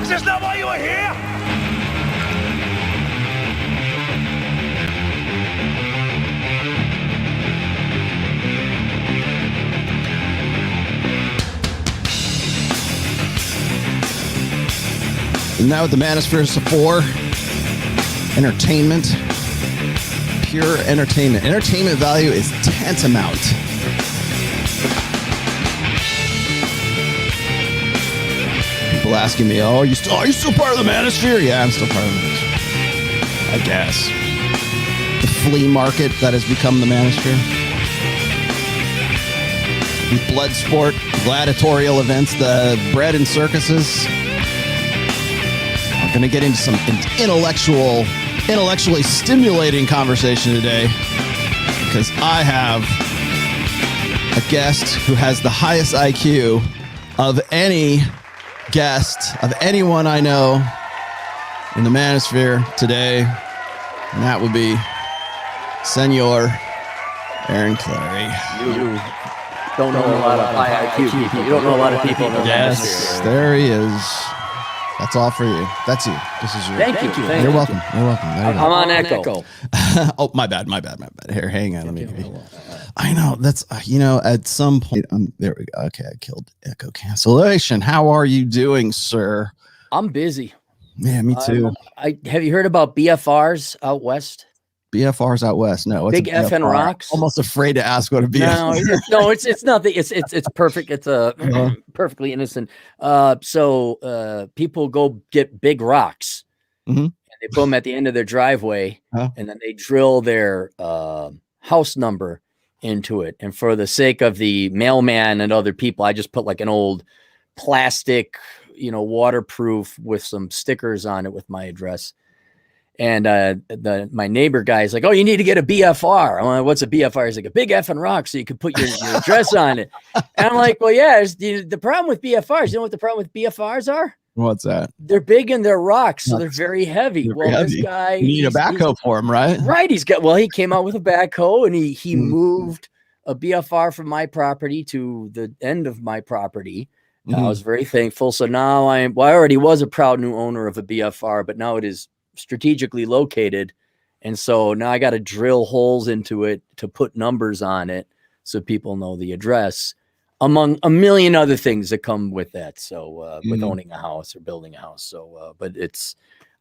Is this not why you are here? And now with the Manosphere is for entertainment, pure entertainment. Entertainment value is tantamount. People asking me, "Oh, are you still part of the Manosphere?" Yeah, I'm still part of the Manosphere. I guess. The flea market that has become the Manosphere. The blood sport, gladiatorial events, the bread and circuses. We're going to get into some intellectually stimulating conversation today because I have a guest who has the highest IQ of any guest, of anyone I know in the Manosphere today, and that would be Senor Aaron Clary. You don't know a lot of high IQ people. You don't know a lot of people in the Yes, there he is. That's all for you. That's you. This is you. Thank you. You're welcome. You're welcome. There you go. I'm on echo. Oh, my bad. Here, hang on. Let me. I know that's at some point. There we go. Okay, I killed echo cancellation. How are you doing, sir? I'm busy. Yeah, me too. Have you heard about BFRs out west? BFRs out west? No. What's Big F and rocks. Almost afraid to ask what a BFR. No, it's nothing. It's perfect. It's perfectly innocent. So people go get big rocks. Mm-hmm. And they put them at the end of their driveway, and then they drill their house number into it. And for the sake of the mailman and other people, I just put like an old plastic, waterproof with some stickers on it with my address. And my neighbor guy is like, "Oh, you need to get a BFR." I'm like, "What's a BFR?" He's like, "A big effing rock, so you can put your address on it." And I'm like, "Well, yeah. The problem with BFRs, you know what the problem with BFRs are? What's that? They're big and they're rocks, so they're very heavy. This guy, you need a backhoe for him, right? Right. He came out with a backhoe and he moved a BFR from my property to the end of my property. I was very thankful. So now I already was a proud new owner of a BFR, but now it is strategically located, and so now I got to drill holes into it to put numbers on it so people know the address, among a million other things that come with that. So with owning a house or building a house. So but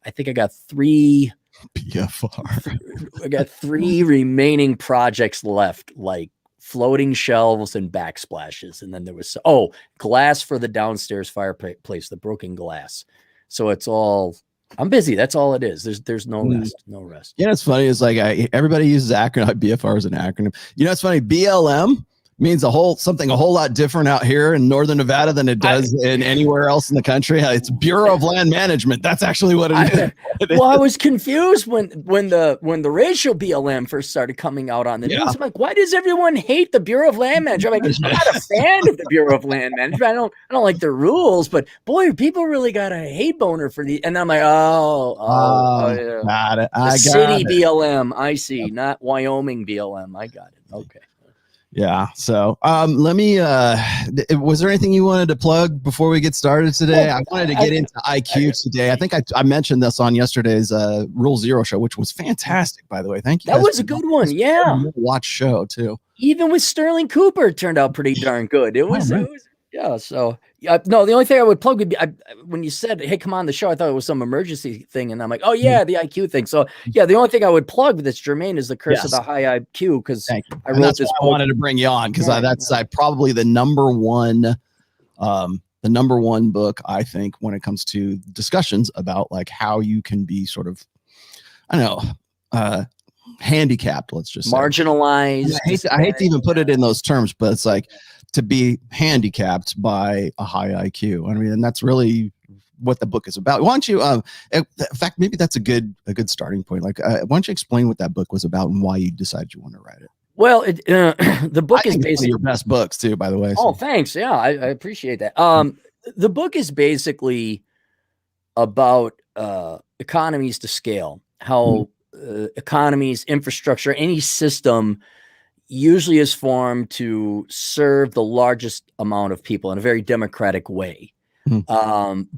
I think I got 3 BFR. I got 3 remaining projects left, like floating shelves and backsplashes, and then there was glass for the downstairs fireplace, the broken glass. So it's all, I'm busy. That's all it is. There's no rest. Yeah, it's funny. It's like everybody uses acronym. BFR is an acronym. It's funny. BLM means a whole lot different out here in Northern Nevada than it does in anywhere else in the country. It's Bureau of Land Management. That's actually what it is. Well, I was confused when the racial BLM first started coming out on the news. I'm like, why does everyone hate the Bureau of Land Management? I'm like, I'm not a fan of the Bureau of Land Management. I don't like their rules, but boy, people really got a hate boner for the. And I'm like, yeah. Got it. City BLM. I see, not Wyoming BLM. I got it. Okay. Yeah. So let me was there anything you wanted to plug before we get started today? I wanted to get into IQ today. I think I mentioned this on yesterday's Rule Zero show, which was fantastic, by the way. Thank you. That was a good one. Yeah. Watch show too. Even with Sterling Cooper, it turned out pretty darn good. It was yeah. So no, the only thing I would plug would be when you said, "Hey, come on the show," I thought it was some emergency thing, and I'm like, "Oh yeah, the IQ thing." So yeah, the only thing I would plug that's germane is the Curse of the High IQ, because I wrote this. I wanted to bring you on because that's probably the number one book I think when it comes to discussions about like how you can be sort of, handicapped. Let's just marginalized. I hate to even put it in those terms, but it's like, to be handicapped by a high IQ. I mean, and that's really what the book is about. Why don't you, in fact, maybe that's a good starting point. Like, why don't you explain what that book was about and why you decided you want to write it? Well, the book is basically one of your best books too, by the way. Oh, thanks. Yeah, I appreciate that. The book is basically about economies to scale, how economies, infrastructure, any system usually is formed to serve the largest amount of people in a very democratic way.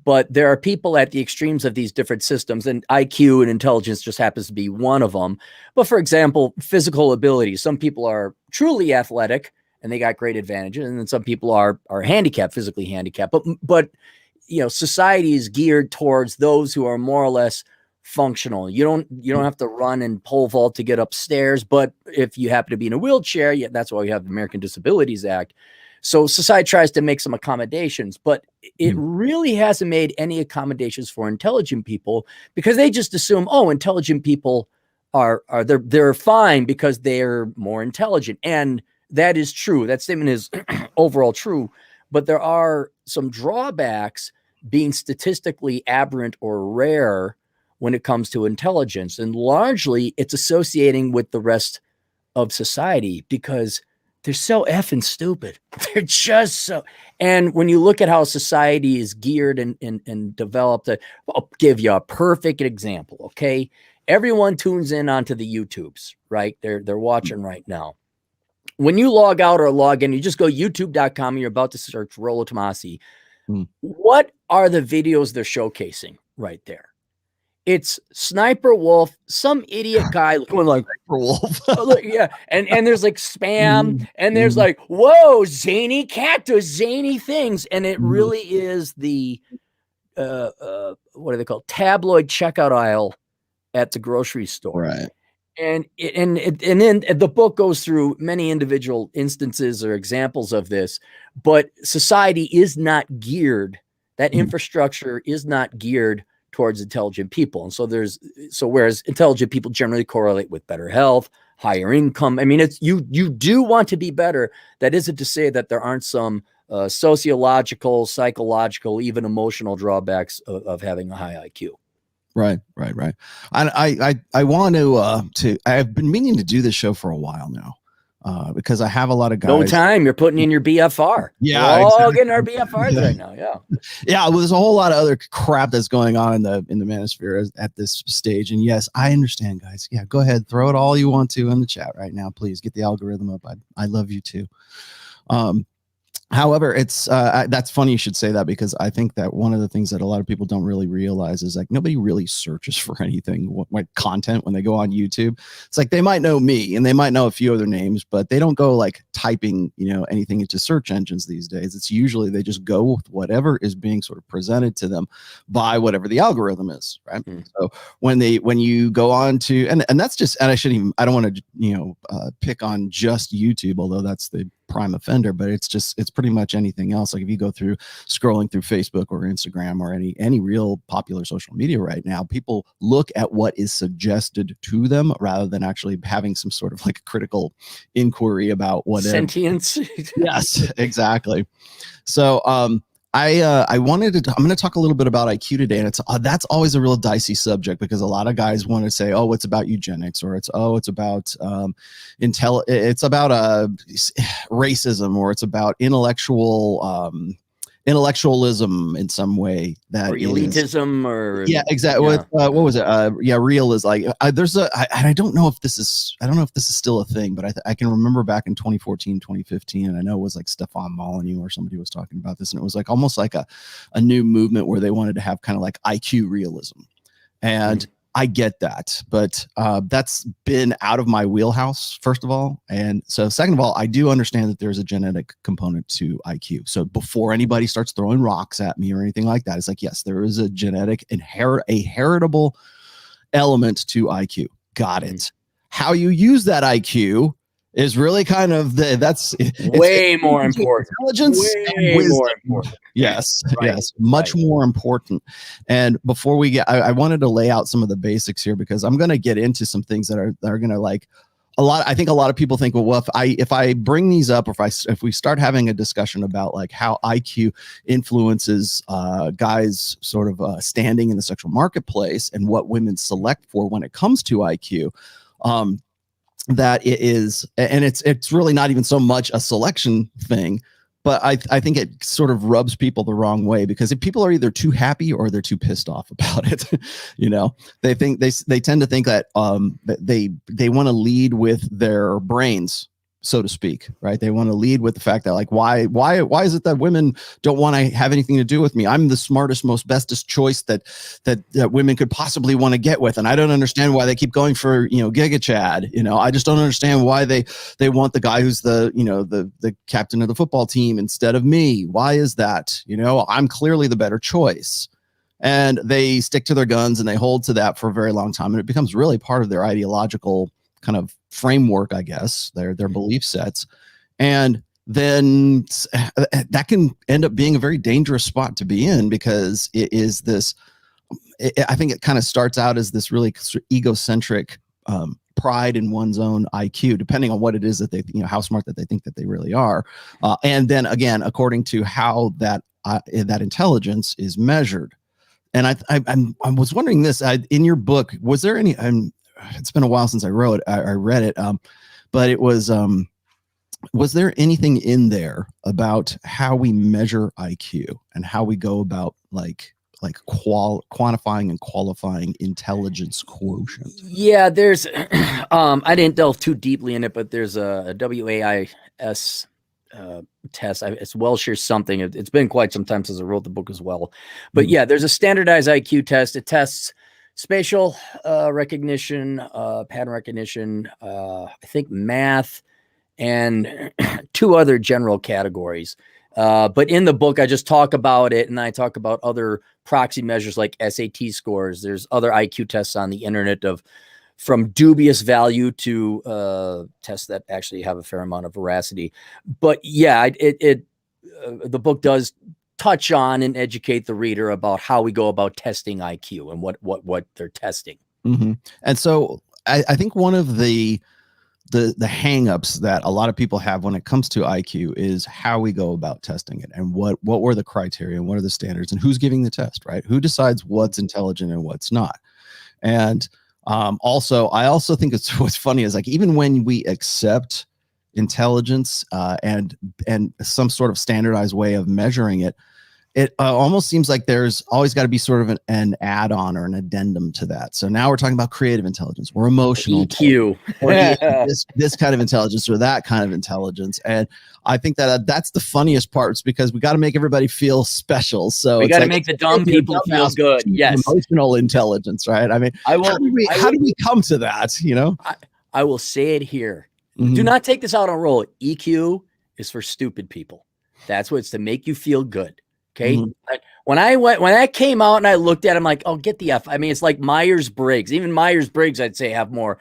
But there are people at the extremes of these different systems, and IQ and intelligence just happens to be one of them. But for example, physical ability. Some people are truly athletic and they got great advantages, and then some people are handicapped, physically handicapped. But you know, society is geared towards those who are more or less functional. You don't have to run and pole vault to get upstairs, but if you happen to be in a wheelchair, yeah, that's why we have the American Disabilities Act. So society tries to make some accommodations, but it really hasn't made any accommodations for intelligent people, because they just assume, oh, intelligent people they're fine because they're more intelligent. And that is true. That statement is overall true, but there are some drawbacks being statistically aberrant or rare when it comes to intelligence. And largely it's associating with the rest of society because they're so effing stupid. They're just so. And when you look at how society is geared and developed, I'll give you a perfect example. Okay. Everyone tunes in onto the YouTubes, right? They're watching right now. When you log out or log in, you just go youtube.com and you're about to search Rollo Tomassi. What are the videos they're showcasing right there? It's Sniper Wolf, some idiot guy going like Wolf. Yeah. And there's like spam and there's like, whoa, zany cactus, zany things. And it really is the what are they called? Tabloid checkout aisle at the grocery store. Right. And then the book goes through many individual instances or examples of this, but society is not geared. That infrastructure is not geared towards intelligent people. And so whereas intelligent people generally correlate with better health, higher income. I mean, it's you do want to be better. That isn't to say that there aren't some sociological, psychological, even emotional drawbacks of having a high IQ. Right. And I want to I've been meaning to do this show for a while now. Because I have a lot of guys. No time. You're putting in your BFR. Yeah, we're all getting our BFRs right now. Yeah. Well, there's a whole lot of other crap that's going on in the manosphere at this stage. And yes, I understand, guys. Yeah, go ahead, throw it all you want to in the chat right now, please. Get the algorithm up. I love you too. However, it's that's funny you should say that, because I think that one of the things that a lot of people don't really realize is like nobody really searches for anything, what content when they go on YouTube. It's like they might know me and they might know a few other names, but they don't go like typing, anything into search engines these days. It's usually they just go with whatever is being sort of presented to them by whatever the algorithm is, right? So when you go on to and that's just, and I don't want to pick on just YouTube, although that's the prime offender, but it's pretty much anything else. Like if you go through scrolling through Facebook or Instagram or any real popular social media right now, people look at what is suggested to them rather than actually having some sort of like critical inquiry about what sentience. Yes, exactly. So I'm going to talk a little bit about IQ today, and that's always a real dicey subject because a lot of guys want to say, oh, it's about eugenics, or it's about it's about racism, or it's about intellectualism in some way, that or elitism, or exactly. Yeah. What was it? Real is like I don't know if this is still a thing, but I can remember back in 2014, 2015, and I know it was like Stefan Molyneux or somebody was talking about this, and it was like almost like a new movement where they wanted to have kind of like IQ realism, and I get that, but that's been out of my wheelhouse, first of all. And so second of all, I do understand that there's a genetic component to IQ. So before anybody starts throwing rocks at me or anything like that, it's like, yes, there is a genetic heritable element to IQ. Got it. How you use that IQ is really kind of it's way more important. Intelligence way more important. Yes, yes, much more important. And before we get, I wanted to lay out some of the basics here, because I'm going to get into some things that are going to like I think a lot of people think, well, if I bring these up, or if we start having a discussion about like how IQ influences guys sort of standing in the sexual marketplace and what women select for when it comes to IQ, that it is, and it's really not even so much a selection thing, but I think it sort of rubs people the wrong way, because if people are either too happy or they're too pissed off about it, they think they tend to think that they want to lead with their brains so to speak, right? They want to lead with the fact that like, why is it that women don't want to have anything to do with me? I'm the smartest, most bestest choice that women could possibly want to get with. And I don't understand why they keep going for, Giga Chad. I just don't understand why they want the guy who's the captain of the football team instead of me. Why is that? I'm clearly the better choice. And they stick to their guns and they hold to that for a very long time. And it becomes really part of their ideological kind of framework, I guess, their belief sets. And then that can end up being a very dangerous spot to be in, because it is this, I think it kind of starts out as this really egocentric pride in one's own IQ, depending on what it is that they, how smart that they think that they really are. And then again, according to how that intelligence is measured. And I was wondering this, in your book, was there any, it's been a while since I read it, but it was there anything in there about how we measure IQ and how we go about like quantifying and qualifying intelligence quotient? Yeah, there's I didn't delve too deeply in it, but there's a WAIS test. It's Welsh something. It's been quite some time since I wrote the book as well. But yeah, there's a standardized IQ test. It tests spatial recognition, pattern recognition, I think math, and two other general categories. But in the book, I just talk about it, and I talk about other proxy measures like SAT scores. There's other IQ tests on the internet from dubious value to tests that actually have a fair amount of veracity. But yeah, the book does touch on and educate the reader about how we go about testing IQ and what they're testing. Mm-hmm. And so I think one of the hangups that a lot of people have when it comes to IQ is how we go about testing it, and what were the criteria and what are the standards and who's giving the test, right? Who decides what's intelligent and what's not? And I also think what's funny is like, even when we accept intelligence and some sort of standardized way of measuring it, it almost seems like there's always got to be sort of an add-on or an addendum to that. So now we're talking about creative intelligence, or emotional EQ, or this kind of intelligence or that kind of intelligence. And I think that's the funniest part, is because we got to make everybody feel special. So we got to make the dumb people feel good. Yes, emotional intelligence, right? I mean, how do we come to that? I will say it here. Mm-hmm. Do not take this out on roll. EQ is for stupid people. That's what it's to make you feel good. Okay. Mm-hmm. When I came out and I looked at him like, oh, get the F. I mean, it's like Myers-Briggs. Even Myers-Briggs, I'd say, have more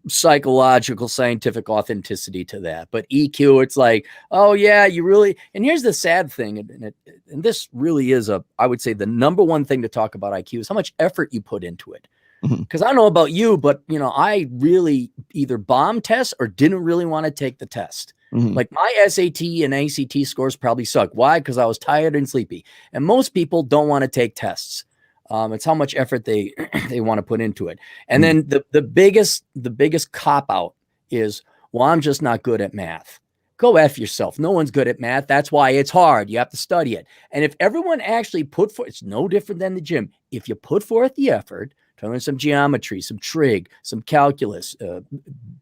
psychological, scientific authenticity to that. But EQ, it's like, oh yeah, you really. And here's the sad thing, and this really is I would say the number one thing to talk about IQ is how much effort you put into it. Because I don't know about you, but I really either bombed tests or didn't really want to take the test. Mm-hmm. Like my SAT and ACT scores probably suck. Why? Because I was tired and sleepy. And most people don't want to take tests. It's how much effort they want to put into it. And then the biggest cop out is, well, I'm just not good at math. Go F yourself. No one's good at math. That's why it's hard. You have to study it. And if everyone actually it's no different than the gym. If you put forth the effort to learn some geometry, some trig, some calculus,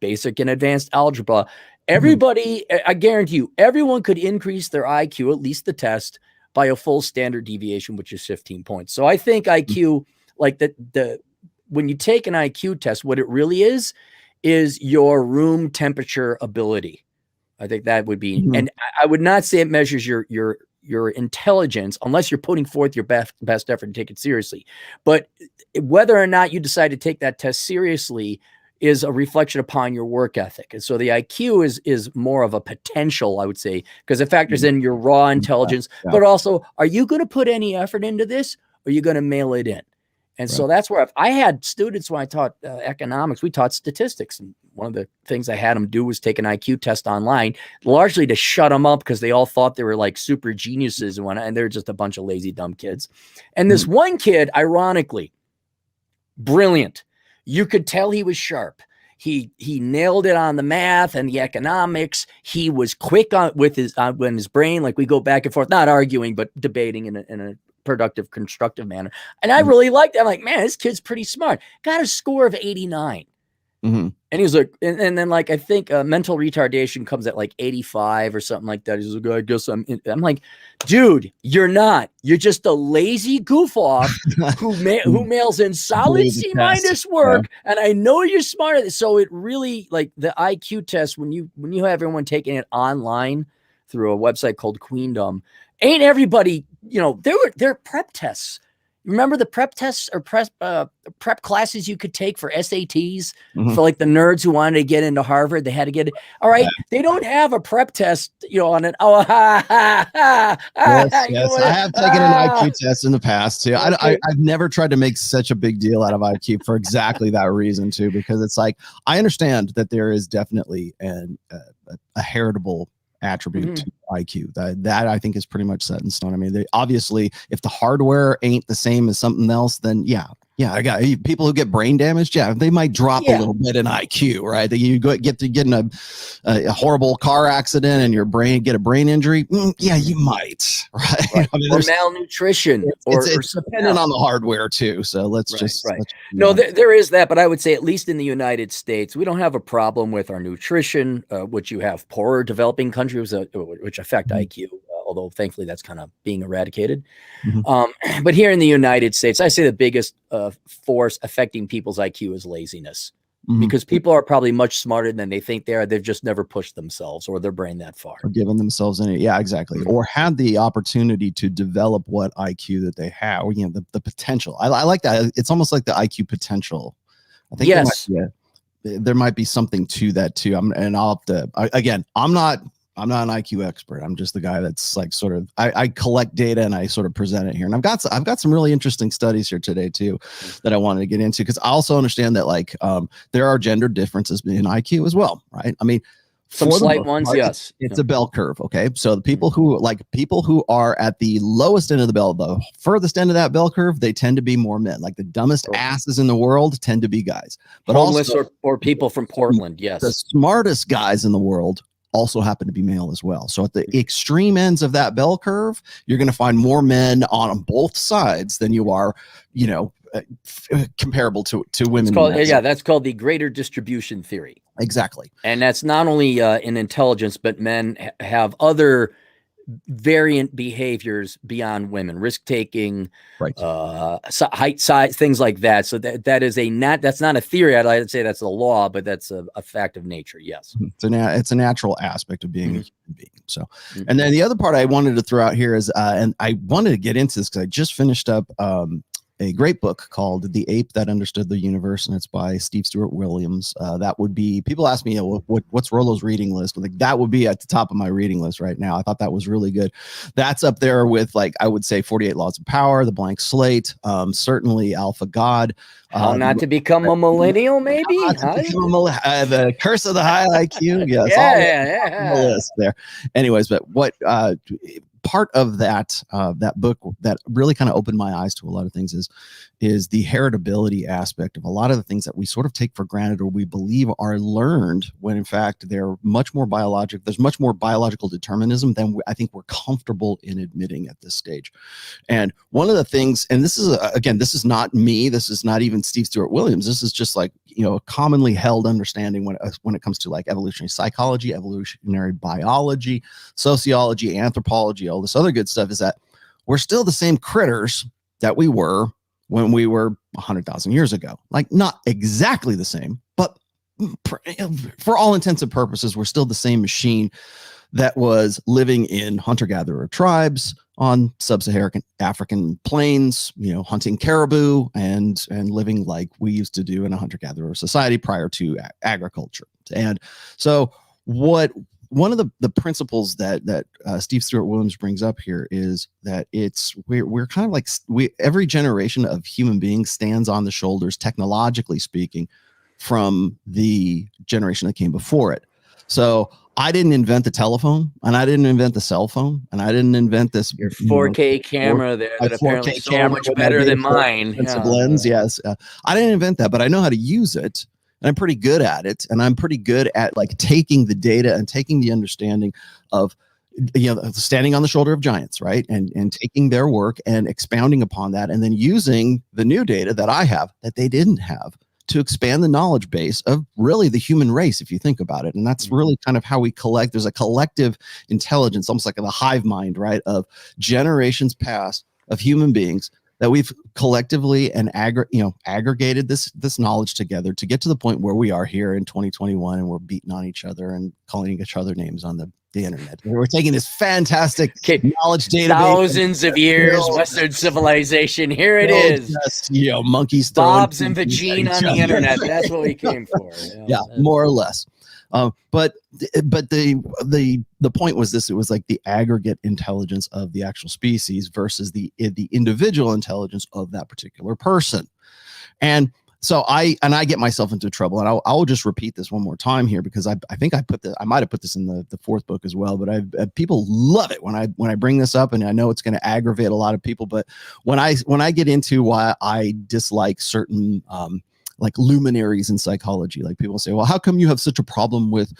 basic and advanced algebra, everybody, I guarantee you, everyone could increase their IQ, at least the test, by a full standard deviation, which is 15 points. So I think IQ, like when you take an IQ test, what it really is your room temperature ability. I think that would be, and I would not say it measures your intelligence unless you're putting forth your best effort and take it seriously. But whether or not you decide to take that test seriously is a reflection upon your work ethic. And so the IQ is more of a potential, I would say, because it factors in your raw intelligence, but also, are you going to put any effort into this, or are you going to mail it in? And so that's where I had students when I taught economics, we taught statistics. And one of the things I had them do was take an IQ test online, largely to shut them up because they all thought they were like super geniuses and they're just a bunch of lazy, dumb kids. And this one kid, ironically, brilliant. You could tell he was sharp. He nailed it on the math and the economics. He was quick with his brain. Like we go back and forth, not arguing, but debating in a productive, constructive manner. And I really liked it. I'm like, man, this kid's pretty smart. Got a score of 89. Mm-hmm. And he was like, and then like, I think mental retardation comes at like 85 or something like that. He's like, I guess I'm like, dude, you're not. You're just a lazy goof off who mails in solid C- work. Yeah. And I know you're smart. So it really, like the IQ test, when you have everyone taking it online through a website called Queendom, ain't everybody, there are prep tests. Remember the prep tests or prep classes you could take for SATs for like the nerds who wanted to get into Harvard? They had to get it. All right. They don't have a prep test, on it. Oh, yes. I have taken an IQ test in the past too. Okay. I've never tried to make such a big deal out of IQ for exactly that reason too, because it's like, I understand that there is definitely a heritable attribute to IQ that I think is pretty much set in stone. I mean, obviously, if the hardware ain't the same as something else, then I got people who get brain damaged. Yeah, they might drop a little bit in IQ, right? That you get in a horrible car accident and your brain get a brain injury. You might, right? I mean, or malnutrition, it's dependent on the hardware too. So let's there is that, but I would say at least in the United States, we don't have a problem with our nutrition, which you have poorer developing countries which affect IQ. Although thankfully that's kind of being eradicated. But here in the United States, I say the biggest force affecting people's IQ is laziness, because people are probably much smarter than they think they are. They've just never pushed themselves or their brain that far. Or given themselves any. Yeah, exactly. Or had the opportunity to develop what IQ that they have, or, the potential. I like that. It's almost like the IQ potential. I think there might be something to that too. I'll have to, again, I'm not an IQ expert. I'm just the guy that's like sort of I collect data and I sort of present it here. And I've got some really interesting studies here today too that I wanted to get into, because I also understand that like there are gender differences in IQ as well, right? I mean, some slight ones, yes. It's a bell curve, okay? So the people who are at the lowest end of the bell, the furthest end of that bell curve, they tend to be more men. Like the dumbest asses in the world tend to be guys. But homeless or people from Portland, yes. The smartest guys in the world also happen to be male as well. So at the extreme ends of that bell curve, you're going to find more men on both sides than you are, comparable to women. That's called the greater distribution theory. Exactly. And that's not only in intelligence, but men have other variant behaviors beyond women, risk-taking, height, size, things like that. So that's not a theory. I'd say that's a law, but that's a fact of nature. Yes. It's a natural aspect of being a human being. So, and then the other part I wanted to throw out here is, and I wanted to get into this because I just finished up a great book called The Ape That Understood the Universe, and it's by Steve Stewart Williams. That would be, people ask me, what's Rollo's reading list? Like, that would be at the top of my reading list right now. I thought that was really good. That's up there with, like, I would say 48 Laws of Power, The Blank Slate, certainly Alpha God. How not to become a millennial, maybe? The Curse of the High IQ. Yes, on the list there. Anyways, but what part of that book that really kind of opened my eyes to a lot of things is the heritability aspect of a lot of the things that we sort of take for granted or we believe are learned, when in fact they're much more biological. There's much more biological determinism than I think we're comfortable in admitting at this stage. And one of the things, and this is this is not me, this is not even Steve Stewart Williams, this is just like, a commonly held understanding when it comes to like evolutionary psychology, evolutionary biology, sociology, anthropology, all this other good stuff, is that we're still the same critters that we were when we were 100,000 years ago. Like, not exactly the same, but for all intents and purposes, we're still the same machine that was living in hunter-gatherer tribes on sub-Saharan African plains, hunting caribou and living like we used to do in a hunter-gatherer society prior to agriculture. And so one of the principles that Steve Stewart Williams brings up here is that we're kind of like every generation of human beings stands on the shoulders, technologically speaking, from the generation that came before it. So I didn't invent the telephone, and I didn't invent the cell phone, and I didn't invent this your 4K camera there that apparently is so much better than mine. Lens, yes. I didn't invent that, but I know how to use it. And I'm pretty good at it. And I'm pretty good at like taking the data and taking the understanding of, standing on the shoulder of giants, right? And taking their work and expounding upon that, and then using the new data that I have that they didn't have to expand the knowledge base of really the human race, if you think about it. And that's really kind of how we collect. There's a collective intelligence, almost like a hive mind, right, of generations past of human beings that we've collectively and aggregated this knowledge together to get to the point where we are here in 2021, and we're beating on each other and calling each other names on the internet. We're taking this fantastic knowledge database, thousands of years, Western civilization. Here it is. Just, monkeys, Bob's and Vagine on the internet. That's what we came for. Yeah, more or less. But the point was this: it was like the aggregate intelligence of the actual species versus the individual intelligence of that particular person. And so I get myself into trouble, and I'll just repeat this one more time here, because I think I might have put this in the fourth book as well, but people love it when I bring this up, and I know it's going to aggravate a lot of people. But when I get into why I dislike certain like luminaries in psychology, like people say, well, how come you have such a problem with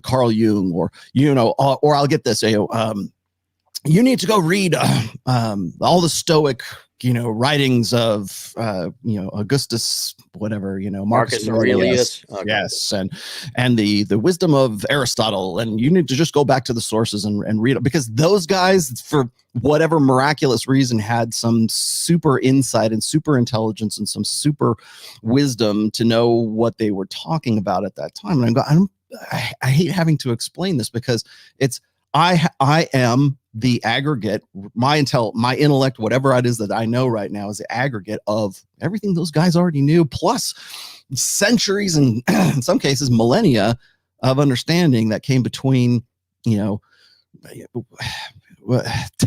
Carl Jung, or or I'll get this, you need to go read all the Stoic writings of Augustus, whatever, Marcus Aurelius. Okay. Yes, and the wisdom of Aristotle, and you need to just go back to the sources and read it, because those guys, for whatever miraculous reason, had some super insight and super intelligence and some super wisdom to know what they were talking about at that time. And I hate having to explain this, because it's I am the aggregate, my intellect, whatever it is that I know right now, is the aggregate of everything those guys already knew, plus centuries and in some cases millennia of understanding that came between,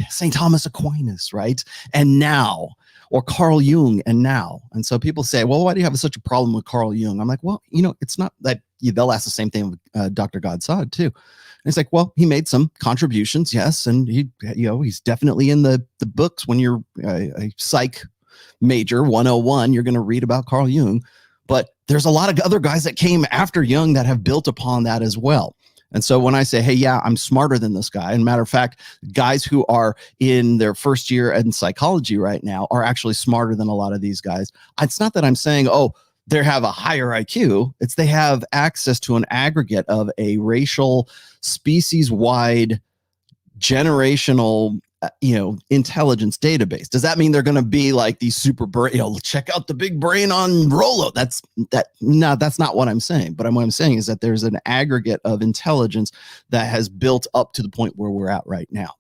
St. Thomas Aquinas, right? And now, or Carl Jung and now. And so people say, well, why do you have such a problem with Carl Jung? I'm like, well, it's not that. They'll ask the same thing with Dr. Godsod too. And it's like, well, he made some contributions, yes, and he's definitely in the books. When you're a psych major 101, you're going to read about Carl Jung, but there's a lot of other guys that came after Jung that have built upon that as well. And so when I say, hey, yeah, I'm smarter than this guy, and matter of fact, guys who are in their first year in psychology right now are actually smarter than a lot of these guys. It's not that I'm saying, oh, they have a higher IQ. It's they have access to an aggregate of a racial, species-wide, generational, intelligence database. Does that mean they're going to be like these super brain? Check out the big brain on Rollo. No, that's not what I'm saying. But what I'm saying is that there's an aggregate of intelligence that has built up to the point where we're at right now.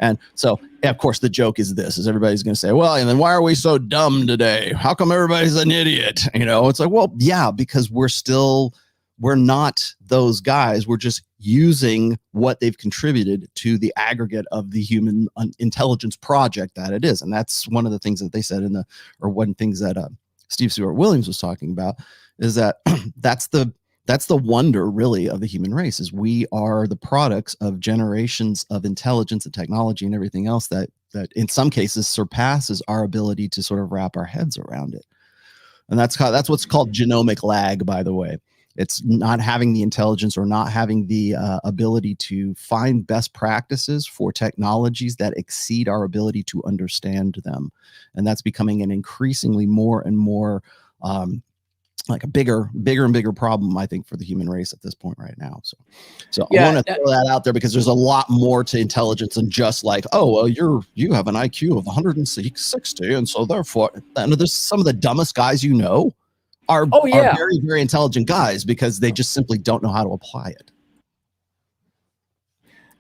And so, of course, the joke is this: is everybody's going to say, well, and then why are we so dumb today? How come everybody's an idiot? It's like, well, yeah, because we're not those guys. We're just using what they've contributed to the aggregate of the human intelligence project that it is. And that's one of the things that they said one things that Steve Stewart Williams was talking about, is that that's the wonder really of the human race, is we are the products of generations of intelligence and technology and everything else that in some cases surpasses our ability to sort of wrap our heads around it. And that's what's called genomic lag, by the way. It's not having the intelligence or not having the ability to find best practices for technologies that exceed our ability to understand them. And that's becoming an increasingly more and more like a bigger and bigger problem, I think, for the human race at this point right now. So yeah, I want to throw that out there, because there's a lot more to intelligence than just like, oh, well, you have an IQ of 160, and so therefore, and there's some of the dumbest guys are very, very intelligent guys, because they just simply don't know how to apply it.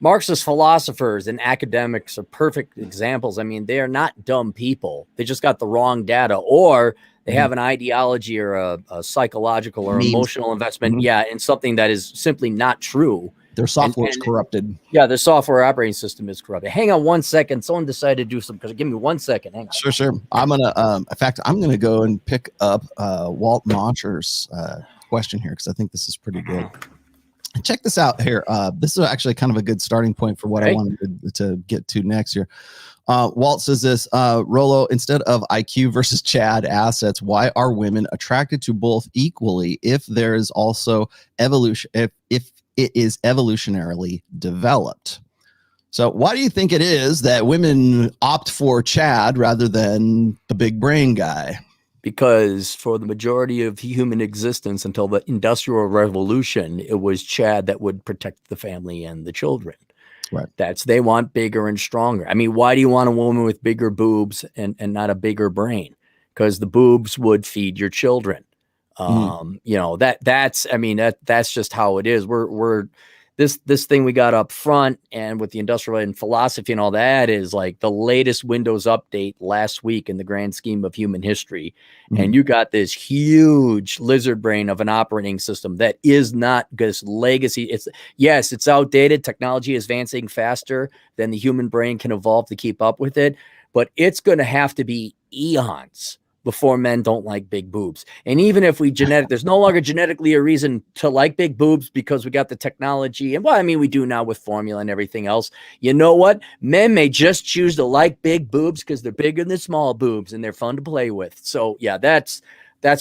Marxist philosophers and academics are perfect examples. I mean, they are not dumb people. They just got the wrong data, or they have an ideology or a psychological or emotional investment, in something that is simply not true. Their software is corrupted. Yeah, their software operating system is corrupted. Hang on 1 second. Someone decided to do something. Give me 1 second. Hang on. Sure. I'm gonna go and pick up Walt Macher's question here, because I think this is pretty good. Check this out here. This is actually kind of a good starting point for what I wanted to get to next here. Walt says this, Rollo, instead of IQ versus Chad assets, why are women attracted to both equally if there is also evolution, if it is evolutionarily developed? So why do you think it is that women opt for Chad rather than the big brain guy? because for the majority of human existence until the Industrial Revolution, it was Chad that would protect the family and the children. Right. They want bigger and stronger. I mean, why do you want a woman with bigger boobs and not a bigger brain? Because the boobs would feed your children. That's just how it is. We're this thing we got up front, and with the industrial and philosophy and all that, is like the latest Windows update last week in the grand scheme of human history. And you got this huge lizard brain of an operating system that is not this legacy. It's outdated. Technology is advancing faster than the human brain can evolve to keep up with it, but it's going to have to be eons before men don't like big boobs. And even if there's no longer genetically a reason to like big boobs because we got the technology. And we do now with formula and everything else. You know what? Men may just choose to like big boobs because they're bigger than small boobs and they're fun to play with. So yeah, that's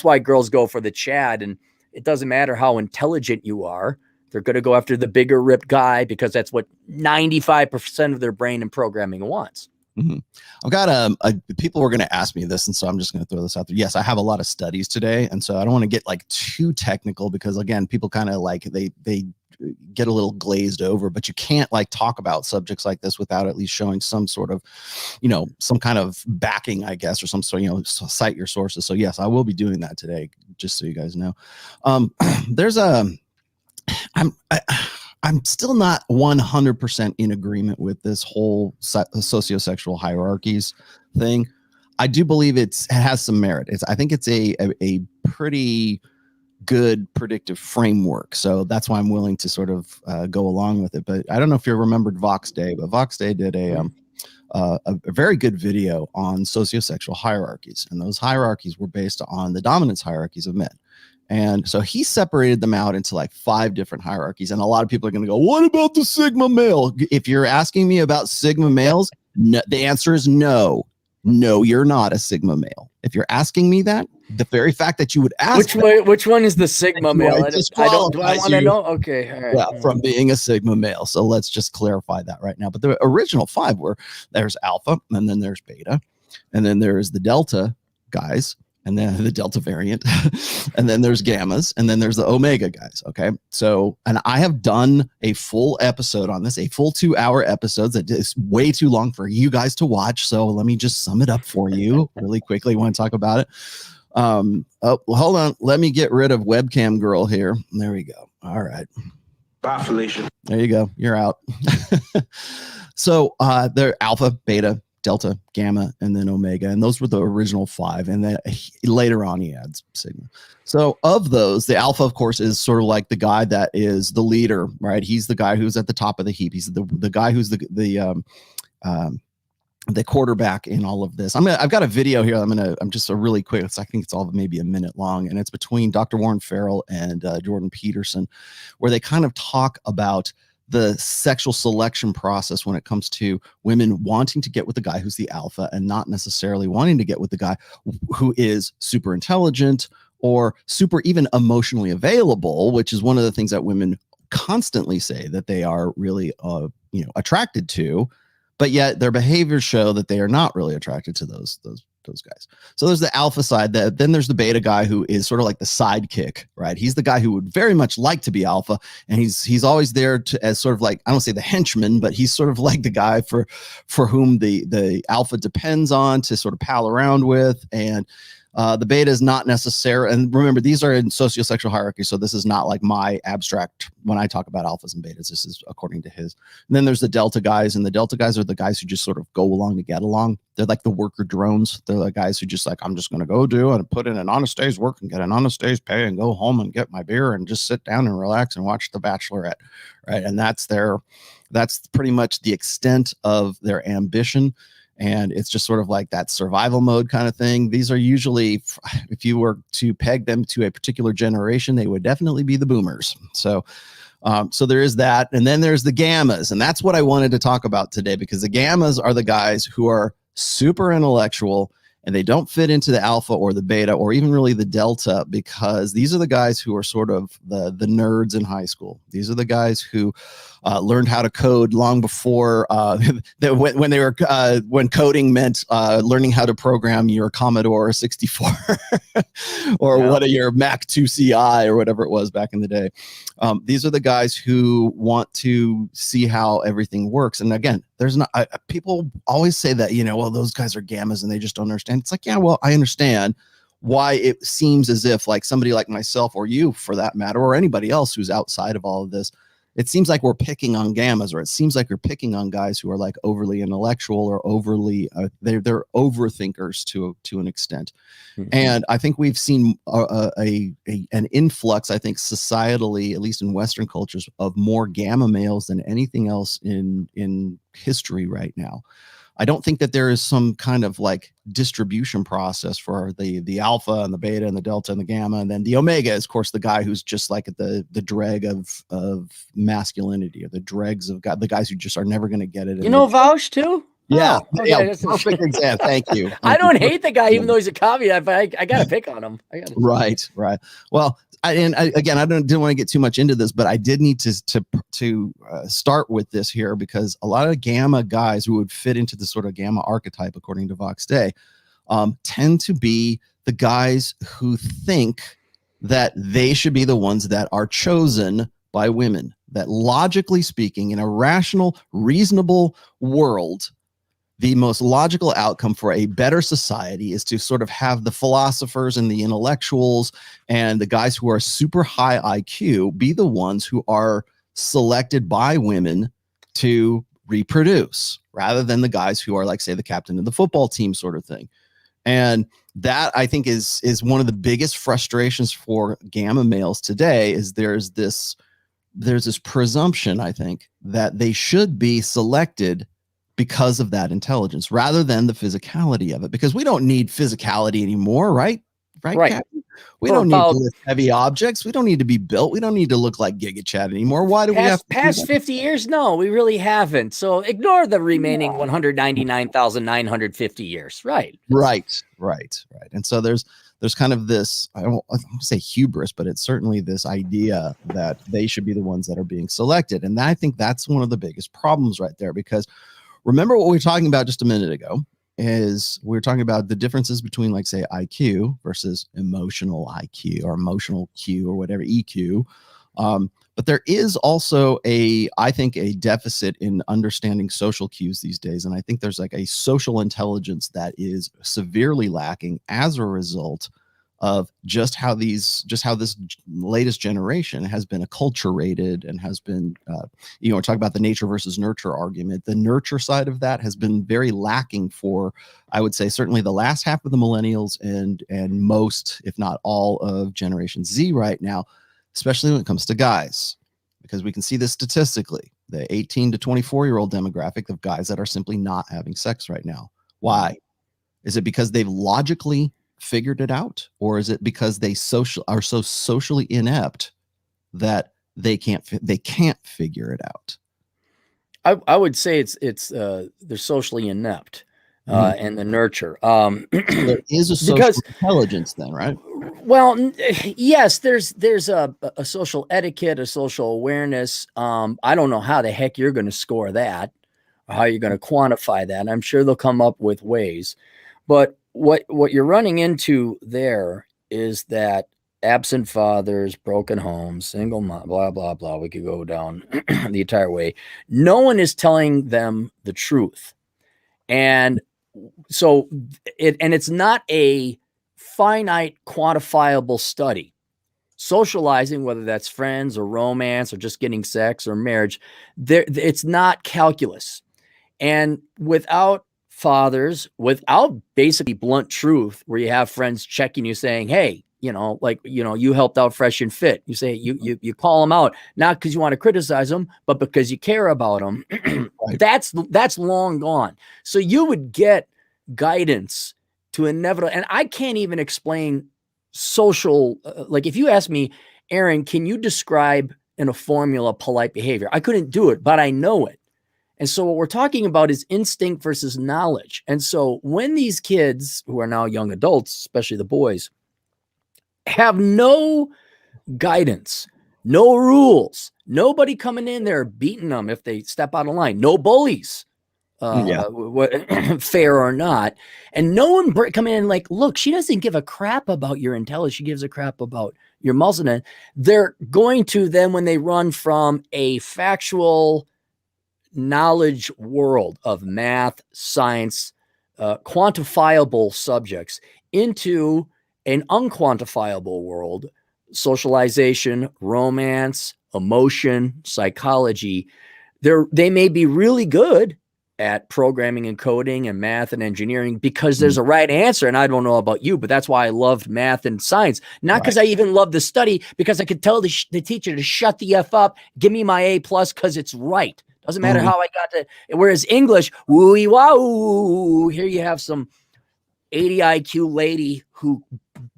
why girls go for the Chad. And it doesn't matter how intelligent you are. They're going to go after the bigger ripped guy because that's what 95% of their brain and programming wants. I've got people were going to ask me this, and so I'm just going to throw this out there. Yes, I have a lot of studies today, and so I don't want to get like too technical because again, people kind of like they get a little glazed over, but you can't like talk about subjects like this without at least showing some sort of, some kind of backing, I guess, or some sort, cite your sources. So yes, I will be doing that today, just so you guys know. I'm still not 100% in agreement with this whole sociosexual hierarchies thing. I do believe it has some merit. I think it's a pretty good predictive framework. So that's why I'm willing to sort of go along with it. But I don't know if you remembered Vox Day, but Vox Day did a very good video on sociosexual hierarchies. And those hierarchies were based on the dominance hierarchies of men. And so he separated them out into like 5 different hierarchies. And a lot of people are going to go, what about the Sigma male? If you're asking me about Sigma males, no, the answer is no. No, you're not a Sigma male. If you're asking me that, the very fact that you would ask which one is the Sigma male? Do I want to know? Okay. All right. Yeah, from being a Sigma male. So let's just clarify that right now. But the original 5 there's alpha, and then there's beta, and then there's the delta guys, and then the delta variant, and then there's gammas, and then there's the omega guys. Okay. So, and I have done a full episode on this, a full 2-hour episode that is way too long for you guys to watch. So let me just sum it up for you really quickly. Want to talk about it? Oh, well, hold on. Let me get rid of webcam girl here. There we go. All right. Bye, Felicia. There you go. You're out. So they're alpha, beta, delta, gamma, and then omega. And those were the original 5. And then later on, he adds sigma. So of those, the alpha, of course, is sort of like the guy that is the leader, right? He's the guy who's at the top of the heap. He's the guy who's the quarterback in all of this. I've got a video here. I'm just a really quick. I think it's all maybe a minute long, and it's between Dr. Warren Farrell and Jordan Peterson, where they kind of talk about the sexual selection process when it comes to women wanting to get with the guy who's the alpha and not necessarily wanting to get with the guy who is super intelligent or super even emotionally available, which is one of the things that women constantly say that they are really attracted to, but yet their behaviors show that they are not really attracted to those guys. So there's the alpha side. Then there's the beta guy who is sort of like the sidekick, right? He's the guy who would very much like to be alpha, and he's always there as sort of like, I don't say the henchman, but he's sort of like the guy for whom the alpha depends on to sort of pal around with. And the beta is not necessary. And remember, these are in sociosexual hierarchy. So this is not like my abstract when I talk about alphas and betas. This is according to his. And then there's the delta guys. And the delta guys are the guys who just sort of go along to get along. They're like the worker drones. They're the guys who just like, I'm just going to go do and put in an honest day's work and get an honest day's pay and go home and get my beer and just sit down and relax and watch The Bachelorette. Right. And that's pretty much the extent of their ambition. And it's just sort of like that survival mode kind of thing. These are usually, if you were to peg them to a particular generation, they would definitely be the boomers. So there is that. And then there's the gammas. And that's what I wanted to talk about today, because the gammas are the guys who are super intellectual and they don't fit into the alpha or the beta or even really the delta, because these are the guys who are sort of the nerds in high school. These are the guys who learned how to code long before when coding meant learning how to program your Commodore 64 or what are your Mac 2CI or whatever it was back in the day. These are the guys who want to see how everything works. And again, there's not people always say that, well, those guys are gammas and they just don't understand. It's like, yeah, well, I understand why it seems as if like somebody like myself or you for that matter, or anybody else who's outside of all of this, it seems like we're picking on gammas, or it seems like you're picking on guys who are like overly intellectual or overly they're overthinkers to an extent. Mm-hmm. And I think we've seen an influx, I think societally, at least in Western cultures, of more gamma males than anything else in history right now. I don't think that there is some kind of like distribution process for the alpha and the beta and the delta and the gamma, and then the omega is, of course, the guy who's just like the dreg of masculinity, or the dregs of God, the guys who just are never going to get it. Vouch too. Yeah, oh, okay, yeah, perfect example. Thank you. I don't hate the guy, even though he's a caveat, but I got to pick on him. Right. Well, I didn't want to get too much into this, but I did need to start with this here, because a lot of gamma guys who would fit into the sort of gamma archetype, according to Vox Day, tend to be the guys who think that they should be the ones that are chosen by women. That logically speaking, in a rational, reasonable world, the most logical outcome for a better society is to sort of have the philosophers and the intellectuals and the guys who are super high IQ be the ones who are selected by women to reproduce, rather than the guys who are like, say, the captain of the football team sort of thing. And that, I think, is one of the biggest frustrations for gamma males today, is there's this presumption, I think, that they should be selected because of that intelligence rather than the physicality of it, because we don't need physicality anymore, right? Captain? We don't need to lift heavy objects. We don't need to be built. We don't need to look like Giga Chad anymore. Why do we have past 50 years? No, we really haven't. So ignore the remaining 199,950 years. Right. And so there's kind of this, I don't say hubris, but it's certainly this idea that they should be the ones that are being selected. And I think that's one of the biggest problems right there, because remember what we were talking about just a minute ago is we were talking about the differences between, like, say, IQ versus emotional IQ or emotional Q or whatever, EQ. But there is also I think a deficit in understanding social cues these days. And I think there's like a social intelligence that is severely lacking as a result of just how this latest generation has been acculturated and has been, we're talking about the nature versus nurture argument. The nurture side of that has been very lacking for, I would say, certainly the last half of the millennials and most, if not all, of Generation Z right now, especially when it comes to guys, because we can see this statistically, the 18 to 24-year-old demographic of guys that are simply not having sex right now. Why? Is it because they've logically figured it out, or is it because they are so socially inept that they can't figure it out? I would say it's they're socially inept, and the nurture. There is a social intelligence then, right? Well, yes, there's a social etiquette, a social awareness. I don't know how the heck you're going to score that, or how you're going to quantify that. I'm sure they'll come up with ways, but what you're running into there is that absent fathers, broken homes, single mom, blah, blah, blah. We could go down the entire way. No one is telling them the truth. And so it's not a finite quantifiable study. Socializing, whether that's friends or romance or just getting sex or marriage, it's not calculus. And without fathers, without basically blunt truth, where you have friends checking you saying, hey, you helped out Fresh and Fit. You say, you call them out, not because you want to criticize them, but because you care about them. Right. That's long gone. So you would get guidance to inevitable. And I can't even explain social, like if you ask me, Aaron, can you describe in a formula polite behavior? I couldn't do it, but I know it. And so what we're talking about is instinct versus knowledge. And so when these kids who are now young adults, especially the boys, have no guidance, no rules, Nobody coming in there beating them if they step out of line. No bullies. Fair or not. And no one come in like, look, she doesn't give a crap about your intelligence. She gives a crap about your muscle. They're going to then, when they run from a factual knowledge world of math, science, quantifiable subjects into an unquantifiable world, socialization, romance, emotion, psychology. They may be really good at programming and coding and math and engineering because there's a right answer. And I don't know about you, but that's why I loved math and science. Not because I even loved the study, because I could tell the teacher to shut the F up, give me my A+ because it's right. Doesn't matter how I got to. Whereas English, wooey wow, here you have some 80 IQ lady who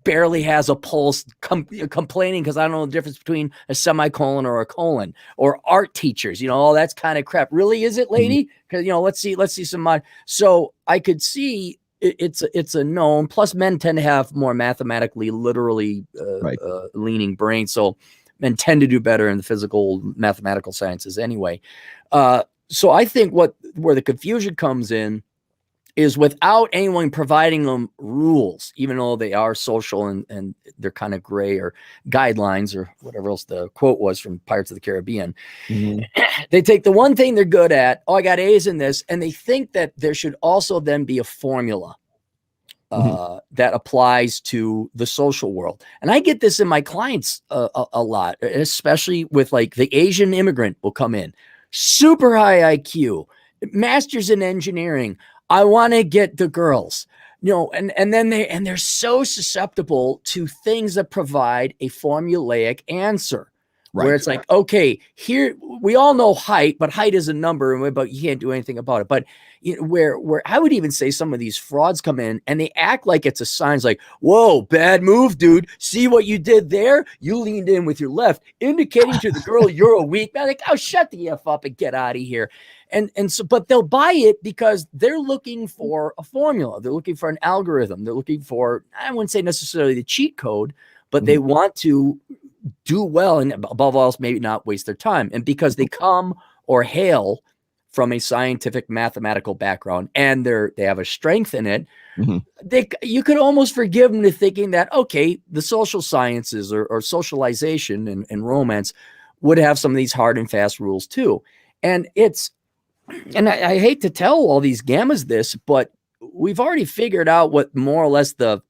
barely has a pulse complaining because I don't know the difference between a semicolon or a colon. Or art teachers, all that's kind of crap. Really, is it, lady? Because let's see some. So I could see it's a known. Plus, men tend to have more mathematically, literally leaning brains. So men tend to do better in the physical, mathematical sciences anyway. So I think where the confusion comes in is without anyone providing them rules, even though they are social and they're kind of gray, or guidelines, or whatever else the quote was from Pirates of the Caribbean. They take the one thing they're good at. Oh, I got A's in this. And they think that there should also then be a formula that applies to the social world. And I get this in my clients a lot, especially with like the Asian immigrant will come in, super high IQ, masters in engineering. I want to get the girls, and then they're so susceptible to things that provide a formulaic answer, where it's like, okay, here we all know height, but height is a number, but you can't do anything about it. But where I would even say some of these frauds come in and they act like it's a sign. It's like, whoa, bad move, dude. See what you did there? You leaned in with your left, indicating to the girl you're a weak man. Like, oh, shut the F up and get out of here. And so, but they'll buy it because they're looking for a formula. They're looking for an algorithm. They're looking for, I wouldn't say necessarily the cheat code, but they want to do well, and above all else, maybe not waste their time. And because they come or hail from a scientific mathematical background and they have a strength in it, you could almost forgive them to thinking that, okay, the social sciences or socialization and romance would have some of these hard and fast rules too. And I hate to tell all these gammas this, but we've already figured out what more or less the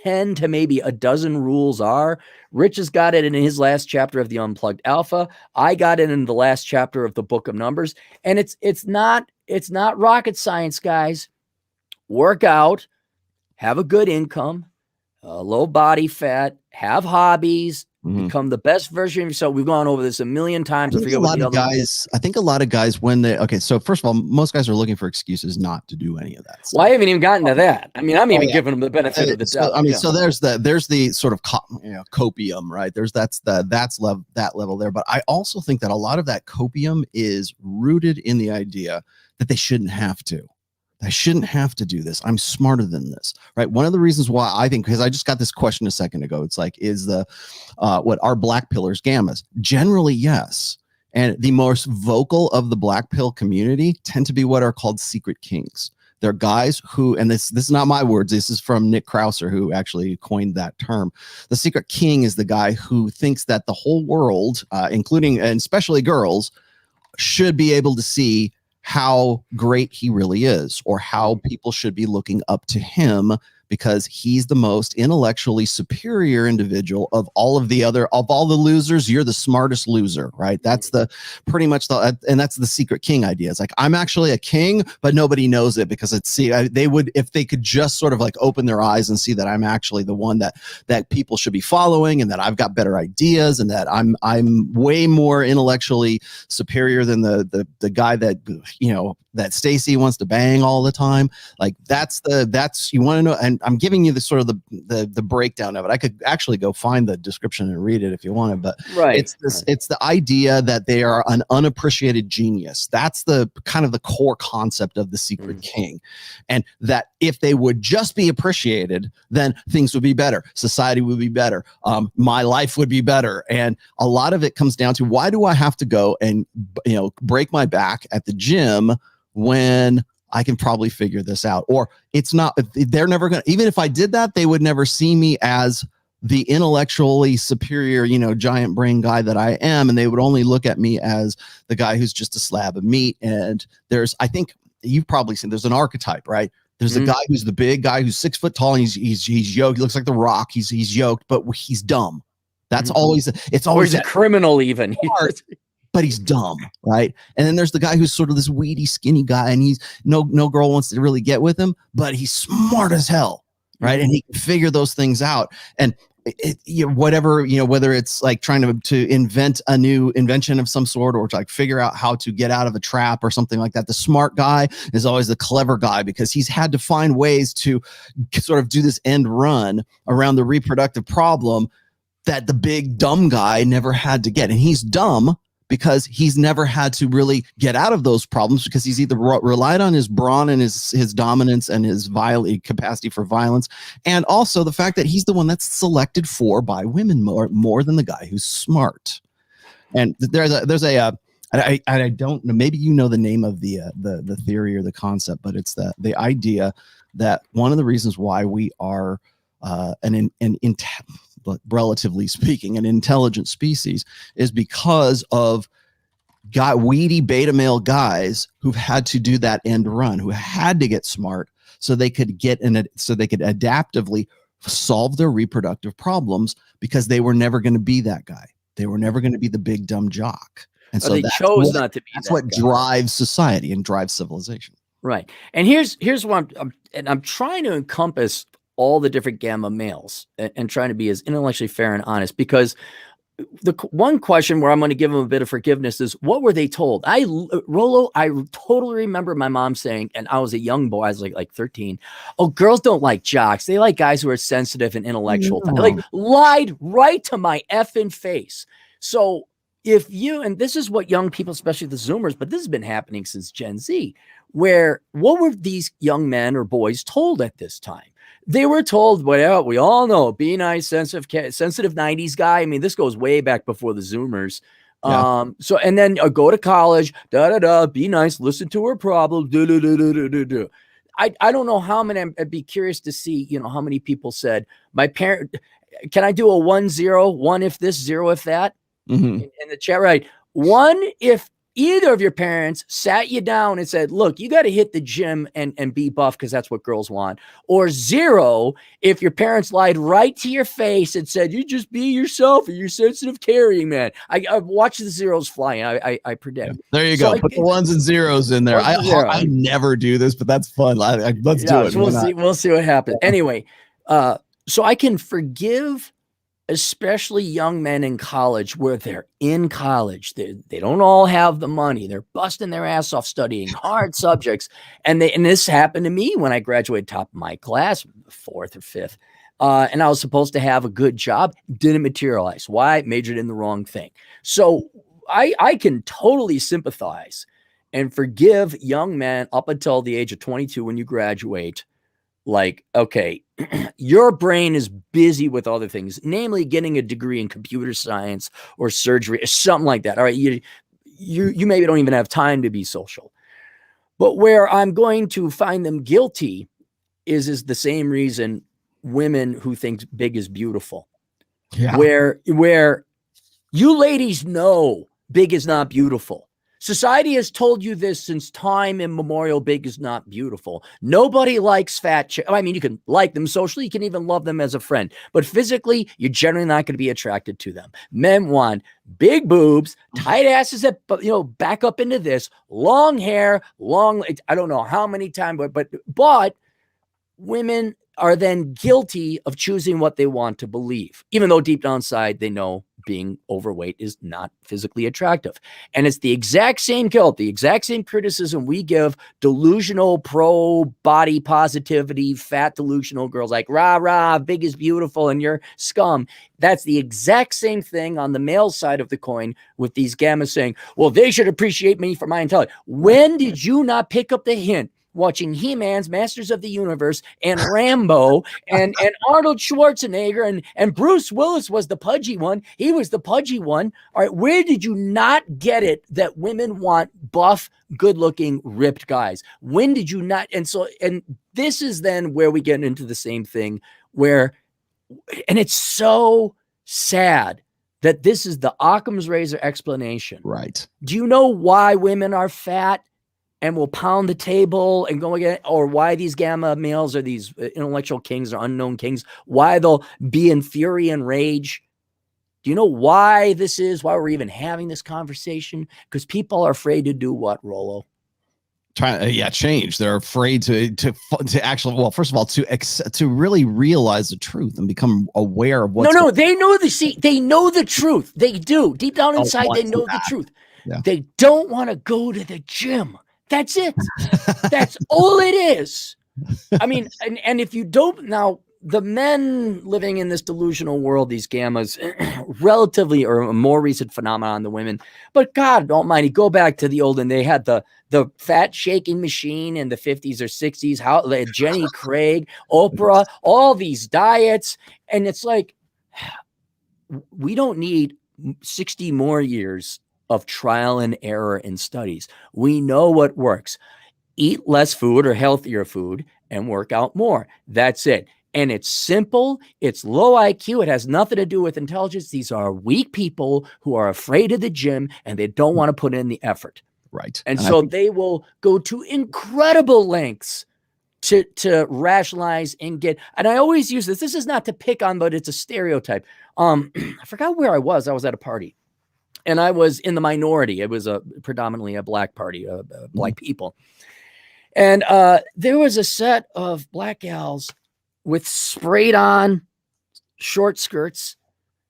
10 to maybe a dozen rules are. Rich has got it in his last chapter of the Unplugged Alpha. I got it in the last chapter of the Book of Numbers. And it's not rocket science, guys. Work out, have a good income, low body fat, have hobbies, become the best version of yourself. We've gone over this a million times. I think a lot of guys, when so first of all, most guys are looking for excuses not to do any of that stuff. Well, I haven't even gotten to that. I mean, I'm even giving them the benefit of the doubt. So there's the sort of copium, right? That's that level there. But I also think that a lot of that copium is rooted in the idea that they shouldn't have to. I shouldn't have to do this. I'm smarter than this, right? One of the reasons why I think, because I just got this question a second ago, it's like, is what are black pillars gammas? Generally, yes. And the most vocal of the black pill community tend to be what are called secret kings. They're guys who, and this is not my words, this is from Nick Krauser, who actually coined that term. The secret king is the guy who thinks that the whole world, including and especially girls, should be able to see how great he really is, or how people should be looking up to him because he's the most intellectually superior individual of all the losers. You're the smartest loser, right? That's pretty much and that's the secret king idea. It's like, I'm actually a king, but nobody knows it because they would, if they could just sort of like open their eyes and see that I'm actually the one that people should be following, and that I've got better ideas, and that I'm way more intellectually superior than the guy that, that Stacy wants to bang all the time. Like that's you want to know. And I'm giving you the sort of the breakdown of it. I could actually go find the description and read it if you wanted, but it's the idea that they are an unappreciated genius. That's the kind of the core concept of the secret king, and that if they would just be appreciated, then things would be better. Society would be better. My life would be better. And a lot of it comes down to, why do I have to go and, break my back at the gym when I can probably figure this out? Or it's not, they're never going to, even if I did that, they would never see me as the intellectually superior, giant brain guy that I am. And they would only look at me as the guy who's just a slab of meat. And I think you've probably seen, there's an archetype, right? There's a guy who's the big guy who's 6 foot tall and he's yoked. He looks like the Rock. He's yoked, but he's dumb. That's always, it's always a criminal even. But he's dumb, right? And then there's the guy who's sort of this weedy, skinny guy, and he's no girl wants to really get with him, but he's smart as hell, right? And he can figure those things out. And whatever, whether it's like trying to invent a new invention of some sort, or to like figure out how to get out of a trap or something like that. The smart guy is always the clever guy, because he's had to find ways to sort of do this end run around the reproductive problem that the big dumb guy never had to get. And he's dumb because he's never had to really get out of those problems, because he's either relied on his brawn and his dominance and his capacity for violence, and also the fact that he's the one that's selected for by women more than the guy who's smart. And I don't know, maybe you know the name of the theory or the concept, but it's the idea that one of the reasons why we are relatively speaking, an intelligent species, is because of weedy beta male guys who've had to do that end run, who had to get smart so they could adaptively solve their reproductive problems, because they were never going to be that guy. They were never going to be the big dumb jock. And so they chose not to be. That's what drives society and drives civilization. Right. And here's what I'm trying to encompass all the different gamma males and trying to be as intellectually fair and honest, because the one question where I'm going to give them a bit of forgiveness is, what were they told? Rollo, I totally remember my mom saying, and I was a young boy, I was like 13. Oh, girls don't like jocks. They like guys who are sensitive and intellectual. No. Like, lied right to my effing face. So if and this is what young people, especially the Zoomers, but this has been happening since Gen Z, what were these young men or boys told at this time? They were told, well, we all know, be nice, sensitive 90s guy. I mean, this goes way back before the Zoomers. Yeah. So, and then go to college, be nice, listen to her problems, I don't know how many, I'd be curious to see, how many people said, my parent, can I do a 1-0, 1 if this, 0 if that? In the chat, right? 1 if either of your parents sat you down and said, look, you got to hit the gym and be buff because that's what girls want. Or 0 if your parents lied right to your face and said, you just be yourself and you're sensitive carrying, man. I watch the zeros flying. I predict. Yeah, there you go. Put the 1s and 0s in there. I never do this, but that's fun. Let's do it. We'll see what happens. Anyway, so I can forgive especially young men in college, where they're in college. They don't all have the money. They're busting their ass off studying hard subjects. And this happened to me when I graduated top of my class, 4th or 5th. And I was supposed to have a good job. Didn't materialize. Why? Majored in the wrong thing. So I can totally sympathize and forgive young men up until the age of 22 when you graduate. Like, okay, your brain is busy with other things, namely getting a degree in computer science or surgery or something like that. All right. You maybe don't even have time to be social. But where I'm going to find them guilty is the same reason women who think big is beautiful. Yeah. Where you ladies know big is not beautiful. Society has told you this since time immemorial. Big is not beautiful. Nobody likes fat chicks. I mean, you can like them socially. You can even love them as a friend. But physically, you're generally not going to be attracted to them. Men want big boobs, tight asses that, back up into this, long hair, I don't know how many times, but women are then guilty of choosing what they want to believe, even though deep down inside they know being overweight is not physically attractive. And it's the exact same guilt, the exact same criticism we give delusional pro body positivity, fat delusional girls like rah, rah, big is beautiful and you're scum. That's the exact same thing on the male side of the coin with these gammas saying, well, they should appreciate me for my intelligence. When did you not pick up the hint? Watching He-Man's Masters of the Universe and Rambo and Arnold Schwarzenegger and Bruce Willis was the pudgy one. He was the pudgy one. All right. Where did you not get it that women want buff, good looking, ripped guys? When did you not? And this is then where we get into the same thing where, and it's so sad that this is the Occam's razor explanation. Right. Do you know why women are fat and will pound the table and go again, or why these gamma males are these intellectual kings or unknown kings, why they'll be in fury and rage? Do you know why this is, why we're even having this conversation? Because people are afraid to do what, Rollo? Change. They're afraid to actually, well, first of all, to really realize the truth and become aware of what's they know the truth. They do. Deep down inside, they know the truth. Yeah. They don't want to go to the gym. That's it. That's all it is. I mean, and if you don't, now the men living in this delusional world, these gammas, relatively or a more recent phenomenon than the women. But God almighty, go back to the olden. They had the fat shaking machine in the 50s or 60s. How Jenny Craig, Oprah, all these diets, and it's like we don't need 60 more years of trial and error in studies. We know what works. Eat less food or healthier food and work out more. That's it. And it's simple. It's low IQ. It has nothing to do with intelligence. These are weak people who are afraid of the gym and they don't want to put in the effort. Right. And so they will go to incredible lengths to rationalize and get, and I always use this. This is not to pick on, but it's a stereotype. I forgot where I was. I was at a party. And I was in the minority. It was predominantly a black party, black people. And there was a set of black gals with sprayed on short skirts,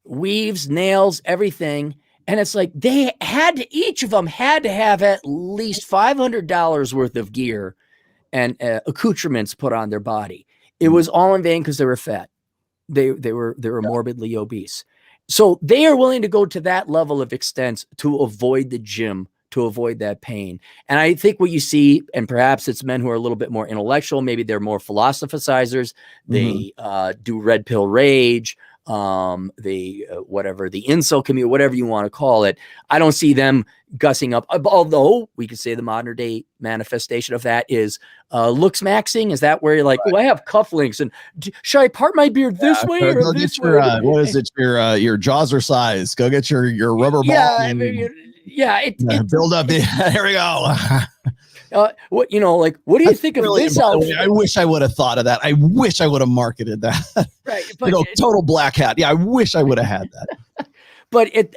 weaves, nails, everything. And it's like each of them had to have at least $500 worth of gear and accoutrements put on their body. It was all in vain because they were fat. They were morbidly obese. So they are willing to go to that level of extent to avoid the gym, to avoid that pain. And I think what you see, and perhaps it's men who are a little bit more intellectual, maybe they're more philosophizers. They do red pill rage. Whatever the incel community, whatever you want to call it. I don't see them gussing up, although we could say the modern day manifestation of that is looks maxing. Is that where you're like, oh, I have cufflinks and should I part my beard this way or this way? What is it? Your jaws are size. Go get your rubber ball. Build up. There we go. What do you think of this outfit? I wish I would have thought of that. I wish I would have marketed that. Right. But total black hat. Yeah, I wish I would have had that.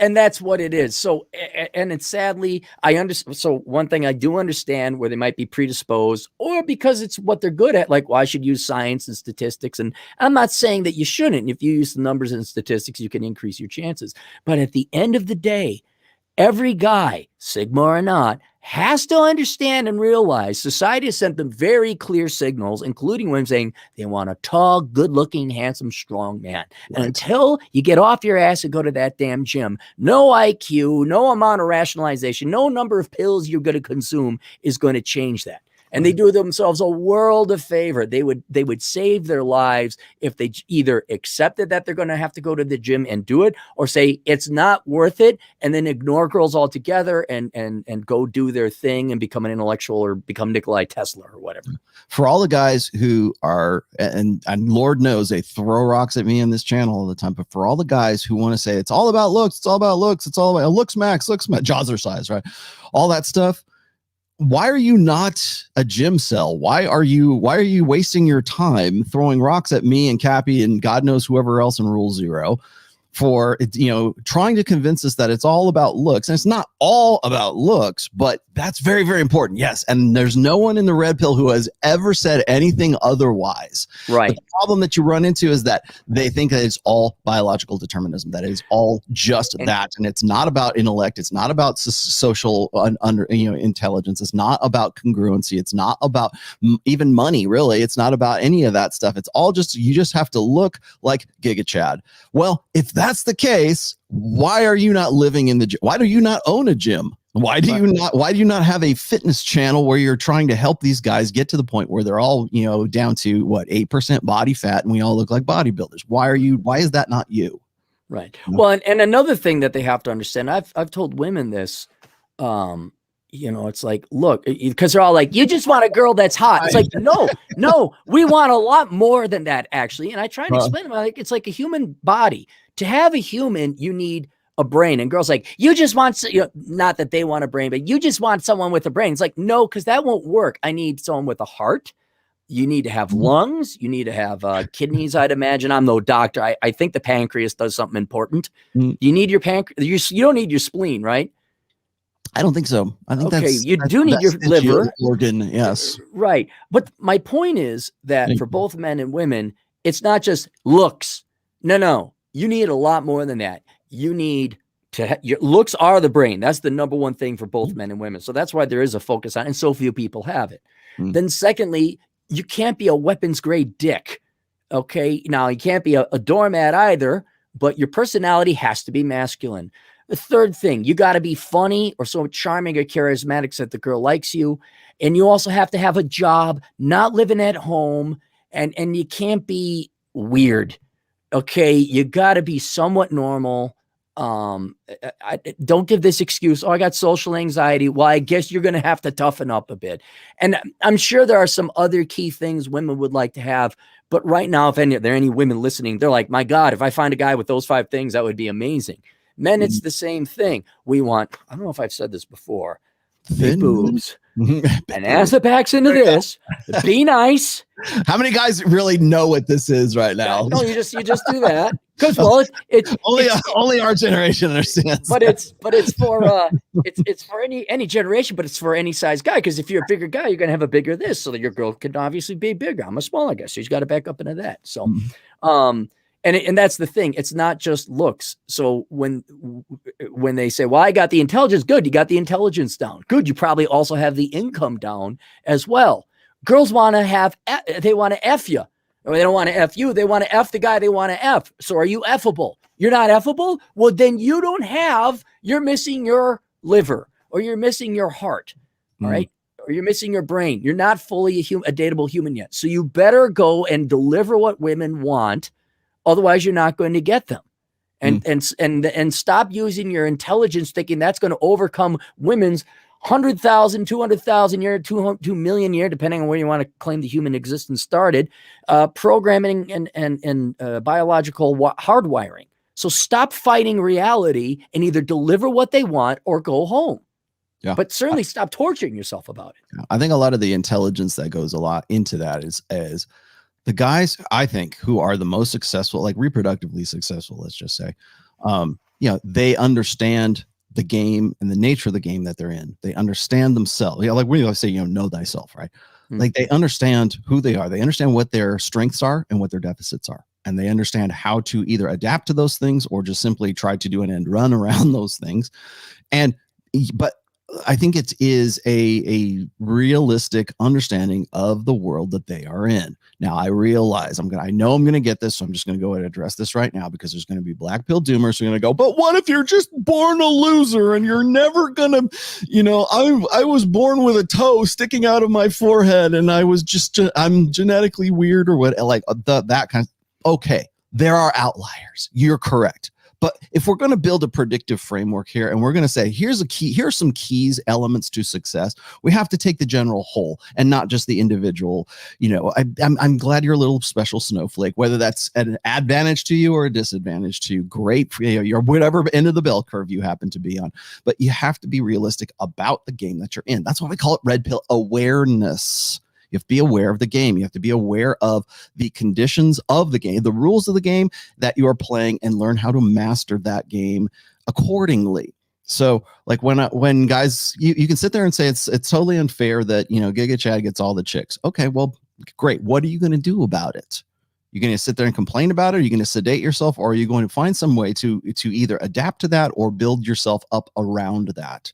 And that's what it is. So, and it's sadly, I understand. So one thing I do understand where they might be predisposed or because it's what they're good at, like, well, I should use science and statistics. And I'm not saying that you shouldn't. If you use the numbers and statistics, you can increase your chances. But at the end of the day, every guy, Sigma or not, has to understand and realize society has sent them very clear signals, including women saying they want a tall, good-looking, handsome, strong man. Right. And until you get off your ass and go to that damn gym, no IQ, no amount of rationalization, no number of pills you're going to consume is going to change that. And they do themselves a world of favor. They would save their lives if they either accepted that they're going to have to go to the gym and do it, or say it's not worth it, and then ignore girls altogether and go do their thing and become an intellectual or become Nikolai Tesla or whatever. For all the guys who are, and Lord knows they throw rocks at me in this channel all the time, but for all the guys who want to say it's all about looks, it's all about looks, it's all about looks max, jaws are size, right? All that stuff. Why are you not a gym cell? Why are you wasting your time throwing rocks at me and Cappy and God knows whoever else in Rule Zero for, trying to convince us that it's all about looks. And it's not all about looks, but that's very, very important. Yes. And there's no one in the red pill who has ever said anything otherwise. Right. But the problem that you run into is that they think that it's all biological determinism, that it's all just that. And it's not about intellect. It's not about social intelligence. It's not about congruency. It's not about even money, really. It's not about any of that stuff. It's all just, you just have to look like Giga Chad. Well, if that's the case, why are you not living in the gym? Why do you not own a gym? Why do you not have a fitness channel where you're trying to help these guys get to the point where they're all, down to 8% body fat and we all look like bodybuilders? Why is that not you? Right. Well, and another thing that they have to understand, I've told women this, it's like, look, because they're all like, you just want a girl that's hot. It's like, no, we want a lot more than that, actually. And I try to explain to them, like, it's like a human body. To have a human, you need a brain. And girls like, you just want, not that they want a brain, but you just want someone with a brain. It's like, no, because that won't work. I need someone with a heart. You need to have lungs. You need to have kidneys, I'd imagine. I'm no doctor. I think the pancreas does something important. You need your pancreas. You don't need your spleen, right? I don't think so. I think you do need your liver organ. Yes. Right. But my point is that for both men and women, it's not just looks. No. You need a lot more than that. You need to your looks are the brain. That's the number one thing for both men and women. So that's why there is a focus on, and so few people have it. Then secondly, you can't be a weapons grade dick. Okay. Now you can't be a doormat either, but your personality has to be masculine. The third thing, you got to be funny or so charming or charismatic so that the girl likes you. And you also have to have a job, not living at home, and you can't be weird. Okay. You got to be somewhat normal. I don't give this excuse. Oh, I got social anxiety. Well, I guess you're going to have to toughen up a bit. And I'm sure there are some other key things women would like to have. But right now, if there are any women listening, they're like, my God, if I find a guy with those 5 things, that would be amazing. Men, it's the same thing. We want, I don't know if I've said this before, big boobs. And as it backs into this, be nice. How many guys really know what this is right now? No, you just do that. Because it's only our generation understands. But it's for it's for any generation, but it's for any size guy. Because if you're a bigger guy, you're gonna have a bigger this, so that your girl can obviously be bigger. I'm a smaller guy, so she's got to back up into that. So, and that's the thing. It's not just looks. So when they say, "Well, I got the intelligence," good, you got the intelligence down. Good, you probably also have the income down as well. Girls want to they want to F you. Or they don't want to F you. They want to F the guy they want to F. So are you Fable? You're not Fable? Well, then you're missing your liver, or you're missing your heart. All right. Or you're missing your brain. You're not fully a dateable human yet. So you better go and deliver what women want. Otherwise, you're not going to get them. And stop using your intelligence thinking that's going to overcome women's 100,000, 200,000 year, 2 million year, depending on where you want to claim the human existence started, programming and biological hardwiring. So stop fighting reality and either deliver what they want or go home. Yeah. But certainly stop torturing yourself about it. I think a lot of the intelligence that goes a lot into that is the guys, I think, who are the most successful, like reproductively successful, let's just say, they understand the game and the nature of the game that they're in. They understand themselves. Like we always say, know thyself, right? Like they understand who they are. They understand what their strengths are and what their deficits are. And they understand how to either adapt to those things or just simply try to do an end run around those things. But I think it is a realistic understanding of the world that they are in. Now, I realize I know I'm going to get this, so I'm just going to go ahead and address this right now, because there's going to be black pill doomers who are going to go, but what if you're just born a loser and you're never going to, I was born with a toe sticking out of my forehead and I'm genetically weird or what, like that kind of, okay, there are outliers. You're correct. But if we're going to build a predictive framework here and we're going to say, here's some elements to success, we have to take the general whole and not just the individual. I'm glad you're a little special snowflake, whether that's an advantage to you or a disadvantage to you. Great for you're whatever end of the bell curve you happen to be on. But you have to be realistic about the game that you're in. That's why we call it red pill awareness. You have to be aware of the game. You have to be aware of the conditions of the game, the rules of the game that you are playing, and learn how to master that game accordingly. So like when guys, you can sit there and say it's totally unfair that, you know, Giga Chad gets all the chicks. Okay, well, great. What are you going to do about it? You're going to sit there and complain about it? Are you going to sedate yourself, or are you going to find some way to either adapt to that or build yourself up around that?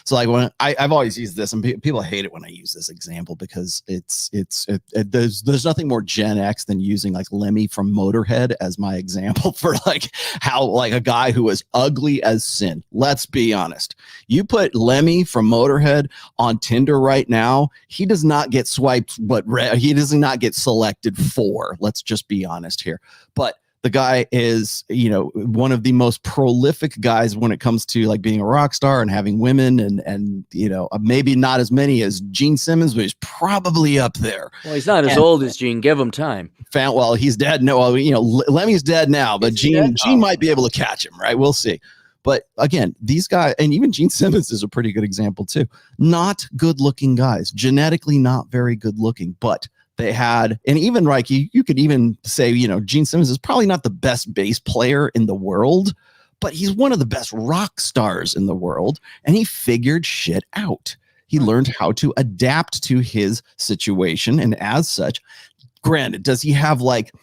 So like when I've always used this, and people hate it when I use this example because there's nothing more Gen X than using like Lemmy from Motorhead as my example for like how like a guy who is ugly as sin. Let's be honest. You put Lemmy from Motorhead on Tinder right now, he does not get swiped, but he does not get selected for. Let's just be honest here. But the guy is, you know, one of the most prolific guys when it comes to like being a rock star and having women, and you know, maybe not as many as Gene Simmons, but he's probably up there. Well, he's not as old as Gene. Give him time. Well, he's dead. No, well, you know, Lemmy's dead now, but Gene might be able to catch him, right? We'll see. But again, these guys, and even Gene Simmons is a pretty good example too. Not good looking guys, genetically not very good looking, but they had, and even like you could even say, you know, Gene Simmons is probably not the best bass player in the world, but he's one of the best rock stars in the world, and he figured shit out. He learned how to adapt to his situation, and as such, granted, does he have like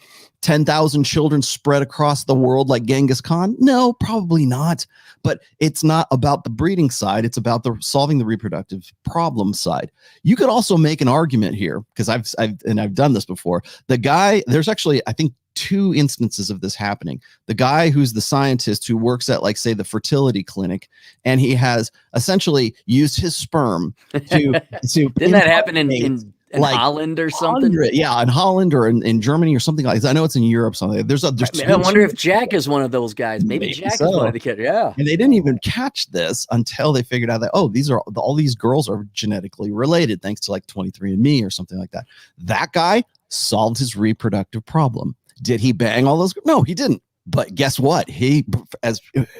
10,000 children spread across the world like Genghis Khan? No, probably not. But it's not about the breeding side. It's about the solving the reproductive problem side. You could also make an argument here, because I've done this before. The guy, there's actually, I think, 2 instances of this happening. The guy who's the scientist who works at, like, say, the fertility clinic, and he has essentially used his sperm to didn't that happen in like Holland or something? Yeah, in Holland or in Germany or something like that. I know it's in Europe. Something. I wonder if Jack is one of those guys. Maybe Jack is one of the kids. Yeah. And they didn't even catch this until they figured out that, oh, all these girls are genetically related thanks to like 23andMe or something like that. That guy solved his reproductive problem. Did he bang all those? No, he didn't. But guess what? He, as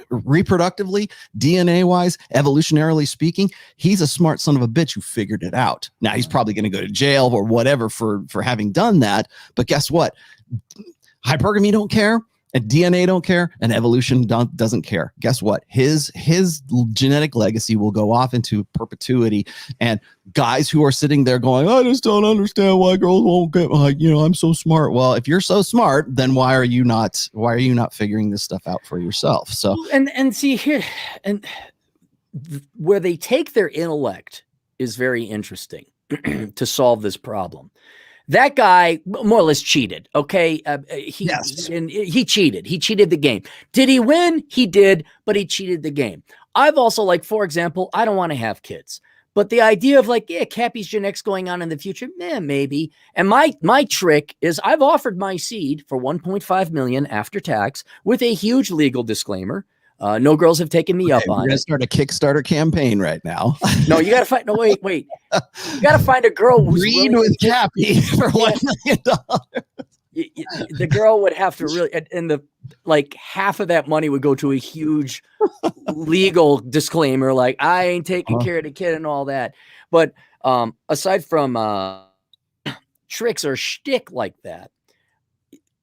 reproductively, DNA wise, evolutionarily speaking, he's a smart son of a bitch who figured it out. Now he's probably going to go to jail or whatever for having done that. But guess what? Hypergamy don't care, and DNA don't care, and evolution doesn't care. Guess what? His genetic legacy will go off into perpetuity. And guys who are sitting there going, I just don't understand why girls won't get, like, you know, I'm so smart. Well, if you're so smart, then why are you not figuring this stuff out for yourself? So and see here, and where they take their intellect is very interesting to solve this problem. That guy more or less cheated. Okay. He cheated. He cheated the game. Did he win? He did, but he cheated the game. I've also, like, for example, I don't want to have kids, but the idea of like, yeah, Cappy's Gen X going on in the future, maybe. And my trick is I've offered my seed for 1.5 million after tax with a huge legal disclaimer. No girls have taken me up on it. We're going to start a Kickstarter campaign right now. No, you got to find. No, wait. You got to find a girl who's read with Cappy for $1 million. The girl would have to really, and the like half of that money would go to a huge legal disclaimer, like I ain't taking care of the kid and all that. But aside from tricks or shtick like that,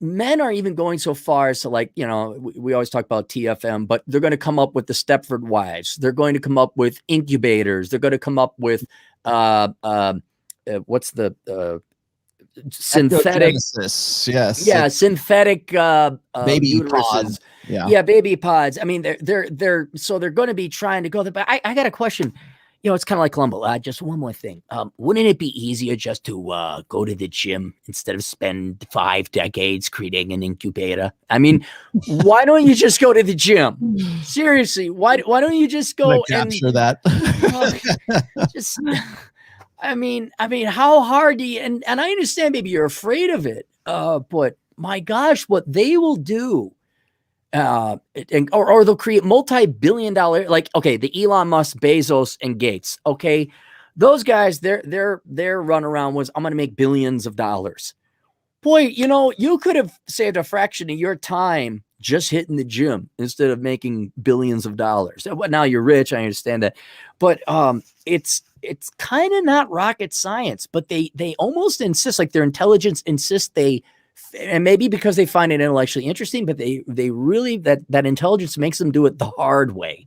men are even going so far as to, like, you know, we always talk about TFM, but they're going to come up with the Stepford wives. They're going to come up with incubators. They're going to come up with what's the synthetic? Yes, synthetic baby uteruses. pods. Yeah, baby pods. I mean, they're going to be trying to go there. But I got a question. You know, it's kind of like Columbo. Just one more thing. Wouldn't it be easier just to go to the gym instead of spend 5 decades creating an incubator? I mean, why don't you just go to the gym? Seriously, why don't you just go and capture that? I mean, how hard do you? And I understand maybe you're afraid of it, but my gosh, what they will do. Or they'll create multi-billion-dollar, like, okay, the Elon Musk, Bezos, and Gates. Okay, those guys, their run around was, I'm going to make billions of dollars. Boy, you know, you could have saved a fraction of your time just hitting the gym instead of making billions of dollars. Now you're rich, I understand that, but it's it's kind of not rocket science, but they almost insist, like their intelligence insists and maybe because they find it intellectually interesting, but they really, that intelligence makes them do it the hard way,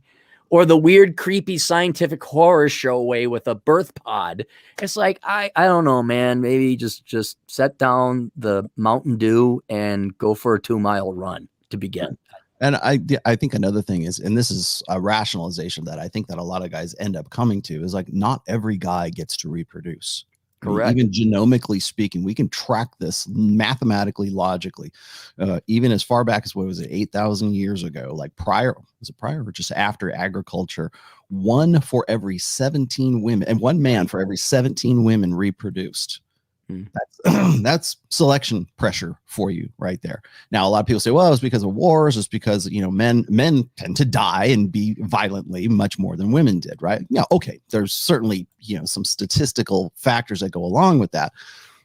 or the weird, creepy scientific horror show way with a birth pod. It's like, I don't know, man, maybe just set down the Mountain Dew and go for a 2-mile run to begin. And I think another thing is, and this is a rationalization that I think that a lot of guys end up coming to, is like, not every guy gets to reproduce. Correct. I mean, even genomically speaking, we can track this mathematically, logically, even as far back as, what was it, 8,000 years ago, like was it prior or just after agriculture, 1 for every 17 women and 1 man for every 17 women reproduced. That's selection pressure for you right there. Now, a lot of people say, well, it's because of wars. It's because, men tend to die and be violently much more than women did, right? Yeah. Okay. There's certainly, some statistical factors that go along with that,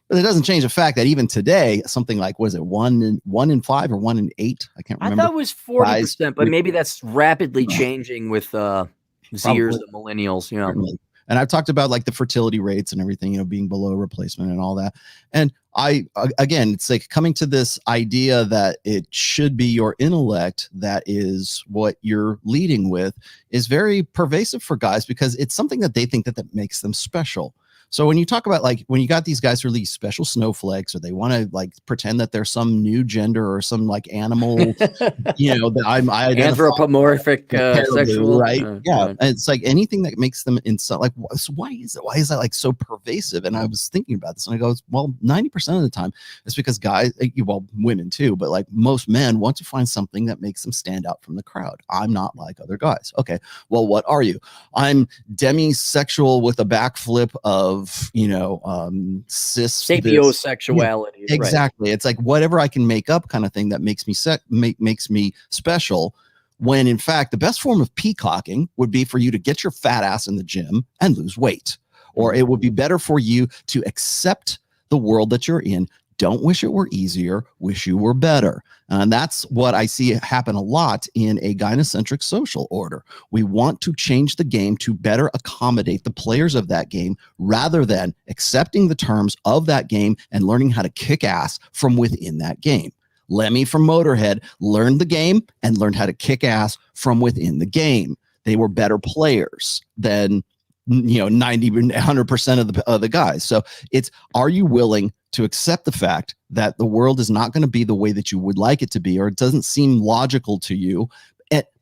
but it doesn't change the fact that even today, something like, was it 1 in 5 or 1 in 8? I can't remember. I thought it was 40%, but maybe that's rapidly changing with Zers, the millennials, Certainly. And I've talked about like the fertility rates and everything, being below replacement and all that. And again, it's like coming to this idea that it should be your intellect that is what you're leading with is very pervasive for guys, because it's something that they think that makes them special. So when you talk about, like, when you got these guys who are these special snowflakes, or they want to like pretend that they're some new gender or some like animal, that I anthropomorphic sexual, right? And it's like anything that makes them insult. Like, so why is that like so pervasive? And I was thinking about this, and I go, well, 90% of the time it's because guys, well, women too, but like most men want to find something that makes them stand out from the crowd. I'm not like other guys. Okay, well, what are you? I'm demisexual with a backflip of cis sapiosexuality. Exactly. Right. It's like whatever I can make up kind of thing that makes me makes me special, when in fact the best form of peacocking would be for you to get your fat ass in the gym and lose weight. Or it would be better for you to accept the world that you're in. Don't wish it were easier, wish you were better. And that's what I see happen a lot in a gynocentric social order. We want to change the game to better accommodate the players of that game, rather than accepting the terms of that game and learning how to kick ass from within that game. Lemmy from Motorhead learned the game and learned how to kick ass from within the game. They were better players than 90, 100% of the guys. So it's, are you willing to accept the fact that the world is not going to be the way that you would like it to be, or it doesn't seem logical to you?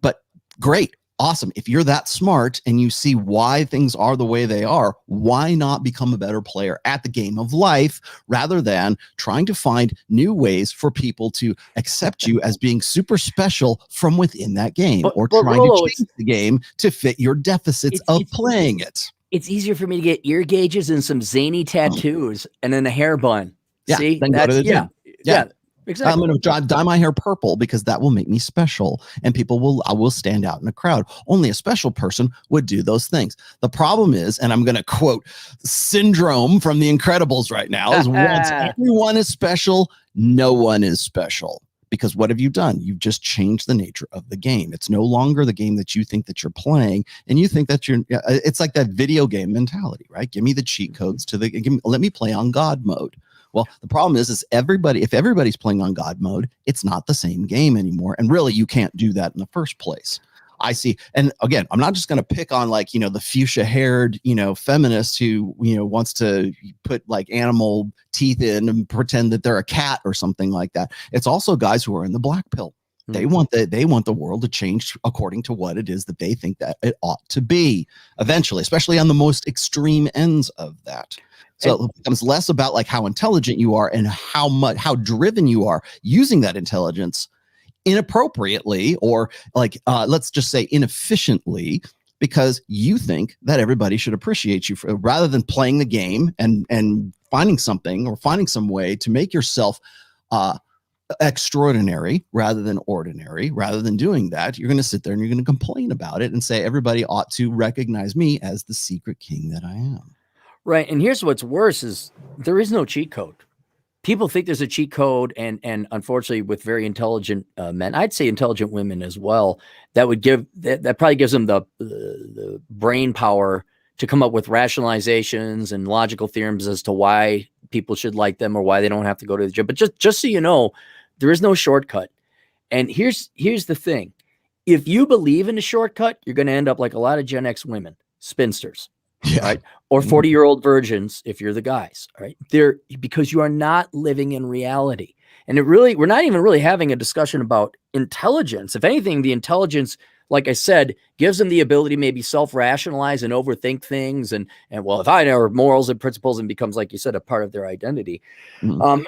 But great, awesome. If you're that smart and you see why things are the way they are, why not become a better player at the game of life, rather than trying to find new ways for people to accept you as being super special from within that game, or trying to change the game to fit your deficits of playing it. It's easier for me to get ear gauges and some zany tattoos and then a hair bun. Yeah, see, then go to the gym. Yeah. Exactly. I'm going to dye my hair purple because that will make me special, and I will stand out in a crowd. Only a special person would do those things. The problem is, and I'm going to quote Syndrome from The Incredibles right now, is once everyone is special, no one is special. Because what have you done? You've just changed the nature of the game. It's no longer the game that you think that you're playing, and you think that it's like that video game mentality, right? Give me the cheat codes let me play on God mode. Well, the problem is if everybody's playing on God mode, it's not the same game anymore. And really, you can't do that in the first place. I see. And again, I'm not just going to pick on the fuchsia haired, feminist who, wants to put like animal teeth in and pretend that they're a cat or something like that. It's also guys who are in the black pill. They want the world to change according to what it is that they think that it ought to be eventually, especially on the most extreme ends of that. So it becomes less about like how intelligent you are and how driven you are using that intelligence inappropriately, or like let's just say inefficiently, because you think that everybody should appreciate you rather than playing the game and finding some way to make yourself extraordinary rather than ordinary. Rather than doing that, you're going to sit there and you're going to complain about it and say everybody ought to recognize me as the secret king that I am. Right. And here's what's worse is there is no cheat code. People think there's a cheat code, and unfortunately with very intelligent men, I'd say intelligent women as well, that probably gives them the brain power to come up with rationalizations and logical theorems as to why people should like them or why they don't have to go to the gym. But just so you know, there is no shortcut. And here's the thing. If you believe in a shortcut, you're going to end up like a lot of Gen X women, spinsters, right? Or 40-year-old virgins if you're the guys, right? They're because you are not living in reality. And we're not even really having a discussion about intelligence. If anything, the intelligence, like I said, gives them the ability to maybe self-rationalize and overthink things. And well, if I know morals and principles, and becomes, like you said, a part of their identity. But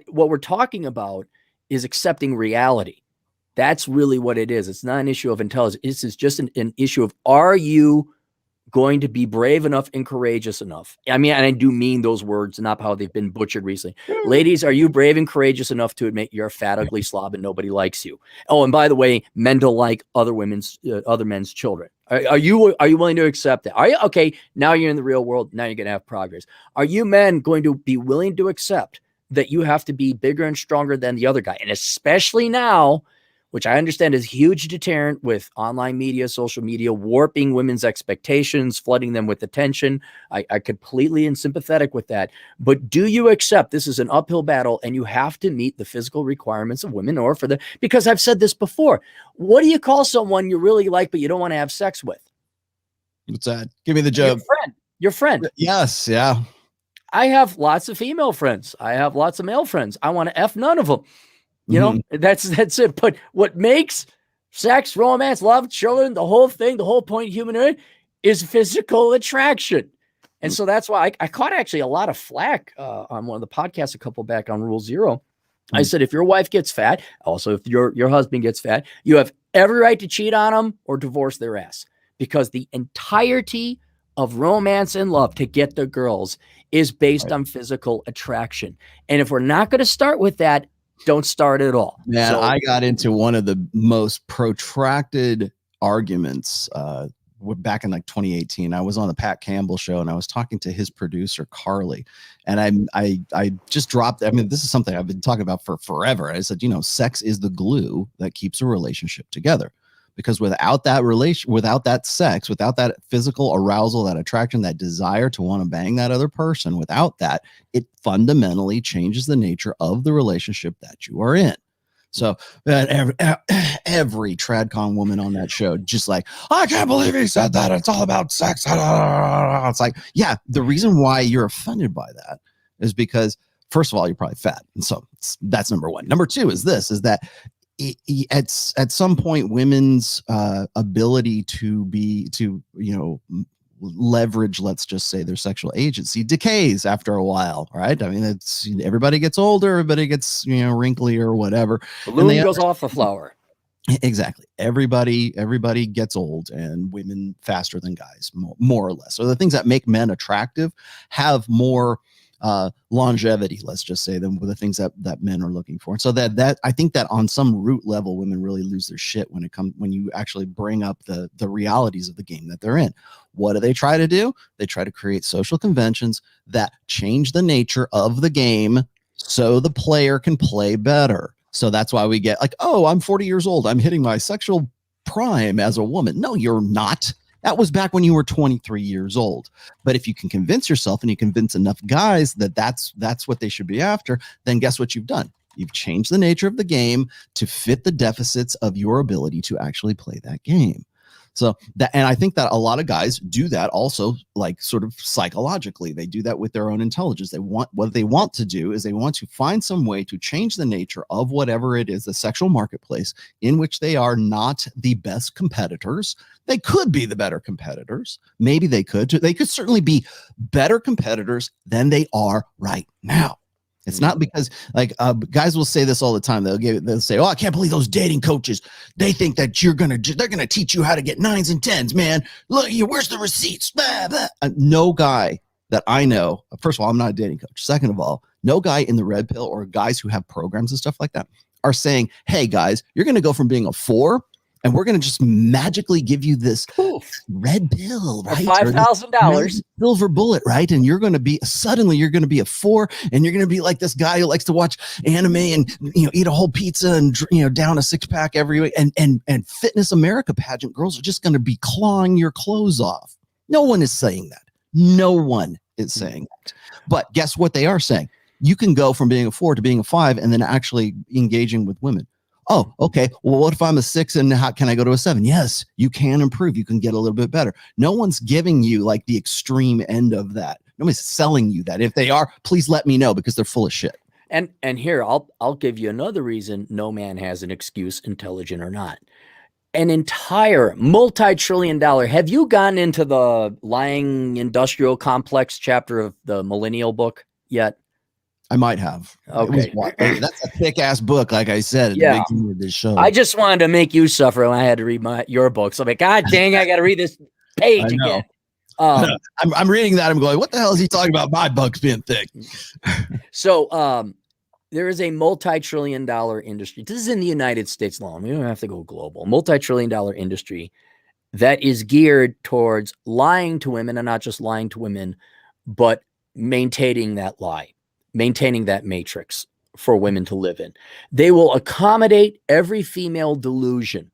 what we're talking about is accepting reality. That's really what it is. It's not an issue of intelligence. This is just an issue of, are you going to be brave enough and courageous enough? I mean, and I do mean those words, not how they've been butchered recently. Ladies, are you brave and courageous enough to admit you're a fat, ugly slob and nobody likes you? Oh, and by the way, men don't like other men's children. Are you willing to accept that? Are you okay? Now you're in the real world. Now you're going to have progress. Are you men going to be willing to accept that you have to be bigger and stronger than the other guy? And especially now, which I understand is a huge deterrent with online media, social media, warping women's expectations, flooding them with attention. I completely am sympathetic with that. But do you accept this is an uphill battle and you have to meet the physical requirements of women, or because I've said this before, what do you call someone you really like but you don't want to have sex with? What's that? Give me the joke. Your friend. Yes, yeah. I have lots of female friends. I have lots of male friends. I want to F none of them. You know, that's it. But what makes sex, romance, love, children, the whole thing, the whole point of humanhood is physical attraction. And so that's why I caught actually a lot of flack on one of the podcasts a couple back on Rule Zero. I said, if your wife gets fat, also if your husband gets fat, you have every right to cheat on them or divorce their ass, because the entirety of romance and love to get the girls is based on physical attraction. And if we're not going to start with that, don't start at all. Man, I got into one of the most protracted arguments back in like 2018. I was on the Pat Campbell show and I was talking to his producer, Carly. And I just dropped, I mean, this is something I've been talking about for forever. I said, sex is the glue that keeps a relationship together. Because without that without that sex, without that physical arousal, that attraction, that desire to want to bang that other person, without that, it fundamentally changes the nature of the relationship that you are in. So every tradcon woman on that show, just like, I can't believe he said that. It's all about sex. It's like, yeah, the reason why you're offended by that is because, first of all, you're probably fat. And so that's number one. Number two is that at some point, women's ability to leverage, let's just say, their sexual agency decays after a while, right? I mean, everybody gets older, everybody gets wrinkly or whatever. The bloom goes off the flower. Exactly. Everybody gets old, and women faster than guys, more or less. So the things that make men attractive have more longevity, let's just say, than the things that men are looking for. And so that I think that on some root level, women really lose their shit when you actually bring up the realities of the game that they're in. What do they try to do? They try to create social conventions that change the nature of the game so the player can play better. So that's why we get like, oh, I'm 40 years old, I'm hitting my sexual prime as a woman. No, you're not. That was back when you were 23 years old. But if you can convince yourself and you convince enough guys that that's what they should be after, then guess what you've done? You've changed the nature of the game to fit the deficits of your ability to actually play that game. So and I think that a lot of guys do that also, like sort of psychologically. They do that with their own intelligence. What they want to do is they want to find some way to change the nature of whatever it is, the sexual marketplace, in which they are not the best competitors. They could be the better competitors. Maybe they could certainly be better competitors than they are right now. It's not because guys will say this all the time. They'll say, "Oh, I can't believe those dating coaches. They think that they're gonna teach you how to get 9s and 10s, man. Look, where's the receipts?" Blah, blah. No guy that I know. First of all, I'm not a dating coach. Second of all, no guy in the red pill or guys who have programs and stuff like that are saying, "Hey guys, you're gonna go from being a 4 and we're going to just magically give you this Poof. red pill, right? $5,000. Silver bullet, right? And you're going to be a 4, and you're going to be like this guy who likes to watch anime and, eat a whole pizza and, down a 6-pack every week. And Fitness America pageant girls are just going to be clawing your clothes off. No one is saying that. No one is saying that. But guess what they are saying? You can go from being a 4 to being a 5 and then actually engaging with women. Oh, okay. Well, what if I'm a 6 and how can I go to a 7? Yes, you can improve. You can get a little bit better. No one's giving you like the extreme end of that. Nobody's selling you that. If they are, please let me know, because they're full of shit. And here, I'll give you another reason no man has an excuse, intelligent or not. An entire multi-trillion-dollar. Have you gotten into the lying industrial complex chapter of the Millennial book yet? I might have. Okay. That's a thick-ass book, like I said at the beginning of this show. I just wanted to make you suffer when I had to read your book. So I'm like, God dang, I got to read this page again. I'm reading that. I'm going, what the hell is he talking about? My books being thick. So there is a multi-trillion-dollar industry. This is in the United States alone. We don't have to go global. Multi-trillion-dollar industry that is geared towards lying to women, and not just lying to women, but maintaining that lie. Maintaining that matrix for women to live in. They will accommodate every female delusion.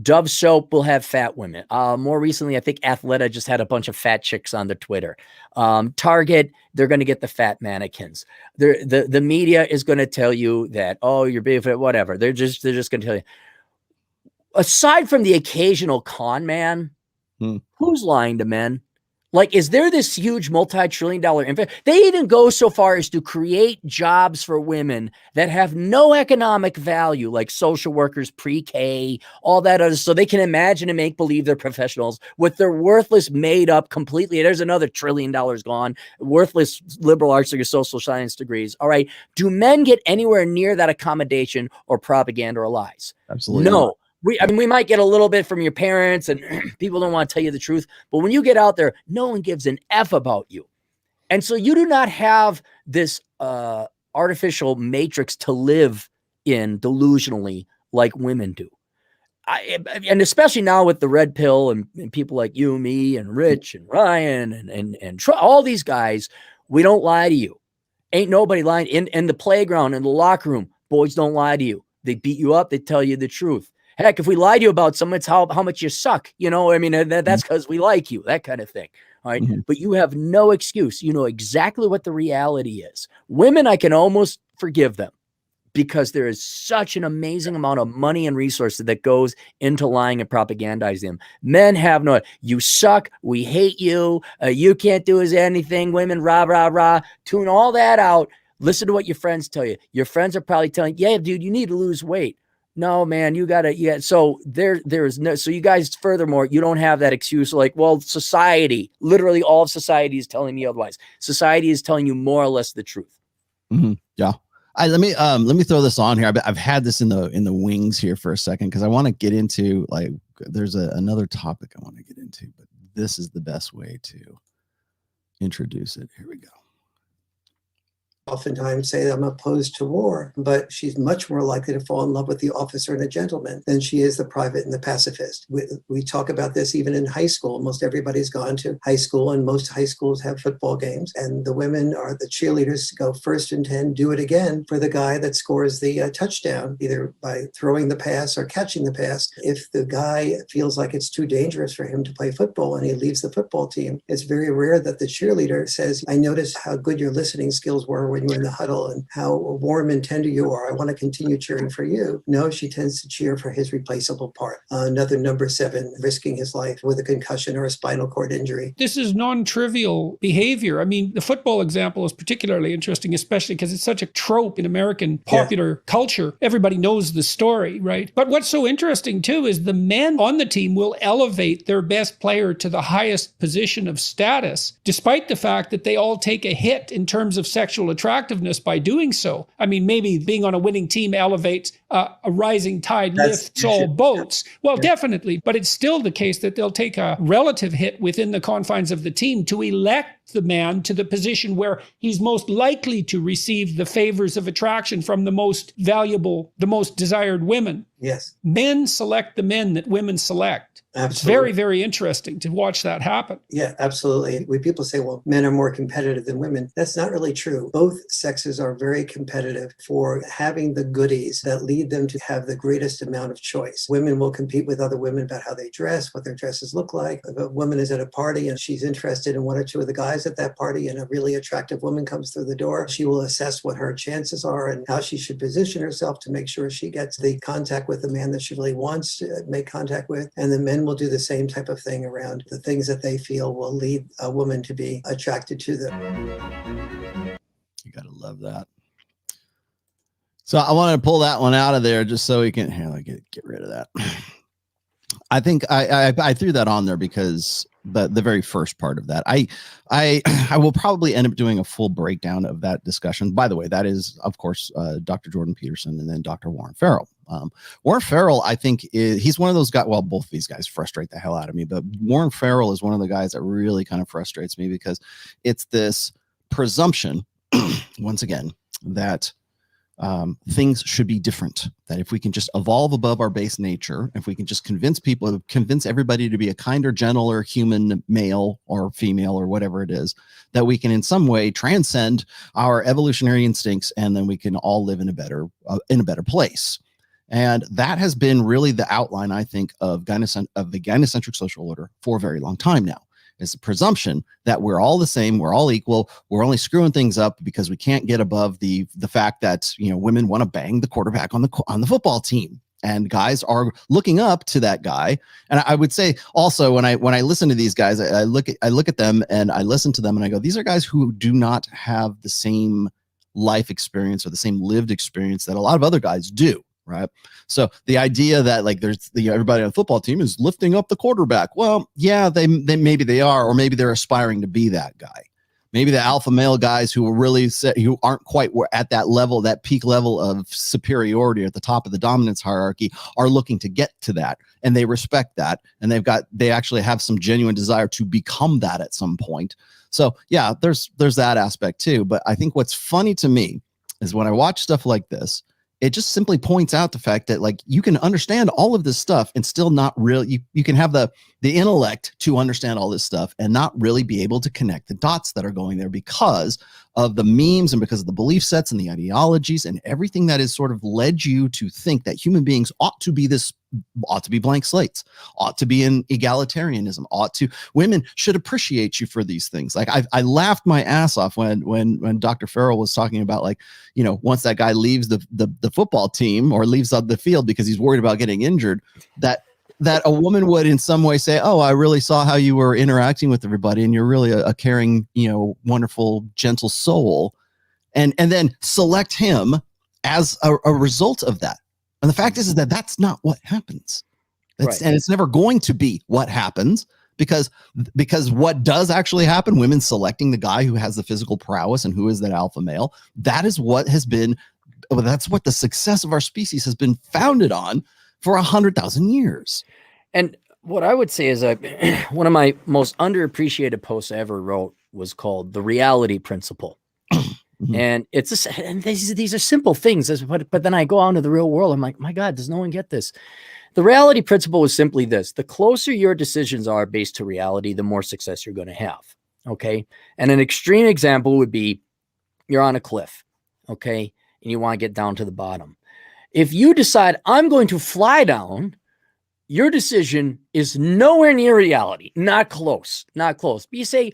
Dove soap will have fat women. More recently, I think Athleta just had a bunch of fat chicks on their Twitter. Target, they're going to get the fat mannequins. The media is going to tell you that, oh, you're being fit, whatever. They're just going to tell you. Aside from the occasional con man, who's lying to men? Like, is there this huge multi-trillion-dollar impact? They even go so far as to create jobs for women that have no economic value, like social workers, pre-K, all that other, so they can imagine and make believe they're professionals with their worthless, made up completely. There's another $1 trillion gone, worthless liberal arts or social science degrees. All right. Do men get anywhere near that accommodation or propaganda or lies? Absolutely. No. We might get a little bit from your parents, and people don't want to tell you the truth. But when you get out there, no one gives an F about you. And so you do not have this artificial matrix to live in delusionally like women do. And especially now with the red pill and people like you, me, and Rich, and Ryan, and all these guys, we don't lie to you. Ain't nobody lying. In the playground, in the locker room, boys don't lie to you. They beat you up. They tell you the truth. Heck, if we lie to you about someone, it's how much you suck. I mean, that's because we like you, that kind of thing. All right. Mm-hmm. But you have no excuse. You know exactly what the reality is. Women, I can almost forgive them because there is such an amazing amount of money and resources that goes into lying and propagandizing them. Men have no, you suck. We hate you. You can't do anything. Women, rah, rah, rah. Tune all that out. Listen to what your friends tell you. Your friends are probably telling you, yeah, dude, you need to lose weight. No, man, you got to, yeah. So there is no, so you guys, furthermore, you don't have that excuse like, well, society, literally all of society is telling me otherwise. Society is telling you more or less the truth. Mm-hmm. Yeah. Let me throw this on here. I've had this in the wings here for a second, because I want to get into, like, there's another topic I want to get into, but this is the best way to introduce it. Here we go. Oftentimes say I'm opposed to war, but she's much more likely to fall in love with the officer and the gentleman than she is the private and the pacifist. We talk about this even in high school. Most everybody's gone to high school, and most high schools have football games, and the women are the cheerleaders to go 1st and 10, do it again for the guy that scores the touchdown, either by throwing the pass or catching the pass. If the guy feels like it's too dangerous for him to play football and he leaves the football team, it's very rare that the cheerleader says, I noticed how good your listening skills were when you were in the huddle and how warm and tender you are. I want to continue cheering for you. No, she tends to cheer for his replaceable part. Another number 7, risking his life with a concussion or a spinal cord injury. This is non-trivial behavior. I mean, the football example is particularly interesting, especially because it's such a trope in American popular culture. Everybody knows the story, right? But what's so interesting too is the men on the team will elevate their best player to the highest position of status, despite the fact that they all take a hit in terms of sexual attraction attractiveness by doing so. I mean, maybe being on a winning team elevates a rising tide lifts all boats. Well, definitely, but it's still the case that they'll take a relative hit within the confines of the team to elect the man to the position where he's most likely to receive the favors of attraction from the most valuable, the most desired women. Yes. Men select the men that women select. Absolutely. It's very, very interesting to watch that happen. Yeah, absolutely. When people say, well, men are more competitive than women, that's not really true. Both sexes are very competitive for having the goodies that lead them to have the greatest amount of choice. Women will compete with other women about how they dress, what their dresses look like. If a woman is at a party and she's interested in one or two of the guys at that party and a really attractive woman comes through the door, she will assess what her chances are and how she should position herself to make sure she gets the contact with the man that she really wants to make contact with. And the men will do the same type of thing around the things that they feel will lead a woman to be attracted to them. You gotta love that. So I wanted to pull that one out of there just so we can get rid of that. I think I threw that on there because the very first part of that, I will probably end up doing a full breakdown of that discussion. By the way, that is, of course, Dr. Jordan Peterson and then Dr. Warren Farrell. Warren Farrell, I think, he's one of those guys. Well, both of these guys frustrate the hell out of me, but Warren Farrell is one of the guys that really kind of frustrates me because it's this presumption, once again, that things should be different, that if we can just evolve above our base nature, if we can just convince everybody to be a kinder, gentler human male or female or whatever it is, that we can in some way transcend our evolutionary instincts and then we can all live in a better place. And that has been really the outline, I think, of the gynocentric social order for a very long time now. It's a presumption that we're all the same, we're all equal, we're only screwing things up because we can't get above the fact that, you know, women want to bang the quarterback on the football team, and guys are looking up to that guy. And I would say also when I listen to these guys, I look at them and I listen to them and I go, these are guys who do not have the same life experience or the same lived experience that a lot of other guys do. Right. So the idea that like there's everybody on the football team is lifting up the quarterback. Well, yeah, they maybe they are, or maybe they're aspiring to be that guy. Maybe the alpha male guys who aren't quite at that level, that peak level of superiority at the top of the dominance hierarchy, are looking to get to that, and they respect that, and they actually have some genuine desire to become that at some point. So yeah, there's that aspect too. But I think what's funny to me is when I watch stuff like this, it just simply points out the fact that like you can understand all of this stuff and still not really, you can have the intellect to understand all this stuff and not really be able to connect the dots that are going there because of the memes and because of the belief sets and the ideologies and everything that has sort of led you to think that human beings ought to be blank slates, ought to be in egalitarianism, women should appreciate you for these things. Like I laughed my ass off when Dr. Farrell was talking about, like, you know, once that guy leaves the football team or leaves on the field because he's worried about getting injured, that a woman would in some way say, oh, I really saw how you were interacting with everybody and you're really a caring, you know, wonderful, gentle soul, and then select him as a result of that. And the fact is that that's not what happens. Right. And it's never going to be what happens because what does actually happen, women selecting the guy who has the physical prowess and who is that alpha male, that's what the success of our species has been founded on for 100,000 years. And what I would say is one of my most underappreciated posts I ever wrote was called The Reality Principle. Mm-hmm. And these are simple things, but then I go out into the real world. I'm like, my God, does no one get this? The reality principle is simply this: the closer your decisions are based to reality, the more success you're going to have. Okay. And an extreme example would be you're on a cliff. Okay. And you want to get down to the bottom. If you decide I'm going to fly down, your decision is nowhere near reality. Not close. But you say,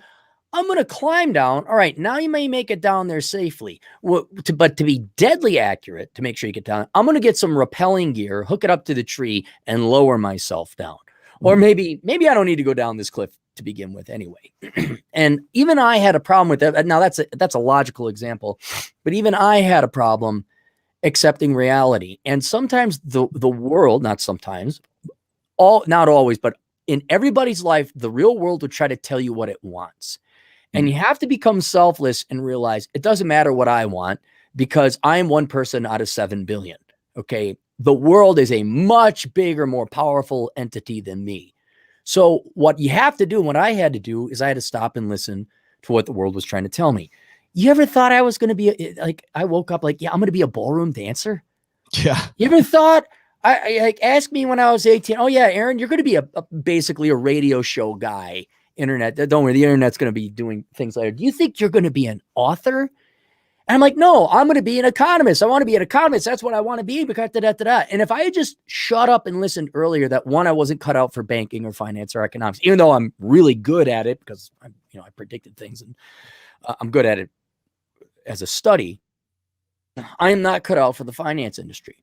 I'm going to climb down. All right, now you may make it down there safely. But to be deadly accurate, to make sure you get down, I'm going to get some rappelling gear, hook it up to the tree, and lower myself down. Mm-hmm. Or maybe I don't need to go down this cliff to begin with anyway. And even I had a problem with that. Now that's a logical example, but even I had a problem accepting reality. And sometimes the world, not always, but in everybody's life, the real world will try to tell you what it wants. And you have to become selfless and realize it doesn't matter what I want because I'm one person out of 7 billion. Okay. The world is a much bigger, more powerful entity than me. So what you have to do, what I had to do is I had to stop and listen to what the world was trying to tell me. You ever thought I was going to be like, I woke up like, yeah, I'm going to be a ballroom dancer. Yeah. You ever thought, I like asked me when I was 18, oh yeah, Aaron, you're going to be basically a radio show guy, internet. Don't worry. The internet's going to be doing things later. Do you think you're going to be an author? And I'm like, no, I'm going to be an economist. I want to be an economist. That's what I want to be. Because And if I had just shut up and listened earlier that one, I wasn't cut out for banking or finance or economics, even though I'm really good at it because I predicted things and I'm good at it as a study. I am not cut out for the finance industry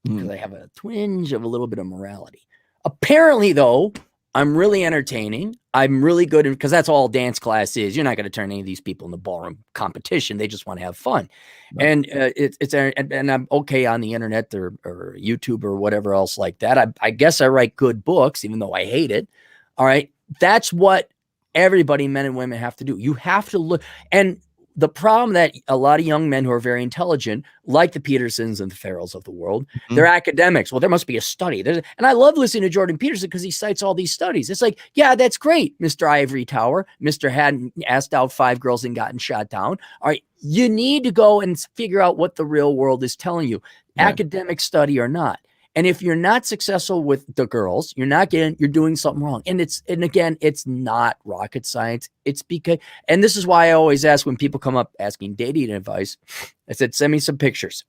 because I have a twinge of a little bit of morality. Apparently, though, I'm really entertaining. I'm really good because that's all dance class is. You're not going to turn any of these people into ballroom competition. They just want to have fun. Right. And I'm okay on the internet or YouTube or whatever else like that. I guess I write good books, even though I hate it. All right. That's what everybody, men and women, have to do. You have to look. And the problem that a lot of young men who are very intelligent, like the Petersons and the Farrells of the world, they're academics. Well, there must be a study. And I love listening to Jordan Peterson because he cites all these studies. It's like, yeah, that's great, Mr. Ivory Tower. Mr. hadn't asked out 5 girls and gotten shot down. All right, you need to go and figure out what the real world is telling you, academic study or not. And if you're not successful with the girls, you're doing something wrong. And again, it's not rocket science. It's because, and this is why I always ask when people come up asking dating advice, I said, send me some pictures.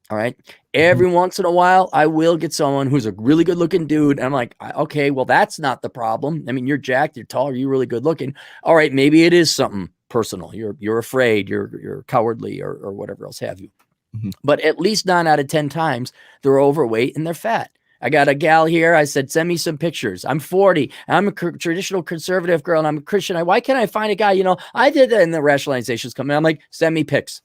All right. Every once in a while, I will get someone who's a really good looking dude. And I'm like, okay, well, that's not the problem. I mean, you're jacked, you're tall, you're really good looking. All right. Maybe it is something personal. You're afraid, you're cowardly or whatever else have you. But at least 9 out of 10 times they're overweight and they're fat. I got a gal here. I said, send me some pictures. I'm 40. I'm a traditional conservative girl and I'm a Christian. Why can't I find a guy? I did that, and the rationalizations come in. I'm like, send me pics.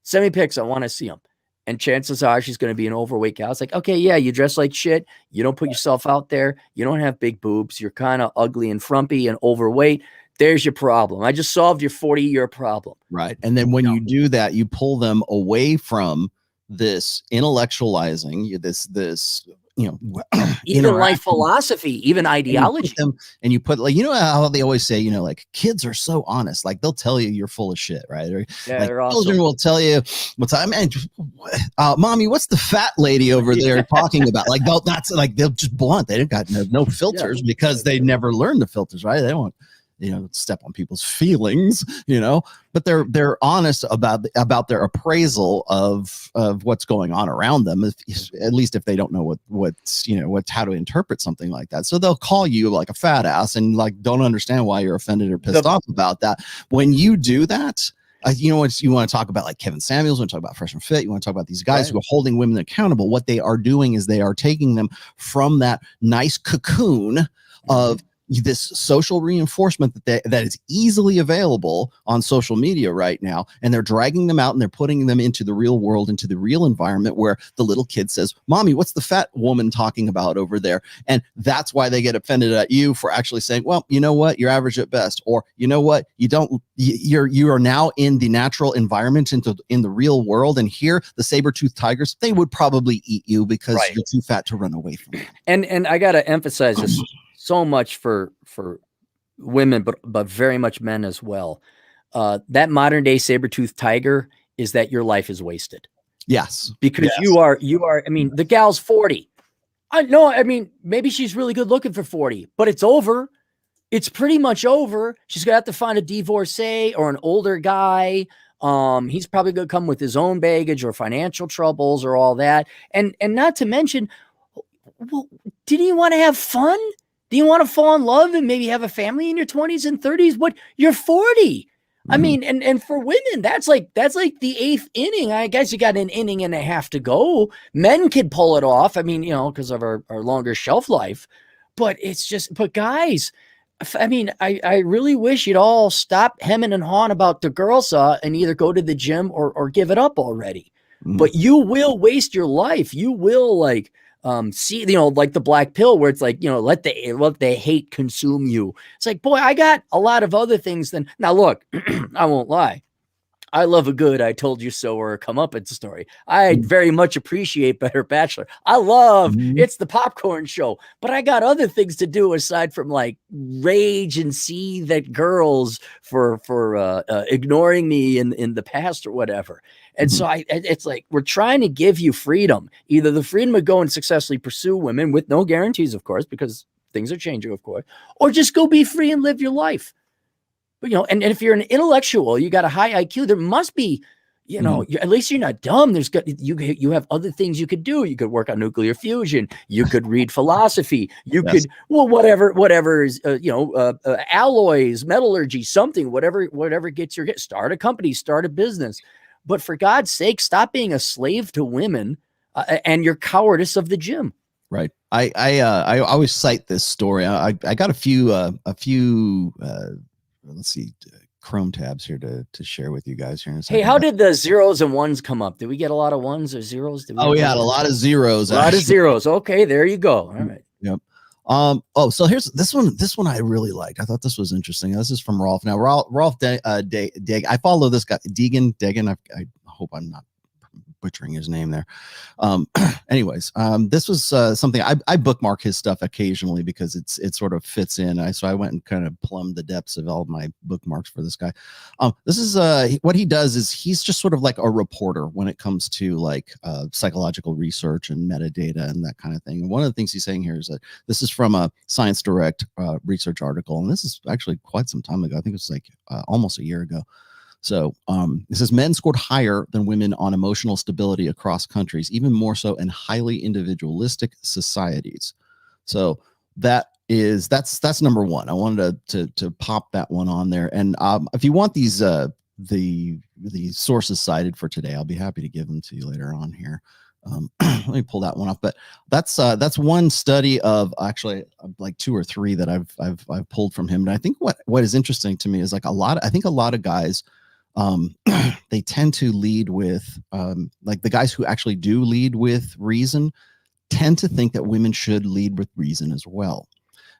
Send me pics. I want to see them. And chances are she's going to be an overweight gal. It's like, okay, yeah, you dress like shit. You don't put yourself out there. You don't have big boobs. You're kind of ugly and frumpy and overweight. There's your problem. I just solved your 40-year problem. Right. And then when you do that, you pull them away from this intellectualizing, this even life philosophy, even ideology. And you put like, how they always say, like kids are so honest. Like they'll tell you you're full of shit, right? Or, yeah, like, they're children will tell you mommy, what's the fat lady over there talking about? Like they'll just blunt. They got no filters because they never learned the filters, right? They don't step on people's feelings, but they're honest about their appraisal of what's going on around them, at least if they don't know how to interpret something like that. So they'll call you like a fat ass and like don't understand why you're offended or pissed off about that. When you do that, you want to talk about like Kevin Samuels, you want to talk about Fresh and Fit, you want to talk about these guys who are holding women accountable. What they are doing is they are taking them from that nice cocoon of this social reinforcement that is easily available on social media right now, and they're dragging them out and they're putting them into the real world, into the real environment where the little kid says, mommy, what's the fat woman talking about over there? And that's why they get offended at you for actually saying, well, you know what, you're average at best, or you know what, you are now in the natural environment in the real world, and here the saber-toothed tigers, they would probably eat you because you're too fat to run away from them. And I got to emphasize this so much for women, but very much men as well. That modern day saber-toothed tiger is that your life is wasted. Yes. Because you are, I mean, the gal's 40. Maybe she's really good looking for 40, but it's over. It's pretty much over. She's gonna have to find a divorcee or an older guy. He's probably gonna come with his own baggage or financial troubles or all that. And not to mention, well, didn't you want to have fun? Do you want to fall in love and maybe have a family in your 20s and 30s? What, you're 40. I mean, and for women, that's like the 8th inning. I guess you got an inning and a half to go. Men can pull it off. I mean, because of our longer shelf life, but guys, I mean, I really wish you'd all stop hemming and hawing about the girl and either go to the gym or give it up already. But you will waste your life. You will see, like the black pill where it's like, let the hate consume you. It's like, boy, I got a lot of other things than now. Look, I won't lie. I love a good "I told you so" or a comeuppance story. I very much appreciate Better Bachelor. I love It's the Popcorn Show, but I got other things to do aside from like rage and seethe at girls for ignoring me in the past or whatever. And so it's like we're trying to give you freedom, either the freedom to go and successfully pursue women with no guarantees, of course, because things are changing, of course, or just go be free and live your life. And if you're an intellectual, you got a high IQ, there must be, at least you're not dumb. You have other things you could do. You could work on nuclear fusion. You could read philosophy. You could, whatever is, alloys, metallurgy, something, whatever gets start a company, start a business. But for God's sake, stop being a slave to women and your cowardice of the gym. Right. I always cite this story. I got a few let's see, Chrome tabs here to share with you guys here in a second. Hey, how did the zeros and ones come up? Did we get a lot of ones or zeros? We had a lot of zeros. A lot of zeros. Okay, there you go. All right. Yep. So here's this one I really liked. I thought this was interesting. This is from Rolf. Now, Rolf Deg, I follow this guy, Degan. I hope I'm not butchering his name there. Anyways, this was something I bookmark his stuff occasionally because it sort of fits in. So I went and kind of plumbed the depths of all of my bookmarks for this guy. This is what he does is he's just sort of like a reporter when it comes to like psychological research and metadata and that kind of thing. And one of the things he's saying here is that this is from a Science Direct research article, and this is actually quite some time ago. I think it was like almost a year ago. So it says men scored higher than women on emotional stability across countries, even more so in highly individualistic societies. So that's number one. I wanted to pop that one on there. And if you want these the sources cited for today, I'll be happy to give them to you later on here. Let me pull that one off. But that's one study of actually like two or three that I've pulled from him. And I think what is interesting to me is like a lot of guys. They tend to lead with like the guys who actually do lead with reason tend to think that women should lead with reason as well.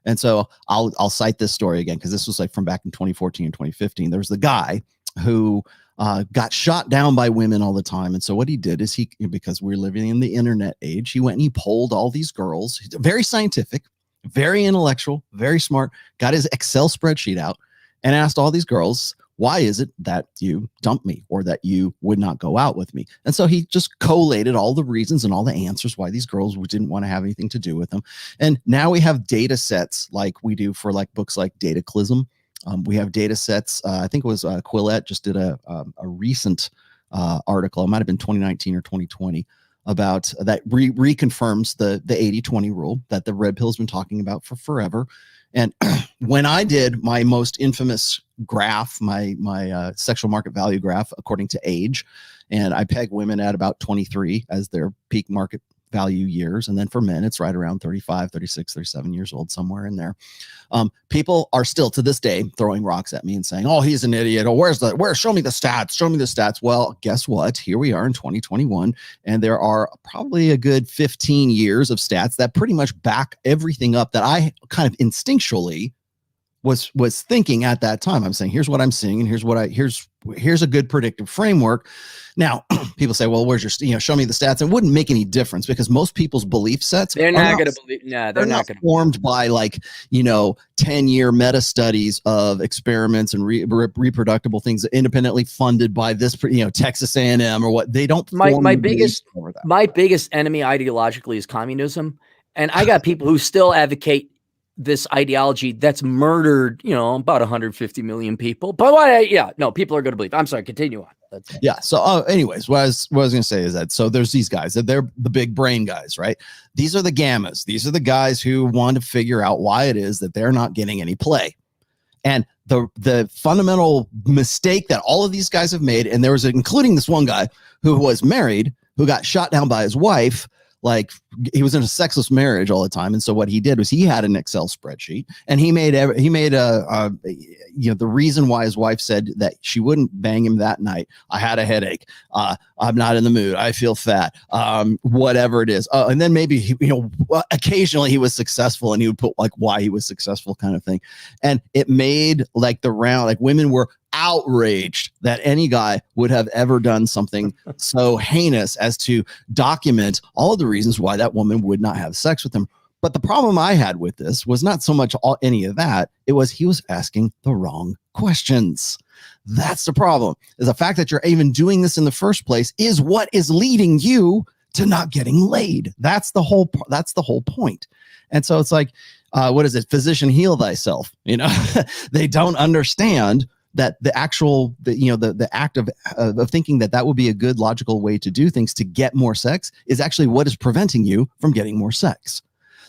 And so I'll cite this story again because this was like from back in 2014 and 2015. There was the guy who got shot down by women all the time. And so what he did is because we're living in the internet age, he went and he polled all these girls, very scientific, very intellectual, very smart, got his Excel spreadsheet out and asked all these girls, why is it that you dumped me or that you would not go out with me? And so he just collated all the reasons and all the answers why these girls didn't want to have anything to do with him. And now we have data sets like we do for like books like Dataclysm. We have data sets. I think it was Quillette just did a recent article. It might have been 2019 or 2020 about that reconfirms the 80-20 rule that the red pill's been talking about for forever. And when I did my most infamous graph, my sexual market value graph, according to age, and I peg women at about 23 as their peak market value years. And then for men, it's right around 35, 36, 37 years old, somewhere in there. People are still to this day throwing rocks at me and saying, oh, he's an idiot. Or show me the stats. Show me the stats. Well, guess what? Here we are in 2021. And there are probably a good 15 years of stats that pretty much back everything up that I kind of instinctually was thinking at that time. I'm saying, here's what I'm seeing, and here's a good predictive framework. Now, people say, well, where's your, show me the stats. It wouldn't make any difference because most people's belief sets, they're not going to believe. No, they're not going to formed by like, 10-year meta studies of experiments and reproducible things independently funded by this, Texas A&M or what. They don't. My biggest enemy ideologically is communism. And I got people who still advocate this ideology that's murdered, about 150 million people. But people are going to believe. I'm sorry, continue on. Yeah. So anyways, what I was going to say is that, so there's these guys that they're the big brain guys, right? These are the gammas. These are the guys who want to figure out why it is that they're not getting any play. And the fundamental mistake that all of these guys have made, and there was including this one guy who was married, who got shot down by his wife. like he was in a sexless marriage all the time. And so what he did was he had an Excel spreadsheet, and he made the reason why his wife said that she wouldn't bang him that night. I had a headache. I'm not in the mood. I feel fat. Whatever it is. And then maybe, occasionally he was successful, and he would put like why he was successful kind of thing. And it made like the round, like women were outraged that any guy would have ever done something so heinous as to document all of the reasons why that woman would not have sex with him. But the problem I had with this was not so much any of that. It was he was asking the wrong questions. That's the problem. Is the fact that you're even doing this in the first place is what is leading you to not getting laid. That's the whole point. And so it's like, what is it? Physician, heal thyself. They don't understand that the actual, the act of thinking that would be a good logical way to do things to get more sex is actually what is preventing you from getting more sex.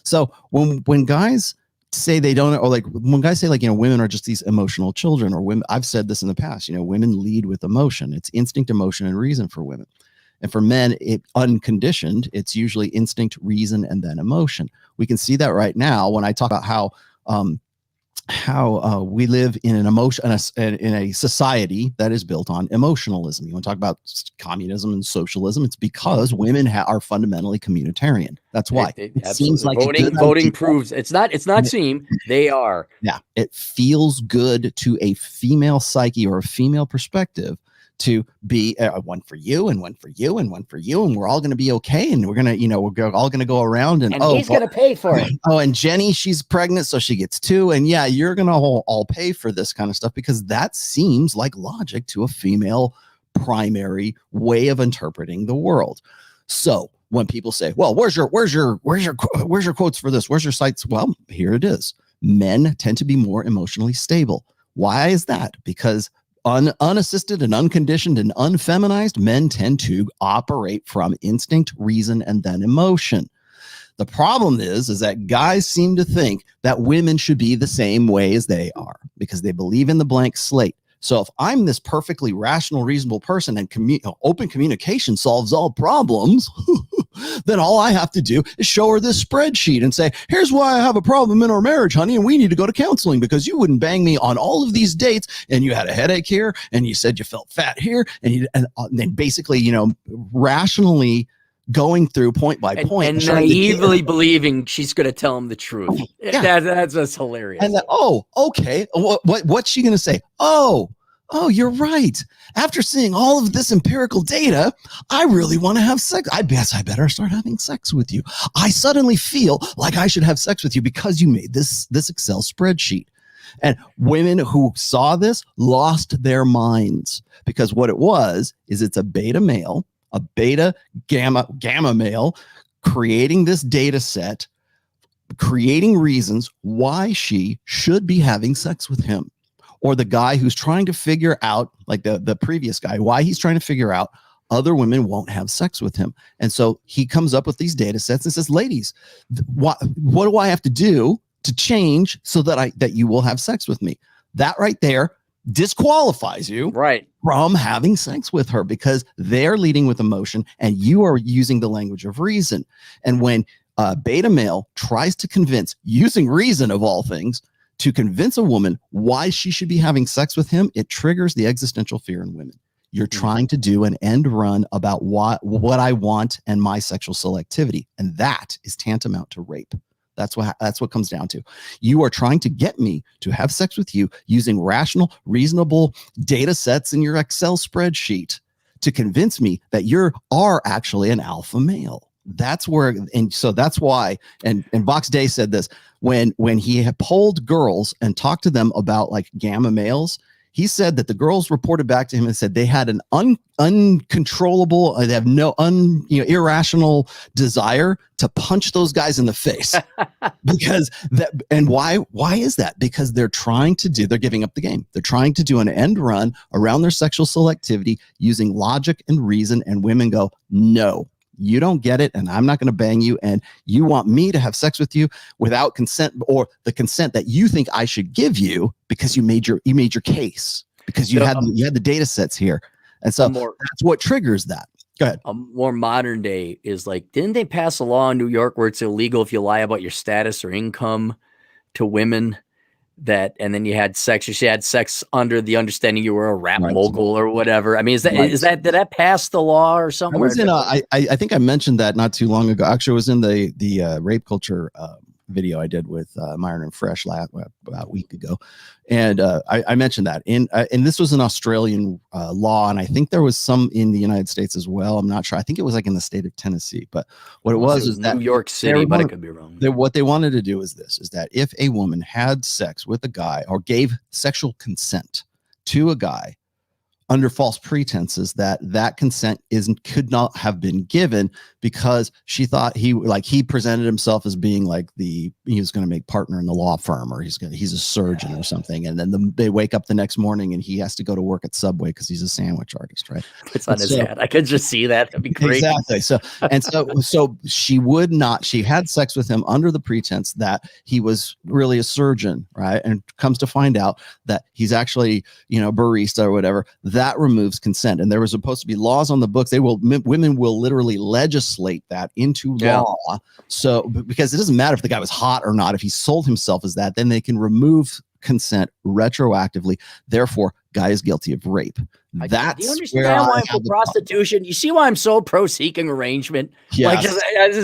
So when guys say they don't, or like when guys say like, women are just these emotional children, or women, I've said this in the past, women lead with emotion. It's instinct, emotion, and reason for women. And for men, it unconditioned, it's usually instinct, reason, and then emotion. We can see that right now when I talk about how we live in an emotion, in a society that is built on emotionalism. You want to talk about communism and socialism? It's because women are fundamentally communitarian. That's why it seems like voting proves it's not seem they are. Yeah, it feels good to a female psyche or a female perspective to be one for you and one for you and one for you, and we're all going to be okay, and we're all going to go around, and he's going to pay for it. Oh, and Jenny, she's pregnant, so she gets 2, and yeah, you're going to all pay for this kind of stuff, because that seems like logic to a female primary way of interpreting the world. So when people say, "Well, where's your quotes for this? Where's your sites?" Well, here it is. Men tend to be more emotionally stable. Why is that? Because unassisted and unconditioned and unfeminized, men tend to operate from instinct, reason, and then emotion. The problem is that guys seem to think that women should be the same way as they are, because they believe in the blank slate. So if I'm this perfectly rational, reasonable person, and open communication solves all problems, then all I have to do is show her this spreadsheet and say, here's why I have a problem in our marriage, honey, and we need to go to counseling because you wouldn't bang me on all of these dates, and you had a headache here, and you said you felt fat here, and then basically, rationally going through point by point and naively believing she's going to tell him the truth. Yeah. That's hilarious. And okay, what's she going to say? Oh, you're right. After seeing all of this empirical data, I really want to have sex. I guess I better start having sex with you. I suddenly feel like I should have sex with you because you made this Excel spreadsheet. And women who saw this lost their minds, because what it was is it's a beta male, a beta gamma male, creating this data set, creating reasons why she should be having sex with him. Or the guy who's trying to figure out, like the previous guy, why he's trying to figure out other women won't have sex with him. And so he comes up with these data sets and says, ladies, what do I have to do to change so that you will have sex with me? That right there disqualifies you from having sex with her, because they're leading with emotion and you are using the language of reason. And when a beta male tries to convince, using reason of all things, to convince a woman why she should be having sex with him, it triggers the existential fear in women. You're trying to do an end run about what I want and my sexual selectivity. And that is tantamount to rape. That's what comes down to. You are trying to get me to have sex with you using rational, reasonable data sets in your Excel spreadsheet to convince me that you are actually an alpha male. That's where, and so that's why, and Box Day said this, when he had polled girls and talked to them about like gamma males, he said that the girls reported back to him and said they had an uncontrollable, they have no irrational desire to punch those guys in the face. Because that, and why is that? Because they're giving up the game. They're trying to do an end run around their sexual selectivity using logic and reason, and women go, no, you don't get it, and I'm not going to bang you, and you want me to have sex with you without consent, or the consent that you think I should give you because you made your case, because you had the data sets here. And so that's what triggers that. Go ahead. A more modern day is like, didn't they pass a law in New York where it's illegal if you lie about your status or income to women? And then you had sex under the understanding you were a rap mogul or whatever. I mean, did that pass the law or something? I think I mentioned that not too long ago. Actually, it was in the rape culture video I did with Myron and Fresh about a week ago, and I mentioned that and this was an Australian law, and I think there was some in the United States as well. I'm not sure. I think it was like in the state of Tennessee, but what it was is that New York City, but I could be wrong. What they wanted to do is that if a woman had sex with a guy or gave sexual consent to a guy under false pretenses, that consent could not have been given because she thought he presented himself as being like he was going to make partner in the law firm, or he's a surgeon or something, and then they wake up the next morning and he has to go to work at Subway because he's a sandwich artist, right? It's on his head. I could just see that. That'd be great. Exactly. So she would not. She had sex with him under the pretense that he was really a surgeon, right? And comes to find out that he's actually barista or whatever. That removes consent, and there was supposed to be laws on the books. Women will literally legislate that into law. So because it doesn't matter if the guy was hot or not, if he sold himself as that, then they can remove consent retroactively. Therefore, guy is guilty of rape. Do you understand why I'm for prostitution? You see why I'm so pro seeking arrangement? Yes.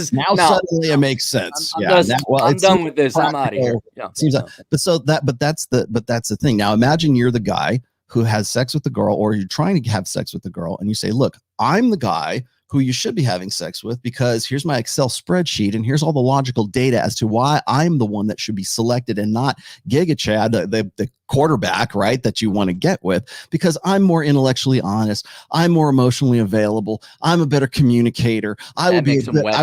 Suddenly it makes sense. I'm done with this. I'm out of here. Seems like, but that's the thing. Now imagine you're the guy who has sex with the girl, or you're trying to have sex with the girl, and you say, look, I'm the guy who you should be having sex with because here's my Excel spreadsheet and here's all the logical data as to why I'm the one that should be selected and not Giga Chad, the quarterback, right, that you want to get with, because I'm more intellectually honest. I'm more emotionally available. I'm a better communicator. I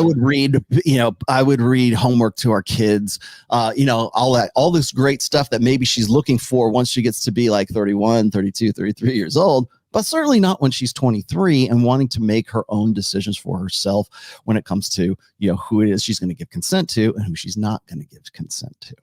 would read homework to our kids, all this great stuff that maybe she's looking for once she gets to be like 31, 32, 33 years old. But certainly not when she's 23 and wanting to make her own decisions for herself when it comes to, who it is she's going to give consent to and who she's not going to give consent to.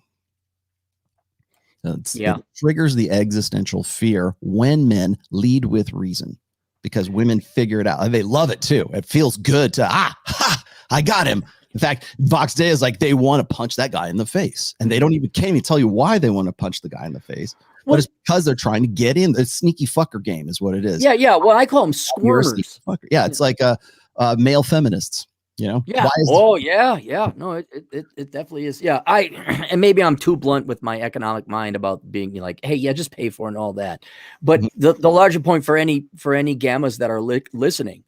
So it triggers the existential fear when men lead with reason, because women figure it out. And they love it too. It feels good to, I got him. In fact, Vox Day is like, they want to punch that guy in the face, and they can't even tell you why they want to punch the guy in the face. But it's because they're trying to get in. The sneaky fucker game is what it is. Yeah. Well, I call them squirters. Yeah, it's like male feminists. Yeah. No, it definitely is. Yeah. And maybe I'm too blunt with my economic mind about being like, hey, just pay for it and all that. But the larger point for any gammas that are listening,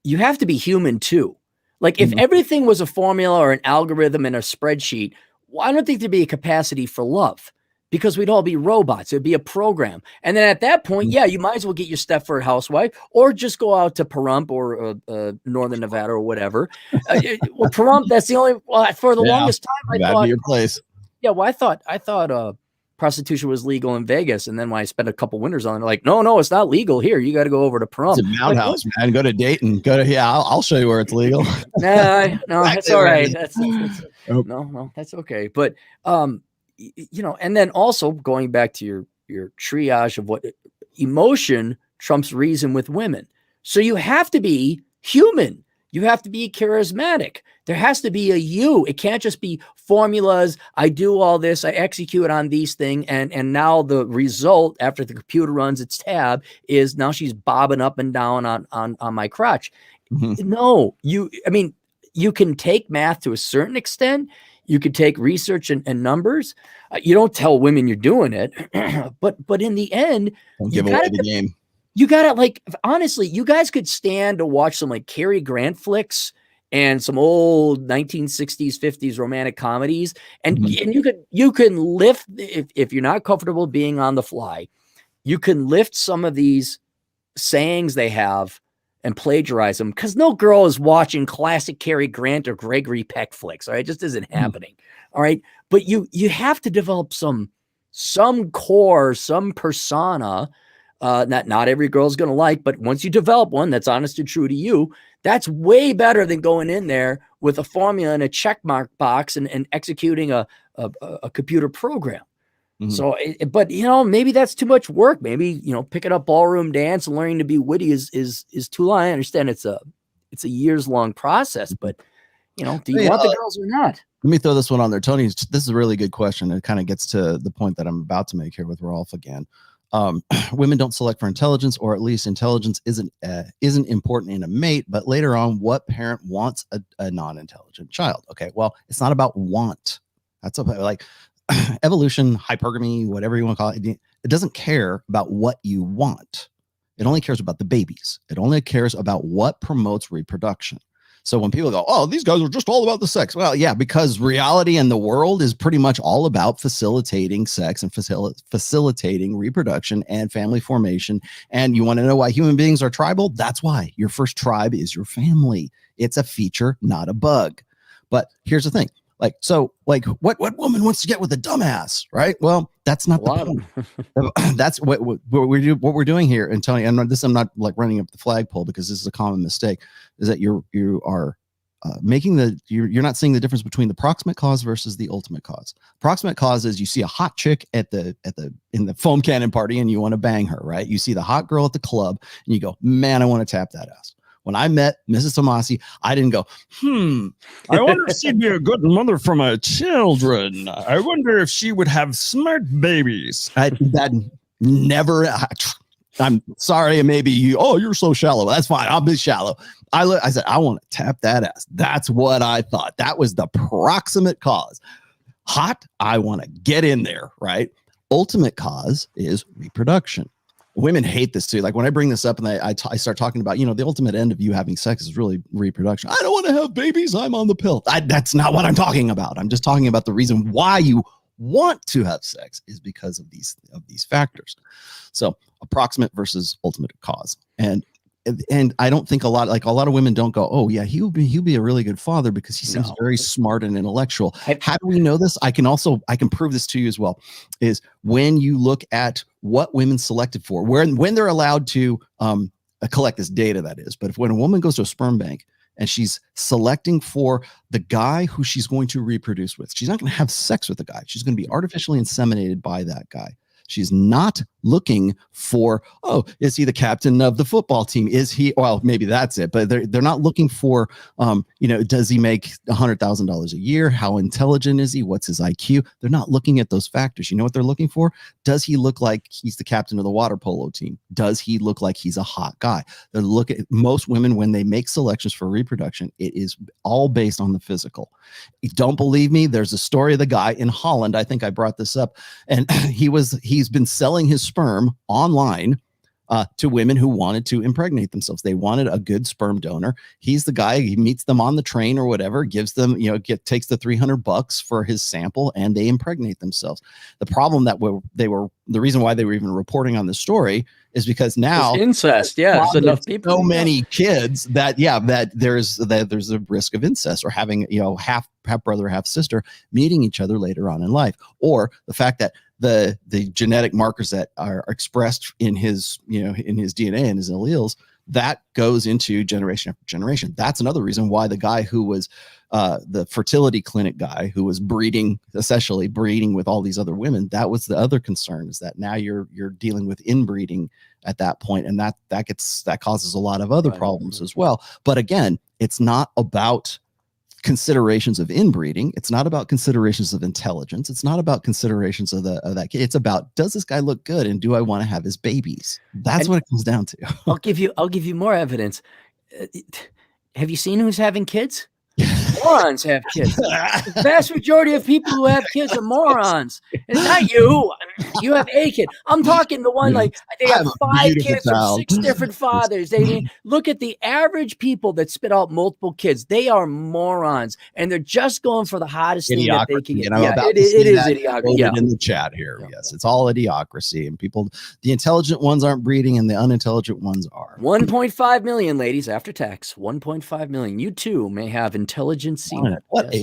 you have to be human too. Like if everything was a formula or an algorithm and a spreadsheet, well, I don't think there'd be a capacity for love, because we'd all be robots. It'd be a program. And then at that point, you might as well get your Stepford housewife, or just go out to Pahrump or Northern Nevada or whatever. Pahrump, that's the only, for the longest time, I thought, your place. Yeah. Well, I thought prostitution was legal in Vegas. And then when I spent a couple winters on it, like, no, it's not legal here. You got to go over to Pahrump. It's a Mound House, man. Go to Dayton. I'll show you where it's legal. No, that's all right. No, that's okay. But, and then also going back to your triage of what emotion trumps reason with women. So you have to be human. You have to be charismatic. There has to be a you. It can't just be formulas. I do all this. I execute on these things. And now the result after the computer runs its tab is now she's bobbing up and down on my crotch. No, you can take math to a certain extent. You could take research and numbers. You don't tell women you're doing it, but in the end, you give away the game. You gotta, honestly, you guys could stand to watch some Cary Grant flicks and some old 1960s, 50s romantic comedies, and you can lift, if you're not comfortable being on the fly, you can lift some of these sayings they have and plagiarize them, because no girl is watching classic Cary Grant or Gregory Peck flicks. All right, it just isn't happening. All right, but you have to develop some core, some persona that not every girl's going to like, but once you develop one that's honest and true to you, that's way better than going in there with a formula and a check mark box and executing a computer program. So, but maybe that's too much work. Maybe, picking up ballroom dance and learning to be witty is too long. I understand it's a years long process, but do you want the girls or not? Let me throw this one on there. Tony, this is a really good question. It kind of gets to the point that I'm about to make here with Rolf again. Women don't select for intelligence, or at least intelligence isn't important in a mate, but later on, what parent wants a non-intelligent child? Okay, well, it's not about want. That's like evolution, hypergamy, whatever you want to call it. It doesn't care about what you want. It only cares about the babies. It only cares about what promotes reproduction. So when people go, oh, these guys are just all about the sex. Well, yeah, because reality and the world is pretty much all about facilitating sex and facilitating reproduction and family formation. And you want to know why human beings are tribal? That's why. Your first tribe is your family. It's a feature, not a bug. But here's the thing. What woman wants to get with a dumbass, right? Well, that's not the point. That's what we're doing here. And Tony, I'm not like running up the flagpole, because this is a common mistake, is that you are you're not seeing the difference between the proximate cause versus the ultimate cause. Proximate cause is you see a hot chick in the foam cannon party and you want to bang her, right? You see the hot girl at the club and you go, man, I want to tap that ass. When I met Mrs. Tomassi, I didn't go, I wonder if she'd be a good mother for my children. I wonder if she would have smart babies. That never, I'm sorry, maybe you're so shallow. That's fine. I'll be shallow. I said, I want to tap that ass. That's what I thought. That was the proximate cause. Hot, I want to get in there, right? Ultimate cause is reproduction. Women hate this too. Like when I bring this up and I start talking about, the ultimate end of you having sex is really reproduction. I don't want to have babies. I'm on the pill. That's not what I'm talking about. I'm just talking about the reason why you want to have sex is because of these factors. So approximate versus ultimate cause. And I don't think a lot of women don't go, oh yeah, he'll be a really good father because he seems very smart and intellectual. How do we know this? I can prove this to you as well, is when you look at what women selected for, when they're allowed to collect this data, that is. But when a woman goes to a sperm bank and she's selecting for the guy who she's going to reproduce with, she's not going to have sex with the guy. She's going to be artificially inseminated by that guy. She's not looking for, oh, is he the captain of the football team? Is he, well, maybe that's it, but they're not looking for, does he make $100,000 a year? How intelligent is he? What's his IQ? They're not looking at those factors. You know what they're looking for? Does he look like he's the captain of the water polo team? Does he look like he's a hot guy? They look at most women when they make selections for reproduction, it is all based on the physical. You don't believe me? There's a story of the guy in Holland. I think I brought this up, and he's been selling his sperm online to women who wanted to impregnate themselves. They wanted a good sperm donor. He's the guy. He meets them on the train or whatever, gives them, takes the $300 for his sample, and they impregnate themselves. The problem that the reason why they were even reporting on the story is because now it's incest. Yeah, there's enough people. So many kids that there's a risk of incest, or having half brother, half sister meeting each other later on in life, or the fact that the genetic markers that are expressed in his DNA and his alleles, that goes into generation after generation. That's another reason why the guy who was the fertility clinic guy who was essentially breeding with all these other women, that was the other concern, is that now you're dealing with inbreeding at that point, and that causes a lot of other problems as well. But again, it's not about considerations of inbreeding. It's not about considerations of intelligence. It's not about considerations of that kid. It's about, does this guy look good, and do I want to have his babies? That's what it comes down to. I'll give you more evidence. Have you seen who's having kids? Morons have kids. The vast majority of people who have kids are morons. It's not you. You have a kid. I'm talking the one, like, they have 5 kids from 6 different fathers. They look at the average people that spit out multiple kids. They are morons, and they're just going for the hottest thing that they can get. It is idiocracy. Yeah. In the chat here, yes, it's all idiocracy, and people, the intelligent ones aren't breeding, and the unintelligent ones are. 1.5 million, ladies, after tax. 1.5 million. You too may have intelligence.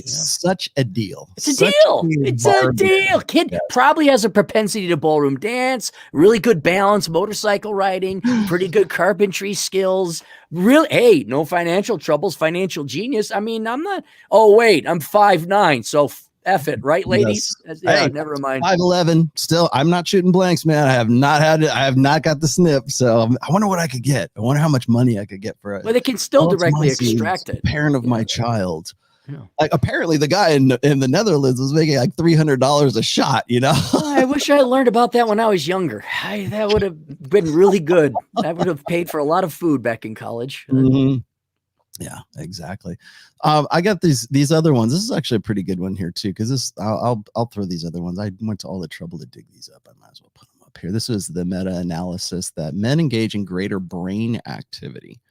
Such a deal. It's a deal. It's a deal. Kid probably has a propensity to ballroom dance, really good balance, motorcycle riding, pretty good carpentry skills. No financial troubles, financial genius. I mean, I'm not, I'm 5'9", so F it, right, ladies? Yes. Yeah, Hey, never mind. 5'11". Still, I'm not shooting blanks, man. I have not got the snip. So I wonder what I could get. I wonder how much money I could get for it. Well, they can still directly TOMASSI, extract it. Parent of Yeah. my child. Yeah. Like, apparently the guy in the Netherlands was making like $300 a shot, you know? Oh, I wish I learned about that when I was younger. That would have been really good. That would have paid for a lot of food back in college. Mhm. Yeah, exactly. I got these other ones. This is actually a pretty good one here too, because this I'll throw these other ones. I went to all the trouble to dig these up. I might as well put them up here. This is the meta-analysis that men engage in greater brain activity.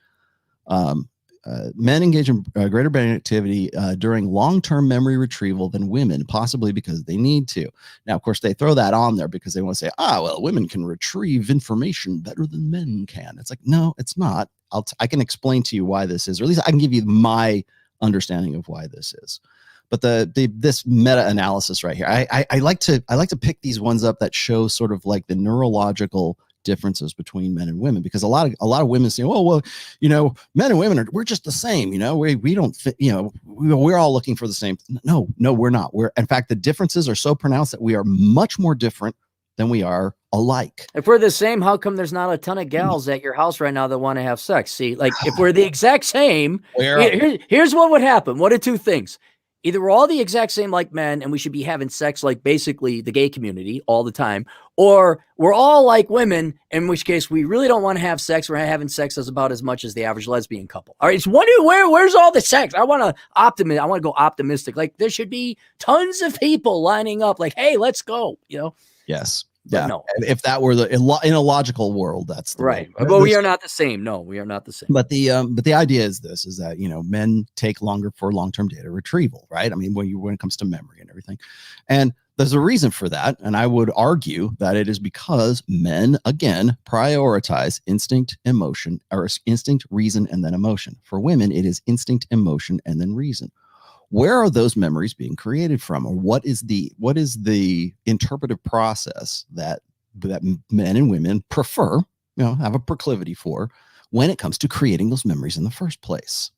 Men engage in greater brain activity during long-term memory retrieval than women, possibly because they need to. Now, of course, they throw that on there because they want to say, well, women can retrieve information better than men can. It's like, no, it's not. I can explain to you why this is, or at least I can give you my understanding of why this is. But this meta-analysis right here, I like to pick these ones up that show sort of like the neurological differences between men and women, because a lot of women say, well, you know, men and women we're just the same, you know, we don't fit, you know, we're all looking for the same. No, we're not. In fact, the differences are so pronounced that we are much more different than we are alike. If we're the same, how come there's not a ton of gals at your house right now that want to have sex? See, like if we're the exact same, here's what would happen. One of two things. Either we're all the exact same like men and we should be having sex like basically the gay community all the time, or we're all like women, in which case we really don't want to have sex. We're having sex as about as much as the average lesbian couple. All right, it's where's all the sex? I want to go optimistic. Like there should be tons of people lining up like, hey, let's go, you know? Yes. But yeah. no. If that were in a logical world, that's the right. way. But we are not the same. No, we are not the same. But the idea is that, you know, men take longer for long-term data retrieval, right? I mean, when it comes to memory and everything. And there's a reason for that. And I would argue that it is because men, again, prioritize instinct, emotion, or instinct, reason, and then emotion. For women, it is instinct, emotion, and then reason. Where are those memories being created from, or what is the interpretive process that men and women prefer, you know, have a proclivity for when it comes to creating those memories in the first place?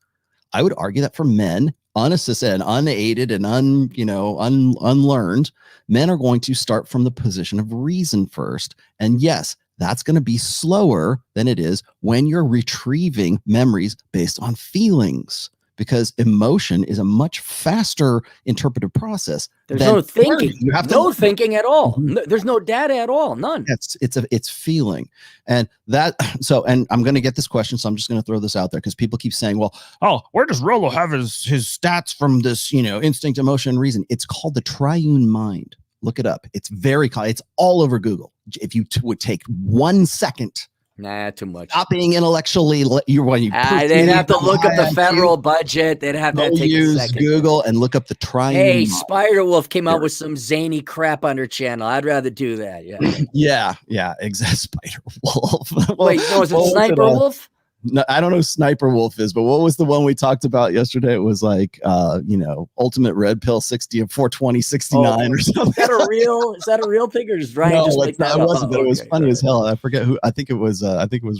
I would argue that for men, unassisted and unaided and unlearned, men are going to start from the position of reason first. And yes, that's going to be slower than it is when you're retrieving memories based on feelings, because emotion is a much faster interpretive process. There's no thinking. You have no thinking at all. There's no data at all. None. It's feeling. And and I'm going to get this question, so I'm just going to throw this out there because people keep saying, well, where does Rollo have his stats from this, you know, instinct, emotion, reason? It's called the triune mind. Look it up. It's all over Google. If you would take 1 second. Nah, too much. Stop being intellectually. They'd have to look up the federal budget. They'd have to take a second. Google and look up the triune. Hey, Spider-Wolf came out with some zany crap on her channel. I'd rather do that. Yeah. yeah. Exactly. Spider-Wolf. Wait, no, is it Sniper Wolf? No, I don't know who Sniper Wolf is, but what was the one we talked about yesterday? It was like, ultimate red pill 60 of 420, 69 or something. Is that a real thing, or just Ryan no, just make that up? Wasn't, but it was funny as hell. I forget who. I think it was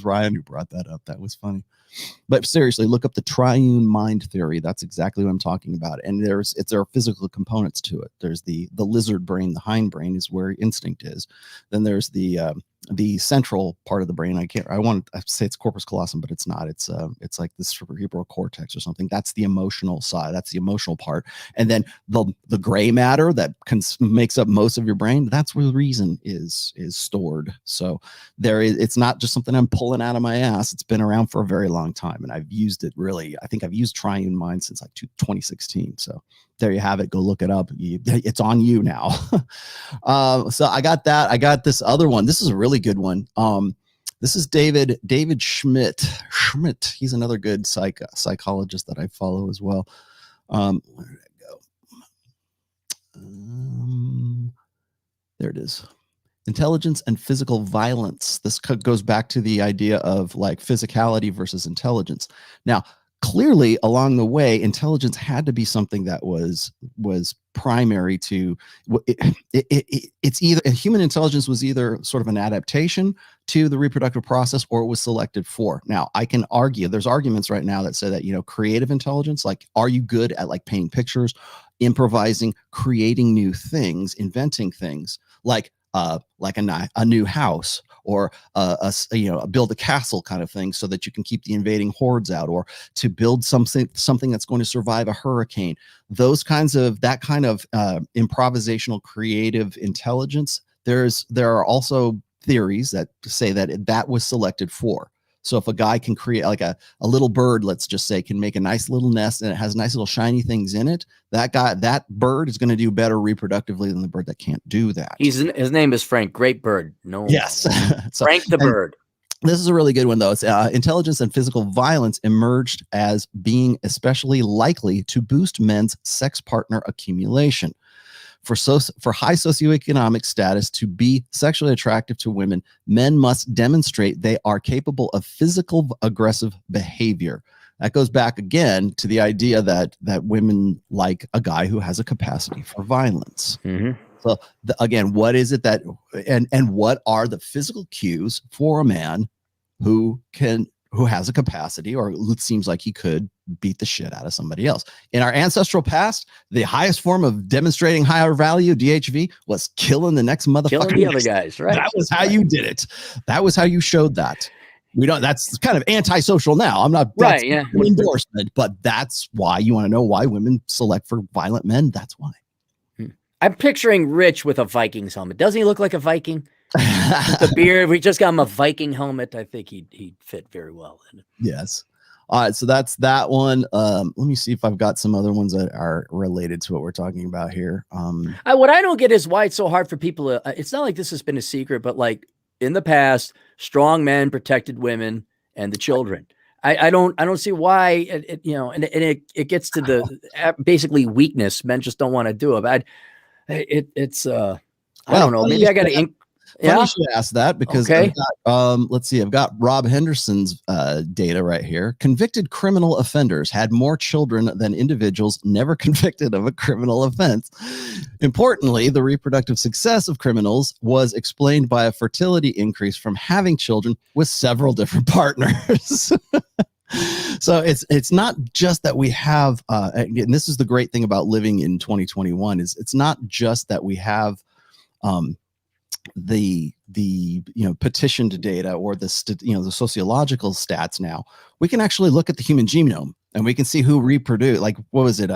Ryan who brought that up. That was funny. But seriously, look up the triune mind theory. That's exactly what I'm talking about. And there are physical components to it. There's the lizard brain, the hind brain is where instinct is. Then there's the central part of the brain. I want to say it's corpus callosum, but it's not. It's like the cerebral cortex or something. That's the emotional side. That's the emotional part. And then the gray matter that makes up most of your brain. That's where the reason is stored. So it's not just something I'm pulling out of my ass. It's been around for a very long time, and I've used it really. I think I've used triune mind since like 2016. So there you have it. Go look it up. It's on you now. So I got that. I got this other one. This is a really good one. This is David Schmidt. He's another good psychologist that I follow as well. Where did it go? There it is. Intelligence and physical violence. This goes back to the idea of like physicality versus intelligence. Now, clearly along the way, intelligence had to be something that was primary to it's either human intelligence was either sort of an adaptation to the reproductive process, or it was selected for. Now, I can argue, there's arguments right now that say that, creative intelligence, like, are you good at like painting pictures, improvising, creating new things, inventing things like a new house, or build a castle kind of thing, so that you can keep the invading hordes out, or to build something that's going to survive a hurricane. That kind of improvisational creative intelligence. There are also theories that say that was selected for. So if a guy can create like a little bird, let's just say, can make a nice little nest and it has nice little shiny things in it, that bird is going to do better reproductively than the bird that can't do that. His name is Frank. Great bird. No. Yes. So, Frank the bird. This is a really good one, though. It's intelligence and physical violence emerged as being especially likely to boost men's sex partner accumulation. For high socioeconomic status to be sexually attractive to women, men must demonstrate they are capable of physical aggressive behavior. That goes back again to the idea that women like a guy who has a capacity for violence. Mm-hmm. So again, what is it that, and what are the physical cues for a man who has a capacity, or it seems like he could beat the shit out of somebody else? In our ancestral past, the highest form of demonstrating higher value, DHV, was killing the next motherfucker. Killing the other guys, right? That was how you did it. That was how you showed that. That's kind of antisocial now. I'm not right. Yeah. Endorsement, but that's why you want to know why women select for violent men. That's why. I'm picturing Rich with a Vikings helmet. Doesn't he look like a Viking? The beard. We just got him a Viking helmet. I think he'd fit very well in it. Yes. All right. So that's that one. Let me see if I've got some other ones that are related to what we're talking about here. What I don't get is why it's so hard for people to, it's not like this has been a secret, but like in the past, strong men protected women and the children. I don't see why it gets to the basically weakness. Men just don't want to do it. I don't know. Maybe I got to. Yeah, you should ask that, because let's see. I've got Rob Henderson's data right here. Convicted criminal offenders had more children than individuals never convicted of a criminal offense. Importantly, the reproductive success of criminals was explained by a fertility increase from having children with several different partners. So it's not just that we have, and this is the great thing about living in 2021, is it's not just that we have the petitioned data or the sociological stats. Now we can actually look at the human genome and we can see who reproduce. Like, what was it?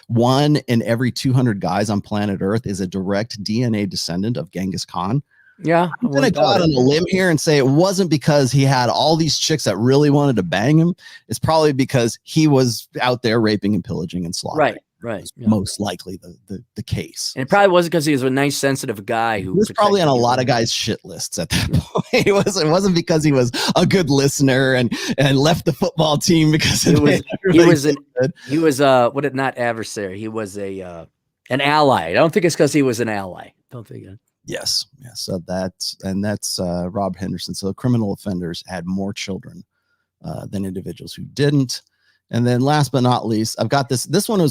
1 in every 200 guys on planet Earth is a direct DNA descendant of Genghis Khan. Yeah, I'm gonna go out on a limb here and say it wasn't because he had all these chicks that really wanted to bang him. It's probably because he was out there raping and pillaging and slaughtering. Right. Yeah. Most likely the case. And it probably wasn't because he was a nice, sensitive guy who was probably on a lot of guys' shit lists at that point. It wasn't because he was a good listener and left the football team because he was not adversary. He was an ally. I don't think it's because he was an ally. Don't think it. Yes. So that's Rob Henderson. So criminal offenders had more children than individuals who didn't. And then last but not least, I've got this. This one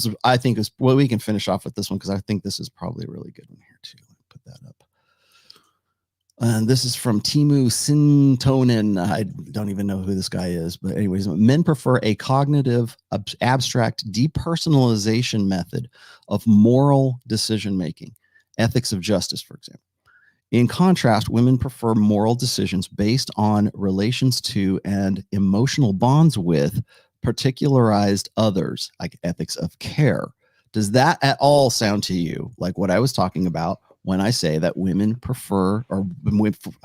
we can finish off with this one because I think this is probably a really good one here too. Let me put that up. And this is from Timu Sintonen. I don't even know who this guy is, but anyways, men prefer a cognitive, abstract depersonalization method of moral decision-making, ethics of justice, for example. In contrast, women prefer moral decisions based on relations to and emotional bonds with particularized others, like ethics of care. Does that at all sound to you like what I was talking about when I say that women prefer, or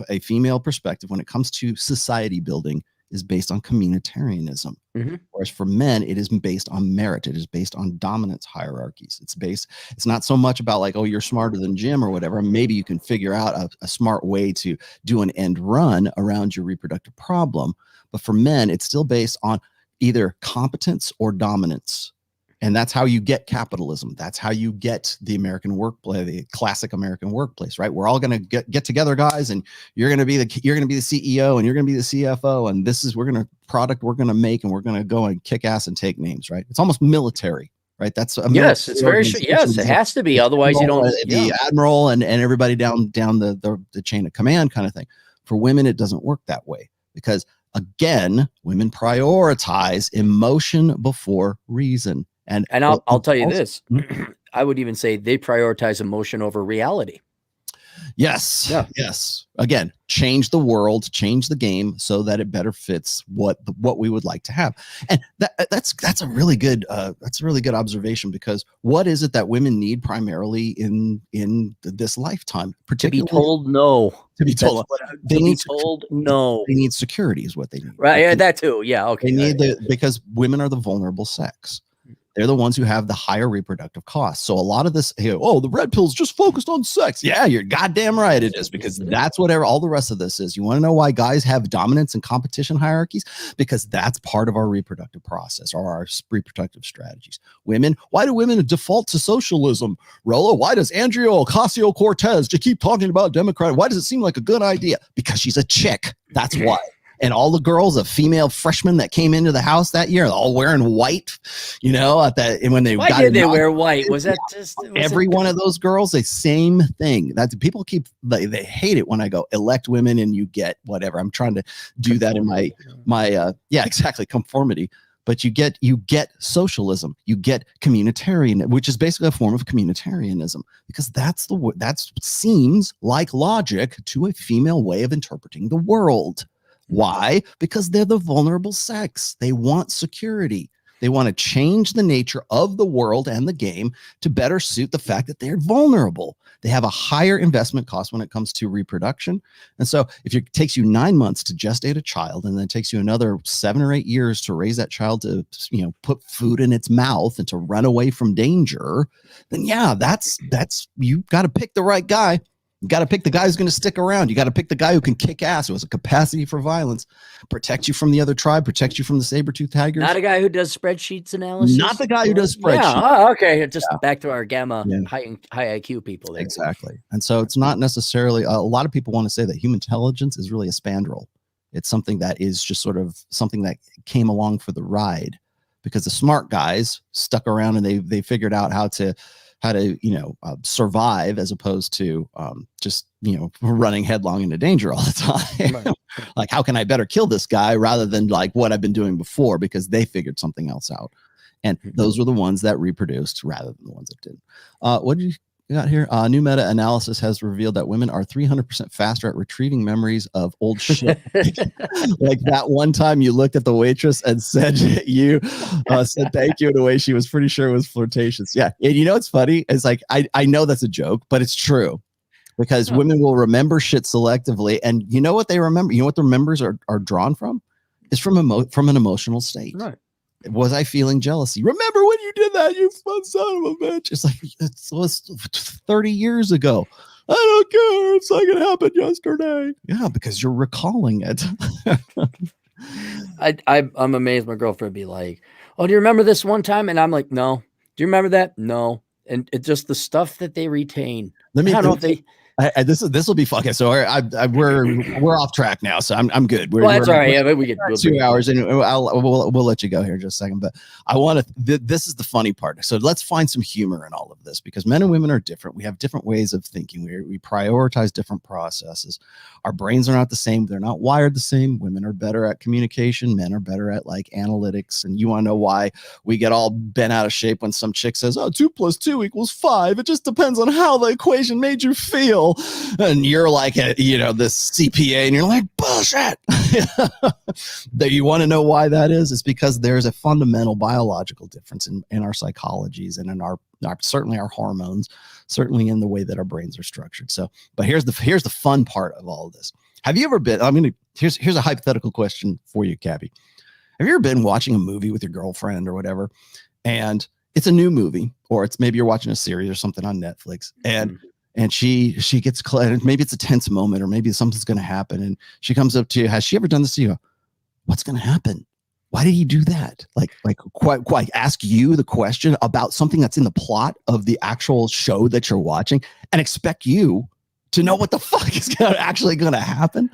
a female perspective when it comes to society building is based on communitarianism? Mm-hmm. Whereas for men, it is based on merit. It is based on dominance hierarchies. It's not so much about like, oh, you're smarter than Jim or whatever. Maybe you can figure out a smart way to do an end run around your reproductive problem. But for men, it's still based on either competence or dominance. And that's how you get capitalism. That's how you get the American workplace, the classic American workplace, right? We're all going to get together, guys, and you're going to be the CEO, and you're going to be the CFO, and we're going to make, and we're going to go and kick ass and take names, right? It's almost military, right? That's a yes, it's very yes, it has to be. Otherwise, you don't. The admiral and everybody down the chain of command kind of thing. For women, it doesn't work that way because, again, women prioritize emotion before reason. And I'll tell you this, I would even say they prioritize emotion over reality. Yes. Yeah. Yes. Again, change the world, change the game so that it better fits what we would like to have. And that's a really good observation, because what is it that women need primarily in this lifetime? Particularly to be told no. To be told they need told no. They need security is what they need. Right. Yeah, that too. Yeah. Okay. They need because women are the vulnerable sex. They're the ones who have the higher reproductive costs. So a lot of this, the red pill's just focused on sex. Yeah, you're goddamn right it is, because that's whatever all the rest of this is. You want to know why guys have dominance and competition hierarchies? Because that's part of our reproductive process or our reproductive strategies. Women, why do women default to socialism? Rollo, why does Andrea Ocasio-Cortez just keep talking about Democrat? Why does it seem like a good idea? Because she's a chick. That's why. And all the girls, a female freshman that came into the house that year, all wearing white, when they why did they wear white? Was that just every one of those girls? The same thing. That people keep they hate it when I go elect women and you get whatever. I'm trying to do that in my exactly conformity. But you get socialism, you get communitarian, which is basically a form of communitarianism, because that seems like logic to a female way of interpreting the world. Why? Because they're the vulnerable sex. They want security. They want to change the nature of the world and the game to better suit the fact that they're vulnerable. They have a higher investment cost when it comes to reproduction. And so if it takes you 9 months to gestate a child, and then it takes you another 7 or 8 years to raise that child to, put food in its mouth and to run away from danger, then that's you've got to pick the right guy. You got to pick the guy who's going to stick around. You got to pick the guy who can kick ass, who has a capacity for violence, protect you from the other tribe, protect you from the saber-toothed tigers. Not a guy who does spreadsheets analysis. Not the guy who does spreadsheets. Yeah. Oh, okay. Just back to our gamma high IQ people there. Exactly. And so it's not necessarily, a lot of people want to say that human intelligence is really a spandrel. It's something that is just sort of something that came along for the ride, because the smart guys stuck around and they figured out how to survive, as opposed to just running headlong into danger all the time. Right. Like, how can I better kill this guy rather than like what I've been doing before, because they figured something else out. And those were the ones that reproduced rather than the ones that didn't. What did you got here? New meta-analysis has revealed that women are 300% faster at retrieving memories of old shit. Like that one time you looked at the waitress and said said thank you in a way she was pretty sure it was flirtatious. Yeah. And it's funny. It's like, I know that's a joke, but it's true, because women will remember shit selectively. And you know what they remember? You know what the remembers are drawn from? It's from an emotional state. Right. Was I feeling jealousy? Remember when you did that, you fun son of a bitch? It's like, it was 30 years ago. I don't care. It's like it happened yesterday. Yeah, because you're recalling it. I'm amazed my girlfriend would be like, oh, do you remember this one time? And I'm like, no. Do you remember that? No. And it's just the stuff that they retain. I don't know if they... This will be fucking. So we're off track now. So I'm good. That's all right. Yeah, we get 2 hours, and we'll let you go here in just a second. But I want to. This is the funny part. So let's find some humor in all of this, because men and women are different. We have different ways of thinking. We prioritize different processes. Our brains are not the same. They're not wired the same. Women are better at communication. Men are better at like analytics. And you want to know why we get all bent out of shape when some chick says, "Oh, 2 + 2 = 5." It just depends on how the equation made you feel. And you're like, this CPA, and you're like, bullshit. You want to know why that is? It's because there's a fundamental biological difference in our psychologies and in our certainly our hormones, certainly in the way that our brains are structured. So, but here's the fun part of all of this. Have you ever been? Here's a hypothetical question for you, Cabby. Have you ever been watching a movie with your girlfriend or whatever, and it's a new movie, or it's maybe you're watching a series or something on Netflix, and she gets, maybe it's a tense moment, or maybe something's going to happen, and she comes up to you. Has she ever done this to you? What's going to happen? why did he do that? Like quite ask you the question about something that's in the plot of the actual show that you're watching and expect you to know what the fuck is actually going to happen.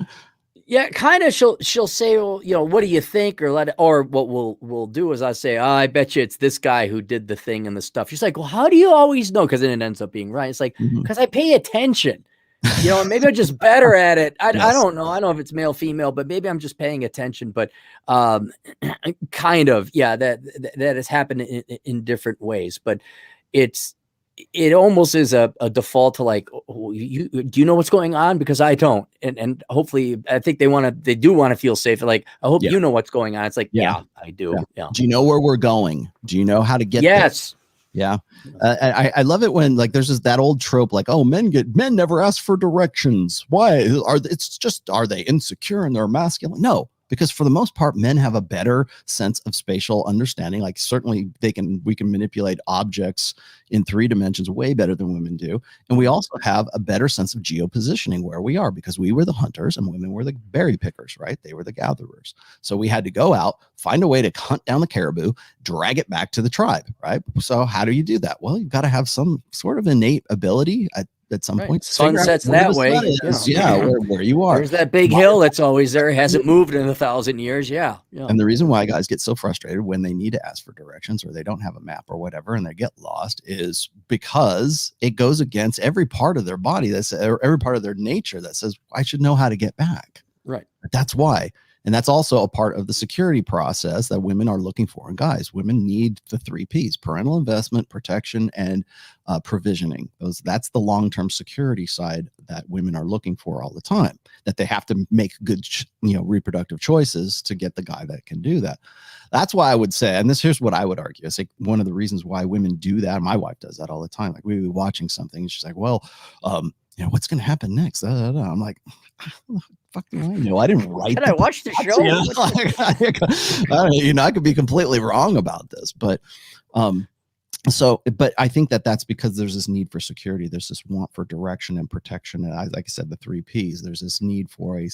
Yeah, kind of. She'll say, well, what do you think? Or what we'll do is I say, I bet you it's this guy who did the thing and the stuff. She's like, well, how do you always know? Because then it ends up being right. It's like, because I pay attention, and maybe I'm just better at it. I don't know. I don't know if it's male, female, but maybe I'm just paying attention. But kind of, yeah, that has happened in different ways. But it almost is a default to like, do you know what's going on? Because I don't. And hopefully I think they do want to feel safe. Like, I hope you know what's going on. It's like, yeah I do. Yeah. Do you know where we're going? Do you know how to get there? Yeah. I love it when like there's that old trope like, oh, men never ask for directions. Why? Are they insecure and they're masculine? No. Because for the most part, men have a better sense of spatial understanding. Like certainly we can manipulate objects in 3 dimensions way better than women do. And we also have a better sense of geopositioning where we are, because we were the hunters and women were the berry pickers, right? They were the gatherers. So we had to go out, find a way to hunt down the caribou, drag it back to the tribe, right? So how do you do that? Well, you've got to have some sort of innate ability at some point. Sun sets that way. Where you are. There's that big hill that's always there. It hasn't moved in 1,000 years. Yeah. And the reason why guys get so frustrated when they need to ask for directions or they don't have a map or whatever and they get lost is because it goes against every part of their body every part of their nature that says, I should know how to get back. Right. That's why. And that's also a part of the security process that women are looking for. And guys, women need the 3 Ps: parental investment, protection, and provisioning. That's the long-term security side that women are looking for all the time, that they have to make good, reproductive choices to get the guy that can do that. That's why I would say, and here's what I would argue. It's like one of the reasons why women do that. My wife does that all the time. Like we'd be watching something and she's like, well, what's going to happen next? I'm like, fuck do I know? I didn't write. Did I watch the show? I could be completely wrong about this, but but I think that's because there's this need for security. There's this want for direction and protection. And like I said, the 3 Ps, there's this need for a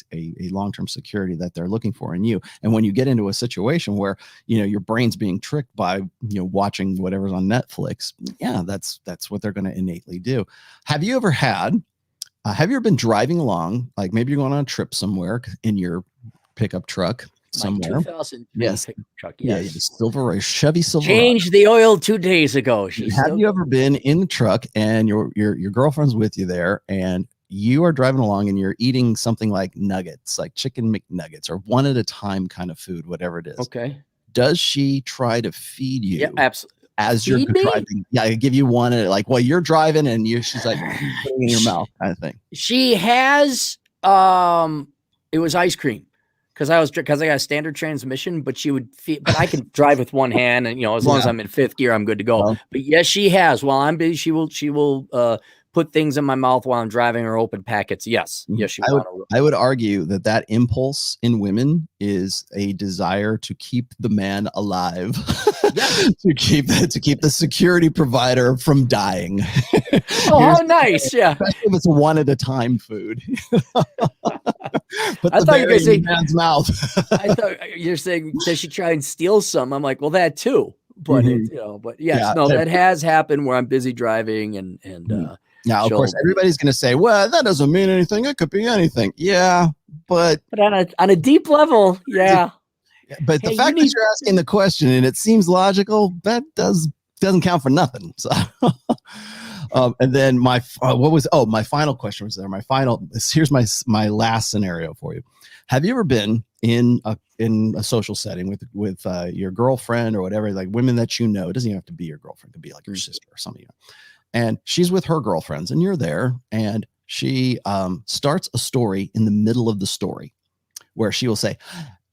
long-term security that they're looking for in you. And when you get into a situation where, your brain's being tricked by, watching whatever's on Netflix, that's what they're going to innately do. Have you ever been driving along, like maybe you're going on a trip somewhere in your pickup truck somewhere? 2000 yes. pickup truck. Yes. Chevy Silverado. Changed the oil 2 days ago. Have you ever been in the truck and your girlfriend's with you there and you are driving along and you're eating something like nuggets, like chicken McNuggets or one at a time kind of food, whatever it is? Okay. Does she try to feed you? Yeah, absolutely. As you're driving, I give you one, like while you're driving, and she's like putting in your mouth, kind of thing. She has, it was ice cream because I got a standard transmission, but she would feed. But I can drive with one hand, and as long as I'm in 5th gear, I'm good to go. But yes, she has. While I'm busy, she will put things in my mouth while I'm driving or open packets. Yes, she will. I would argue that impulse in women is a desire to keep the man alive, to keep the security provider from dying. Oh, how nice! Yeah, especially if it's one at a time food. But I thought you were saying man's mouth. I thought you're saying, does she try and steal some? I'm like, well, that too. But but yes, that has happened where I'm busy driving and. Now, of course, everybody's going to say, well, that doesn't mean anything. It could be anything. Yeah, but on a deep level, yeah. But the fact that you're asking the question and it seems logical, that doesn't count for nothing. So, and then my final question was there. Here's my last scenario for you. Have you ever been in a social setting with your girlfriend or whatever, like women that it doesn't even have to be your girlfriend, it could be like your sister or something. And she's with her girlfriends and you're there and she starts a story in the middle of the story where she will say,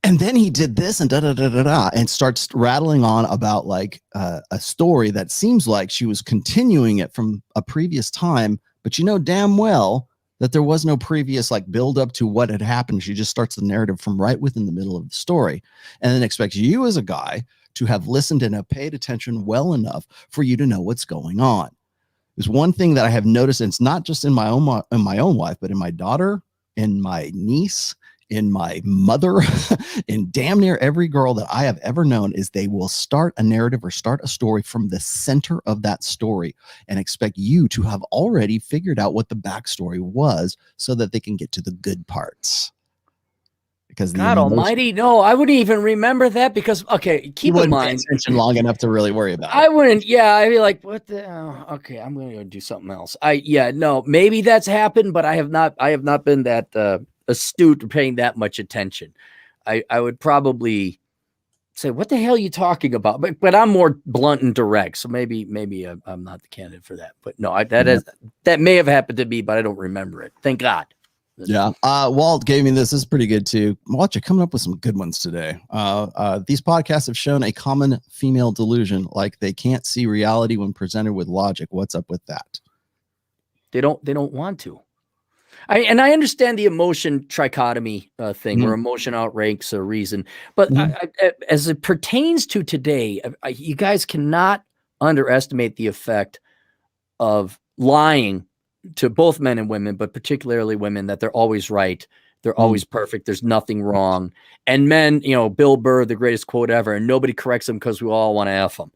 and then he did this and da-da-da-da-da, and starts rattling on about like a story that seems like she was continuing it from a previous time, but damn well that there was no previous like build up to what had happened. She just starts the narrative from right within the middle of the story and then expects you as a guy to have listened and have paid attention well enough for you to know what's going on. There's one thing that I have noticed, and it's not just in my own wife, but in my daughter, in my niece, in my mother, in damn near every girl that I have ever known, is they will start a narrative or start a story from the center of that story and expect you to have already figured out what the backstory was so that they can get to the good parts. Because God almighty, no, I wouldn't even remember that because, okay, keep in mind. Pay attention long enough to really worry about it. I wouldn't, yeah, I'd be like, what the, okay, I'm going to go do something else. No, maybe that's happened, but I have not been that astute or paying that much attention. I would probably say, what the hell are you talking about? But I'm more blunt and direct. So maybe I'm not the candidate for that, but no, that may have happened to me, but I don't remember it. Thank God. Yeah. Walt gave me this. This is pretty good too. Walt, you're coming up with some good ones today. These podcasts have shown a common female delusion, like they can't see reality when presented with logic. What's up with that? They don't want to. I understand the emotion trichotomy thing, where emotion outranks a reason, but as it pertains to today, you guys cannot underestimate the effect of lying to both men and women, but particularly women, that they're always right. They're always perfect. There's nothing wrong. And men, Bill Burr, the greatest quote ever, and nobody corrects them because we all want to F them.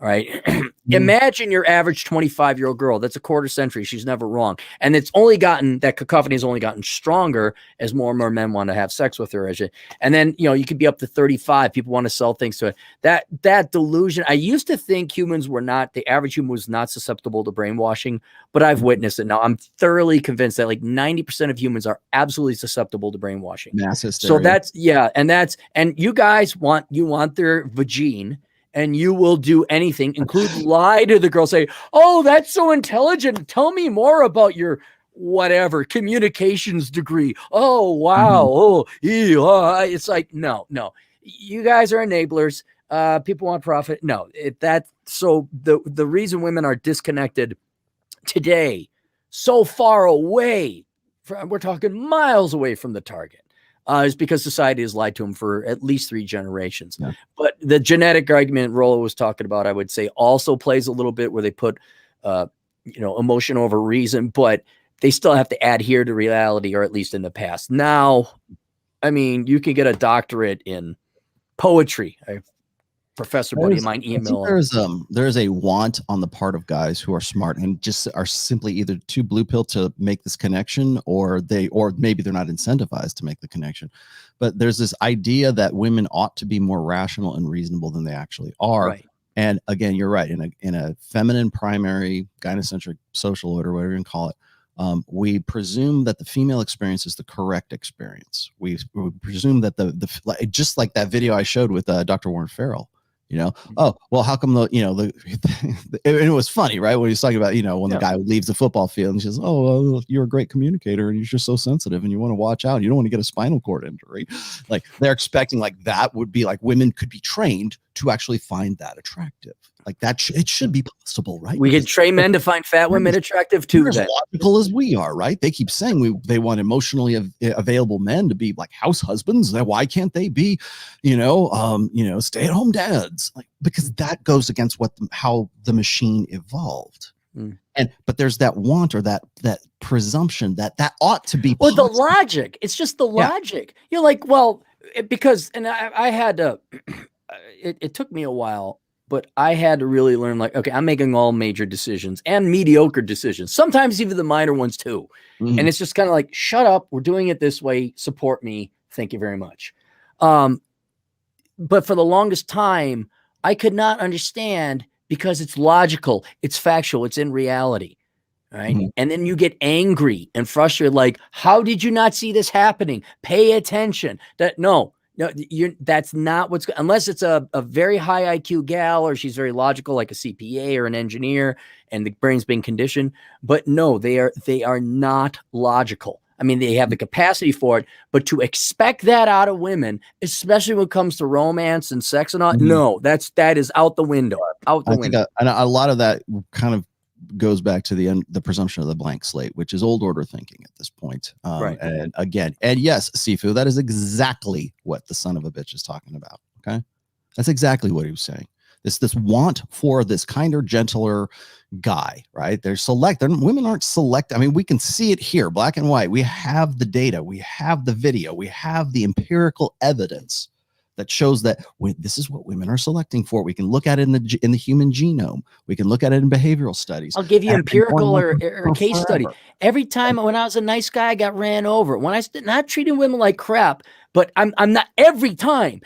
All right. Imagine your average 25-year-old girl. That's a quarter century. She's never wrong. And that cacophony has only gotten stronger as more and more men want to have sex with her. And then, you could be up to 35. People want to sell things to it. That delusion. I used to think the average human was not susceptible to brainwashing, but I've witnessed it now. I'm thoroughly convinced that like 90% of humans are absolutely susceptible to brainwashing. Mass hysteria. So and you guys want their vagine. And you will do anything, include lie to the girl, say, oh, that's so intelligent. Tell me more about your whatever communications degree. Oh, wow. It's like, no. You guys are enablers. People want profit. No, so the reason women are disconnected today, so far away, we're talking miles away from the target. Is because society has lied to them for at least 3 generations. Yeah. But the genetic argument Rollo was talking about, I would say, also plays a little bit where they put, emotion over reason, but they still have to adhere to reality, or at least in the past. Now, I mean, you can get a doctorate in poetry. Professor buddy of mine email. There's a want on the part of guys who are smart and just are simply either too blue pill to make this connection, or maybe they're not incentivized to make the connection. But there's this idea that women ought to be more rational and reasonable than they actually are. Right. And again, you're right. In a feminine primary gynocentric social order, whatever you can call it, we presume that the female experience is the correct experience. We presume that just like that video I showed with Dr. Warren Farrell. Oh, well, how come it was funny, right? When he's talking about, when the guy leaves the football field and he says, oh, well, you're a great communicator and you're just so sensitive and you want to watch out. You don't want to get a spinal cord injury. Like they're expecting like that would be like women could be trained to actually find that attractive. Like that, it should be possible, right? We could train men to find fat women attractive too. As logical as we are, right? They keep saying they want emotionally available men to be like house husbands. Why can't they be, stay-at-home dads? Like because that goes against how the machine evolved. But there's that want or that presumption that ought to be. Well, the logic. It's just the logic. You're like, well, because I had to. It took me a while. But I had to really learn, like, okay, I'm making all major decisions and mediocre decisions, sometimes even the minor ones too. And it's just kind of like, shut up. We're doing it this way. Support me. Thank you very much. But for the longest time, I could not understand because it's logical. It's factual. It's in reality. Right. And then you get angry and frustrated. Like, how did you not see this happening? Pay attention. No, that's not what's, unless it's a very high IQ gal or she's very logical, like a CPA or an engineer, and the brain's been conditioned. But no, they are not logical. I mean, they have the capacity for it, but to expect that out of women, especially when it comes to romance and sex and all, no, that is out the window. Out the window. And a lot of that kind of goes back to the presumption of the blank slate, which is old order thinking at this point. Right. And again, yes, Sifu, that is exactly what the son of a bitch is talking about. Okay. That's exactly what he was saying. this want for this kinder, gentler guy, right? Women aren't select. I mean, we can see it here, black and white. We have the data, we have the video, we have the empirical evidence that shows that this is what women are selecting for. We can look at it in the human genome. We can look at it in behavioral studies. I'll give you empirical or case study. Every time when I was a nice guy, I got ran over. When I not treating women like crap, but I'm not every time,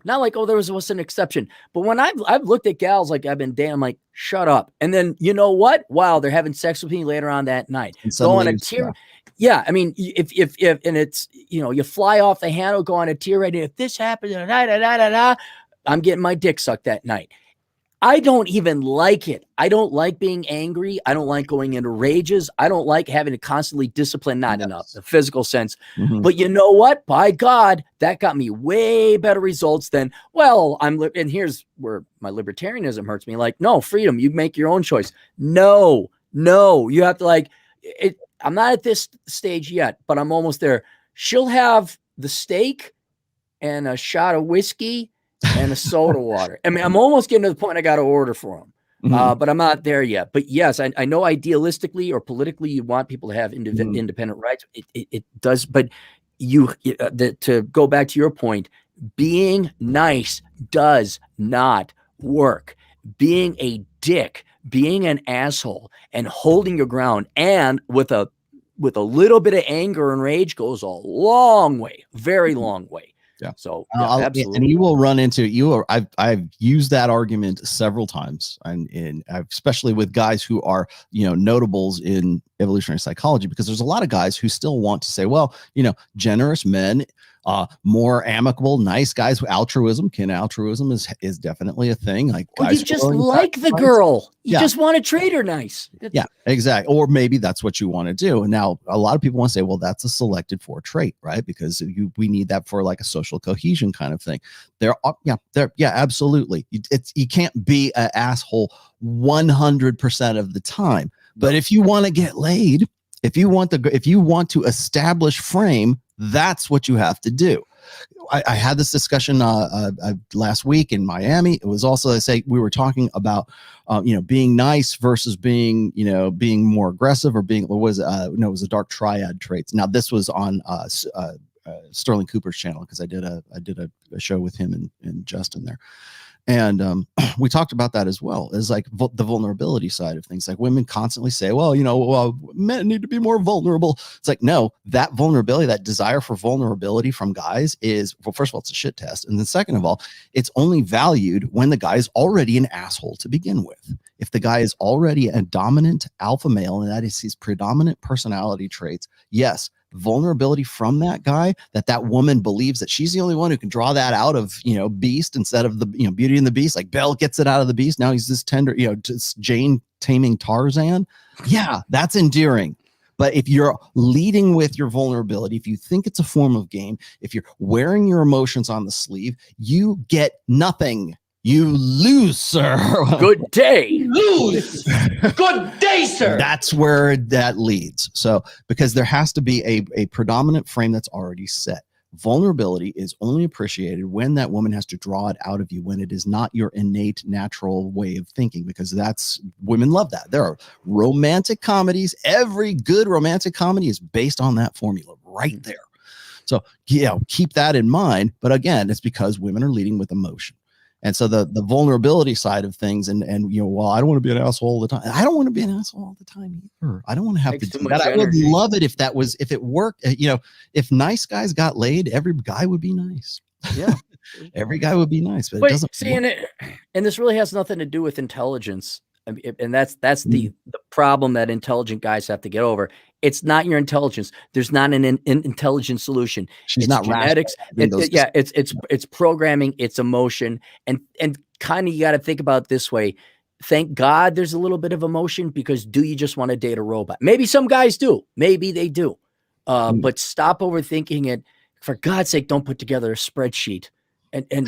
not like, oh, there was an exception. But when I've looked at gals like I've been damn like, shut up. And then you know what? Wow, they're having sex with me later on that night. Go on a tear. Yeah, I mean, if and it's, you know, you fly off the handle, go on a tirade. If this happens, I'm getting my dick sucked that night. I don't even like it. I don't like being angry. I don't like going into rages. I don't like having to constantly discipline, not in a physical sense. But you know what? By God, that got me way better results than, well, and here's where my libertarianism hurts me. Like, no, freedom. You make your own choice. No, you have to like it. I'm not at this stage yet, but I'm almost there. She'll have the steak and a shot of whiskey and a soda water. I mean, I'm almost getting to the point I got to order for them, but I'm not there yet. But yes, I know idealistically or politically you want people to have independent rights. It does, but to go back to your point, being nice does not work. Being a dick, being an asshole, and holding your ground, and with a little bit of anger and rage goes a long way, very long way. Yeah. So absolutely. And you will run into I've used that argument several times, and especially with guys who are, you know, notables in evolutionary psychology, because there's a lot of guys who still want to say, well, you know, generous men, more amicable, nice guys. Altruism is definitely a thing. Like, well, you just like the girl. You just want to treat her nice. Yeah, exactly. Or maybe that's what you want to do. And now a lot of people want to say, well, that's a selected for trait, right? Because we need that for like a social cohesion kind of thing. Absolutely. You can't be an asshole 100% of the time. But if you want to get laid, if you want to establish frame, that's what you have to do. I had this discussion last week in Miami. It was also, we were talking about, being nice versus being more aggressive, or being, it was a dark triad traits. Now this was on Sterling Cooper's channel, because I did a show with him and Justin there. And we talked about that as well, as like the vulnerability side of things. Like, women constantly say, well, men need to be more vulnerable. It's like, no, that vulnerability, that desire for vulnerability from guys is, well, first of all, it's a shit test. And then second of all, it's only valued when the guy is already an asshole to begin with. If the guy is already a dominant alpha male, and that is his predominant personality traits, yes, vulnerability from that guy, that woman believes that she's the only one who can draw that out of, Beast instead of the, Beauty and the Beast. Like, Belle gets it out of the Beast. Now he's this tender, just Jane taming Tarzan. Yeah, that's endearing. But if you're leading with your vulnerability, if you think it's a form of game, if you're wearing your emotions on the sleeve, you get nothing. You lose, sir. Good day. Lose. Good day, sir. That's where that leads. So, because there has to be a predominant frame that's already set. Vulnerability is only appreciated when that woman has to draw it out of you, when it is not your innate natural way of thinking, because women love that. There are romantic comedies. Every good romantic comedy is based on that formula right there. So, keep that in mind. But again, it's because women are leading with emotion. And so the vulnerability side of things, and well, I don't want to be an asshole all the time. I don't want to be an asshole all the time either. I don't want to have to do that. I would love it if it worked. If nice guys got laid, every guy would be nice. Yeah, every guy would be nice, but it doesn't. See, and this really has nothing to do with intelligence. I mean, and that's the problem that intelligent guys have to get over. It's not your intelligence. There's not an intelligent solution. It's not genetics. It's programming. It's emotion. And kind of, you got to think about it this way. Thank God there's a little bit of emotion, because do you just want to date a robot? Maybe some guys do. Maybe they do. But stop overthinking it. For God's sake, don't put together a spreadsheet. And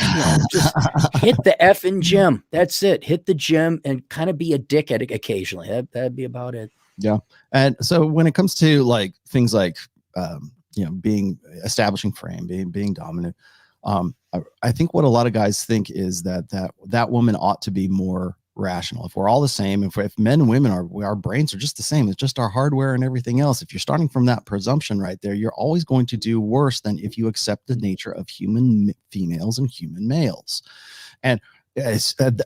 just hit the effing gym. That's it. Hit the gym and kind of be a dickhead occasionally. That'd be about it. Yeah. And so when it comes to like things like establishing frame, being dominant, I think what a lot of guys think is that woman ought to be more rational. If we're all the same, if men and women our brains are just the same, it's just our hardware and everything else. If you're starting from that presumption right there, you're always going to do worse than if you accept the nature of human females and human males. And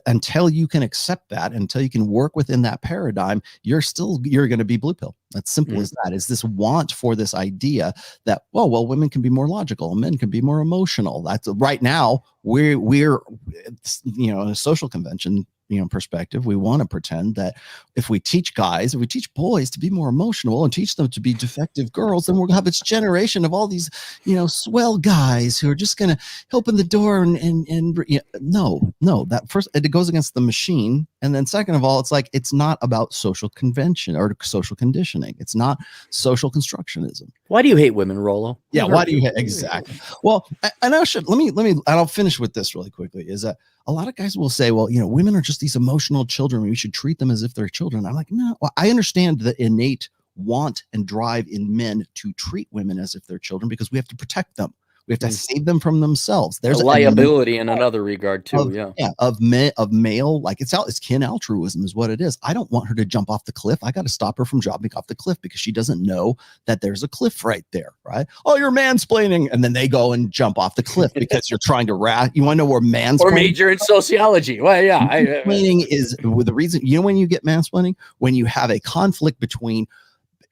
until you can accept that, until you can work within that paradigm, you're going to be blue pill. That's simple as that. Is this want for this idea that, well, women can be more logical and men can be more emotional. That's right now we're in a social convention perspective, we want to pretend that if we teach boys to be more emotional and teach them to be defective girls, then we'll have this generation of all these, swell guys who are just going to open the door no, that first, it goes against the machine. And then second of all, it's not about social convention or social conditioning. It's not social constructionism. Why do you hate women, Rollo? Yeah. Why do you hate? Exactly. Well, and I'll finish with this really quickly, is that a lot of guys will say, well, women are just these emotional children. We should treat them as if they're children. I'm like, no, I understand the innate want and drive in men to treat women as if they're children because we have to protect them. We have to save them from themselves. There's a liability in another regard too. Of male, like it's kin altruism is what it is. I don't want her to jump off the cliff. I got to stop her from jumping off the cliff because she doesn't know that there's a cliff right there, right? Oh, you're mansplaining, and then they go and jump off the cliff because you're trying to you want to know where mansplaining or major in sociology. Well, yeah, mansplaining is the reason. When you get mansplaining, when you have a conflict between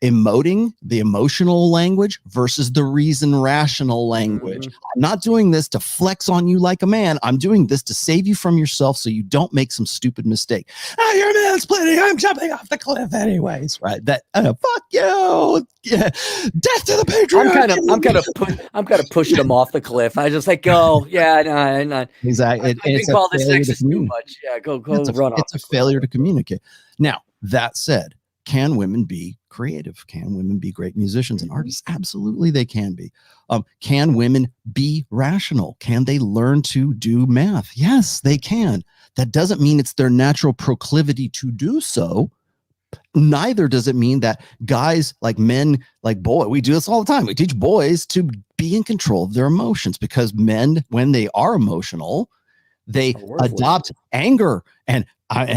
emoting the emotional language versus the reason rational language. I'm not doing this to flex on you like a man. I'm doing this to save you from yourself so you don't make some stupid mistake. Oh, you're mansplaining. I'm jumping off the cliff anyways, right? That fuck you. Yeah. Death to the patriarchy. I'm kind of pushing them off the cliff. I just go, no. Exactly. I think all this sex is too much. Yeah, go run off. It's a failure to communicate. Now, that said, can women be creative? Can women be great musicians and artists? Absolutely, they can be. Can women be rational? Can they learn to do math? Yes, they can. That doesn't mean it's their natural proclivity to do so. Neither does it mean that guys, like men, like boys, we do this all the time. We teach boys to be in control of their emotions because men, when they are emotional, they adopt anger and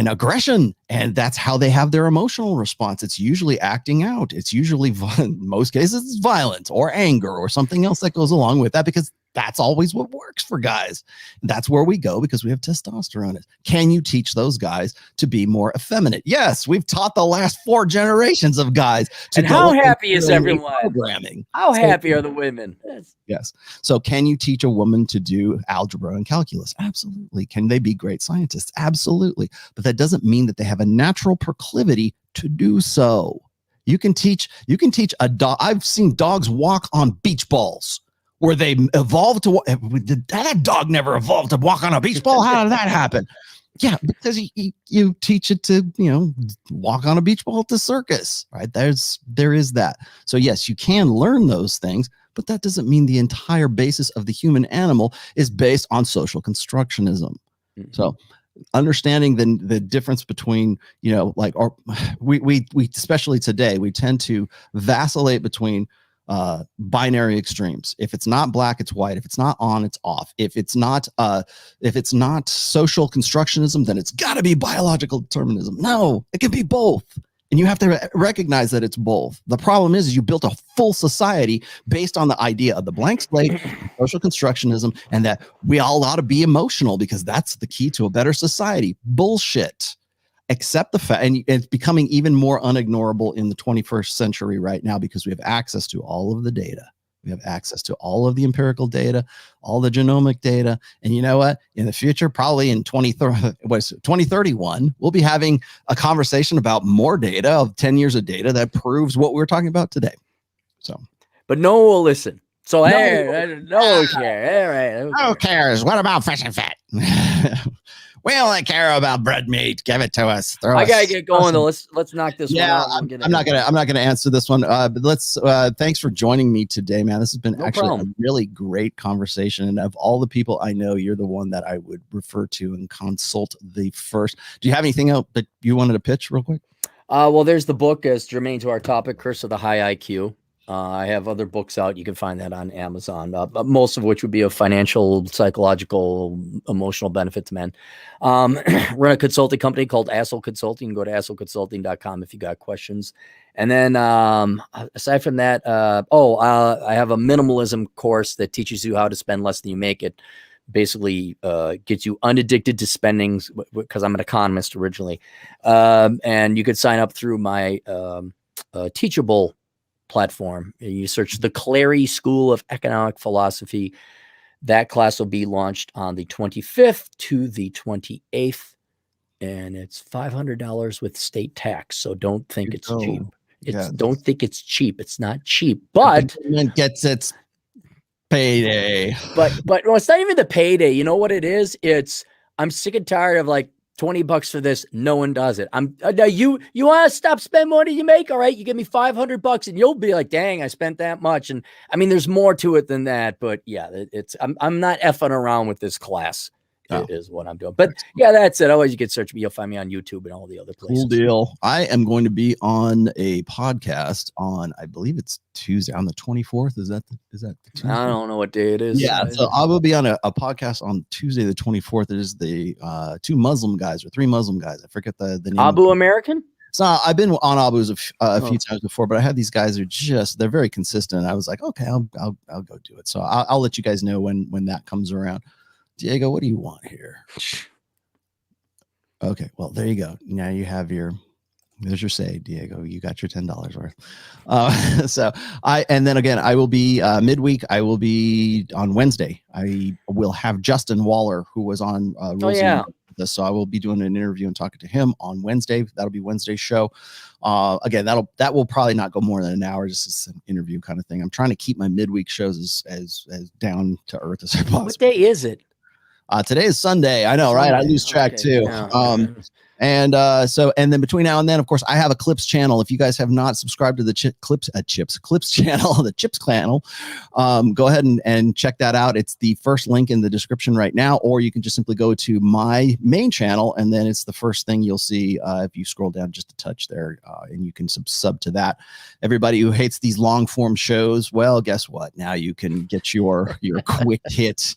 aggression, and that's how they have their emotional response. It's usually acting out. It's usually, in most cases, it's violence or anger or something else that goes along with that because that's always what works for guys. That's where we go because we have testosterone. Can you teach those guys to be more effeminate? Yes, we've taught the last 4 generations of guys to. And how happy is everyone? Programming. How happy are the women? Yes. So can you teach a woman to do algebra and calculus? Absolutely. Can they be great scientists? Absolutely. But that doesn't mean that they have a natural proclivity to do so. You can teach a dog. I've seen dogs walk on beach balls where they evolved to. That dog never evolved to walk on a beach ball. How did that happen? Yeah, because you teach it to, walk on a beach ball at the circus, right? There is that. So yes, you can learn those things, but that doesn't mean the entire basis of the human animal is based on social constructionism. So understanding the difference between, we especially today, we tend to vacillate between binary extremes. If it's not black, it's white. If it's not on, it's off. If it's not social constructionism, then it's got to be biological determinism. No, it can be both. And you have to recognize that it's both. The problem is you built a full society based on the idea of the blank slate, social constructionism, and that we all ought to be emotional because that's the key to a better society. Bullshit. Accept the fact, and it's becoming even more unignorable in the 21st century right now because we have access to all of the data. We have access to all of the empirical all the genomic data. And you know what? In the future, probably in 2031, we'll be having a conversation about more data of 10 years of data that proves what we're talking about today. So, but no one will listen. So no one cares. Who cares? What about fish and fat? We only care about bread meat. Give it to us. I gotta get going though. Let's knock this one out. I'm not gonna answer this one. But let's. Thanks for joining me today, man. This has been a really great conversation. And of all the people I know, you're the one that I would refer to and consult the first. Do you have anything else that you wanted to pitch real quick? Well, there's the book as germane to our topic, Curse of the High IQ. I have other books out. You can find that on Amazon, most of which would be of financial, psychological, emotional benefit to men. Run a consulting company called Assel Consulting. You can go to asselconsulting.com if you got questions. And then aside from that, I have a minimalism course that teaches you how to spend less than you make. It basically gets you unaddicted to spending, because I'm an economist originally. And you could sign up through my Teachable platform. You search the Clary School of Economic Philosophy. That class will be launched on the 25th to the 28th, and it's $500 with state tax. So don't think it's cheap. Don't think it's cheap. It's not cheap, but the government gets its payday. But no, it's not even the payday. You know what it is? I'm sick and tired of like $20 for this. No one does it. Now you want to stop spending money you make? All right. You give me $500 and you'll be like, dang, I spent that much. And I mean, there's more to it than that, but yeah, I'm not effing around with this class. Is what I'm doing. But yeah, that's it. Otherwise, you can search me. You'll find me on YouTube and all the other places. Cool deal. I am going to be on a podcast on, I believe it's Tuesday, on the 24th. Is that the Tuesday? I don't know what day it is. Yeah, so I will be on a podcast on Tuesday the 24th. It is the three Muslim guys. I forget the name. Abu American? So I've been on Abu's a few times before, but I had these guys who they're very consistent. I was like, okay, I'll go do it. So I'll let you guys know when that comes around. Diego, what do you want here? Okay, well, there you go. Now you have there's your say, Diego. You got your $10 worth. And then again, I will be midweek. I will be on Wednesday. I will have Justin Waller, who was on so I will be doing an interview and talking to him on Wednesday. That'll be Wednesday's show. Again, that will probably not go more than an hour, just as an interview kind of thing. I'm trying to keep my midweek shows as down to earth as I possibly. What day is it? Today is Sunday. I know, Sunday, right? I lose track too. Yeah. And then between now and then, of course, I have a Clips channel. If you guys have not subscribed to the Clips channel, the Chips channel, go ahead and check that out. It's the first link in the description right now, or you can just simply go to my main channel, and then it's the first thing you'll see if you scroll down just a touch there, and you can sub to that. Everybody who hates these long form shows, well, guess what? Now you can get your quick hit,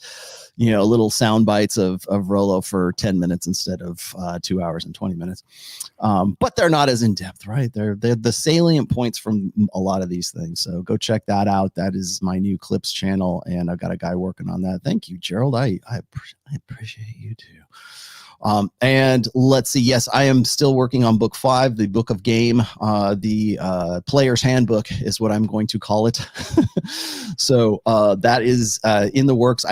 little sound bites of Rollo for 10 minutes instead of 2 hours and 20 minutes. But they're not as in depth, right? They're the salient points from a lot of these things. So go check that out. That is my new Clips channel, and I've got a guy working on that. Thank you, Gerald. I appreciate you too. And let's see. Yes, I am still working on book 5, the book of game. The player's handbook is what I'm going to call it. So that is in the works.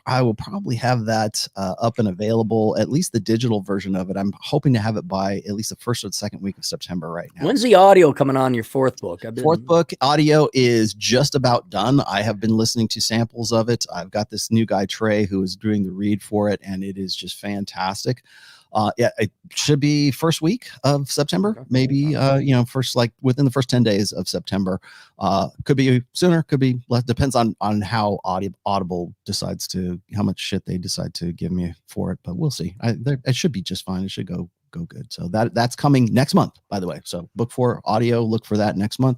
I will probably have that up and available, at least the digital version of it. I'm hoping to have it by at least the first or the second week of September right now. When's the audio coming on your fourth book? Fourth book audio is just about done. I have been listening to samples of it. I've got this new guy, Trey, who is doing the read for it, and it is just fantastic. It should be first week of September, maybe, first, like within the first 10 days of September. Could be sooner, could be less, depends on how Audible decides how much shit they decide to give me for it, but we'll see. It should be just fine. It should go good. So that's coming next month, by the way. So book 4 audio, look for that next month.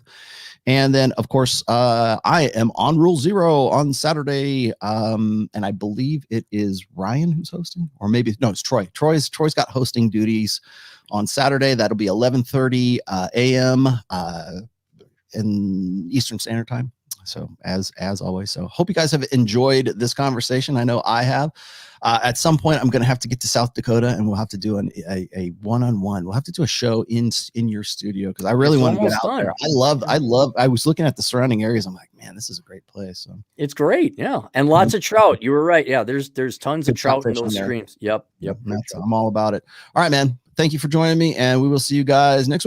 And then, of course, I am on Rule 0 on Saturday, and I believe it is Ryan who's hosting, or maybe no, it's Troy. Troy's got hosting duties on Saturday. That'll be 11:30 a.m. In Eastern Standard Time. So as always, so hope you guys have enjoyed this conversation. I know I have. At some point, I'm going to have to get to South Dakota, and we'll have to do a one-on-one. We'll have to do a show in your studio, because I really want to get out there. I was looking at the surrounding areas. I'm like, man, this is a great place. So. It's great, yeah, and lots of trout. You were right, yeah. There's tons of trout in those streams. Yep. I'm all about it. All right, man. Thank you for joining me, and we will see you guys next week.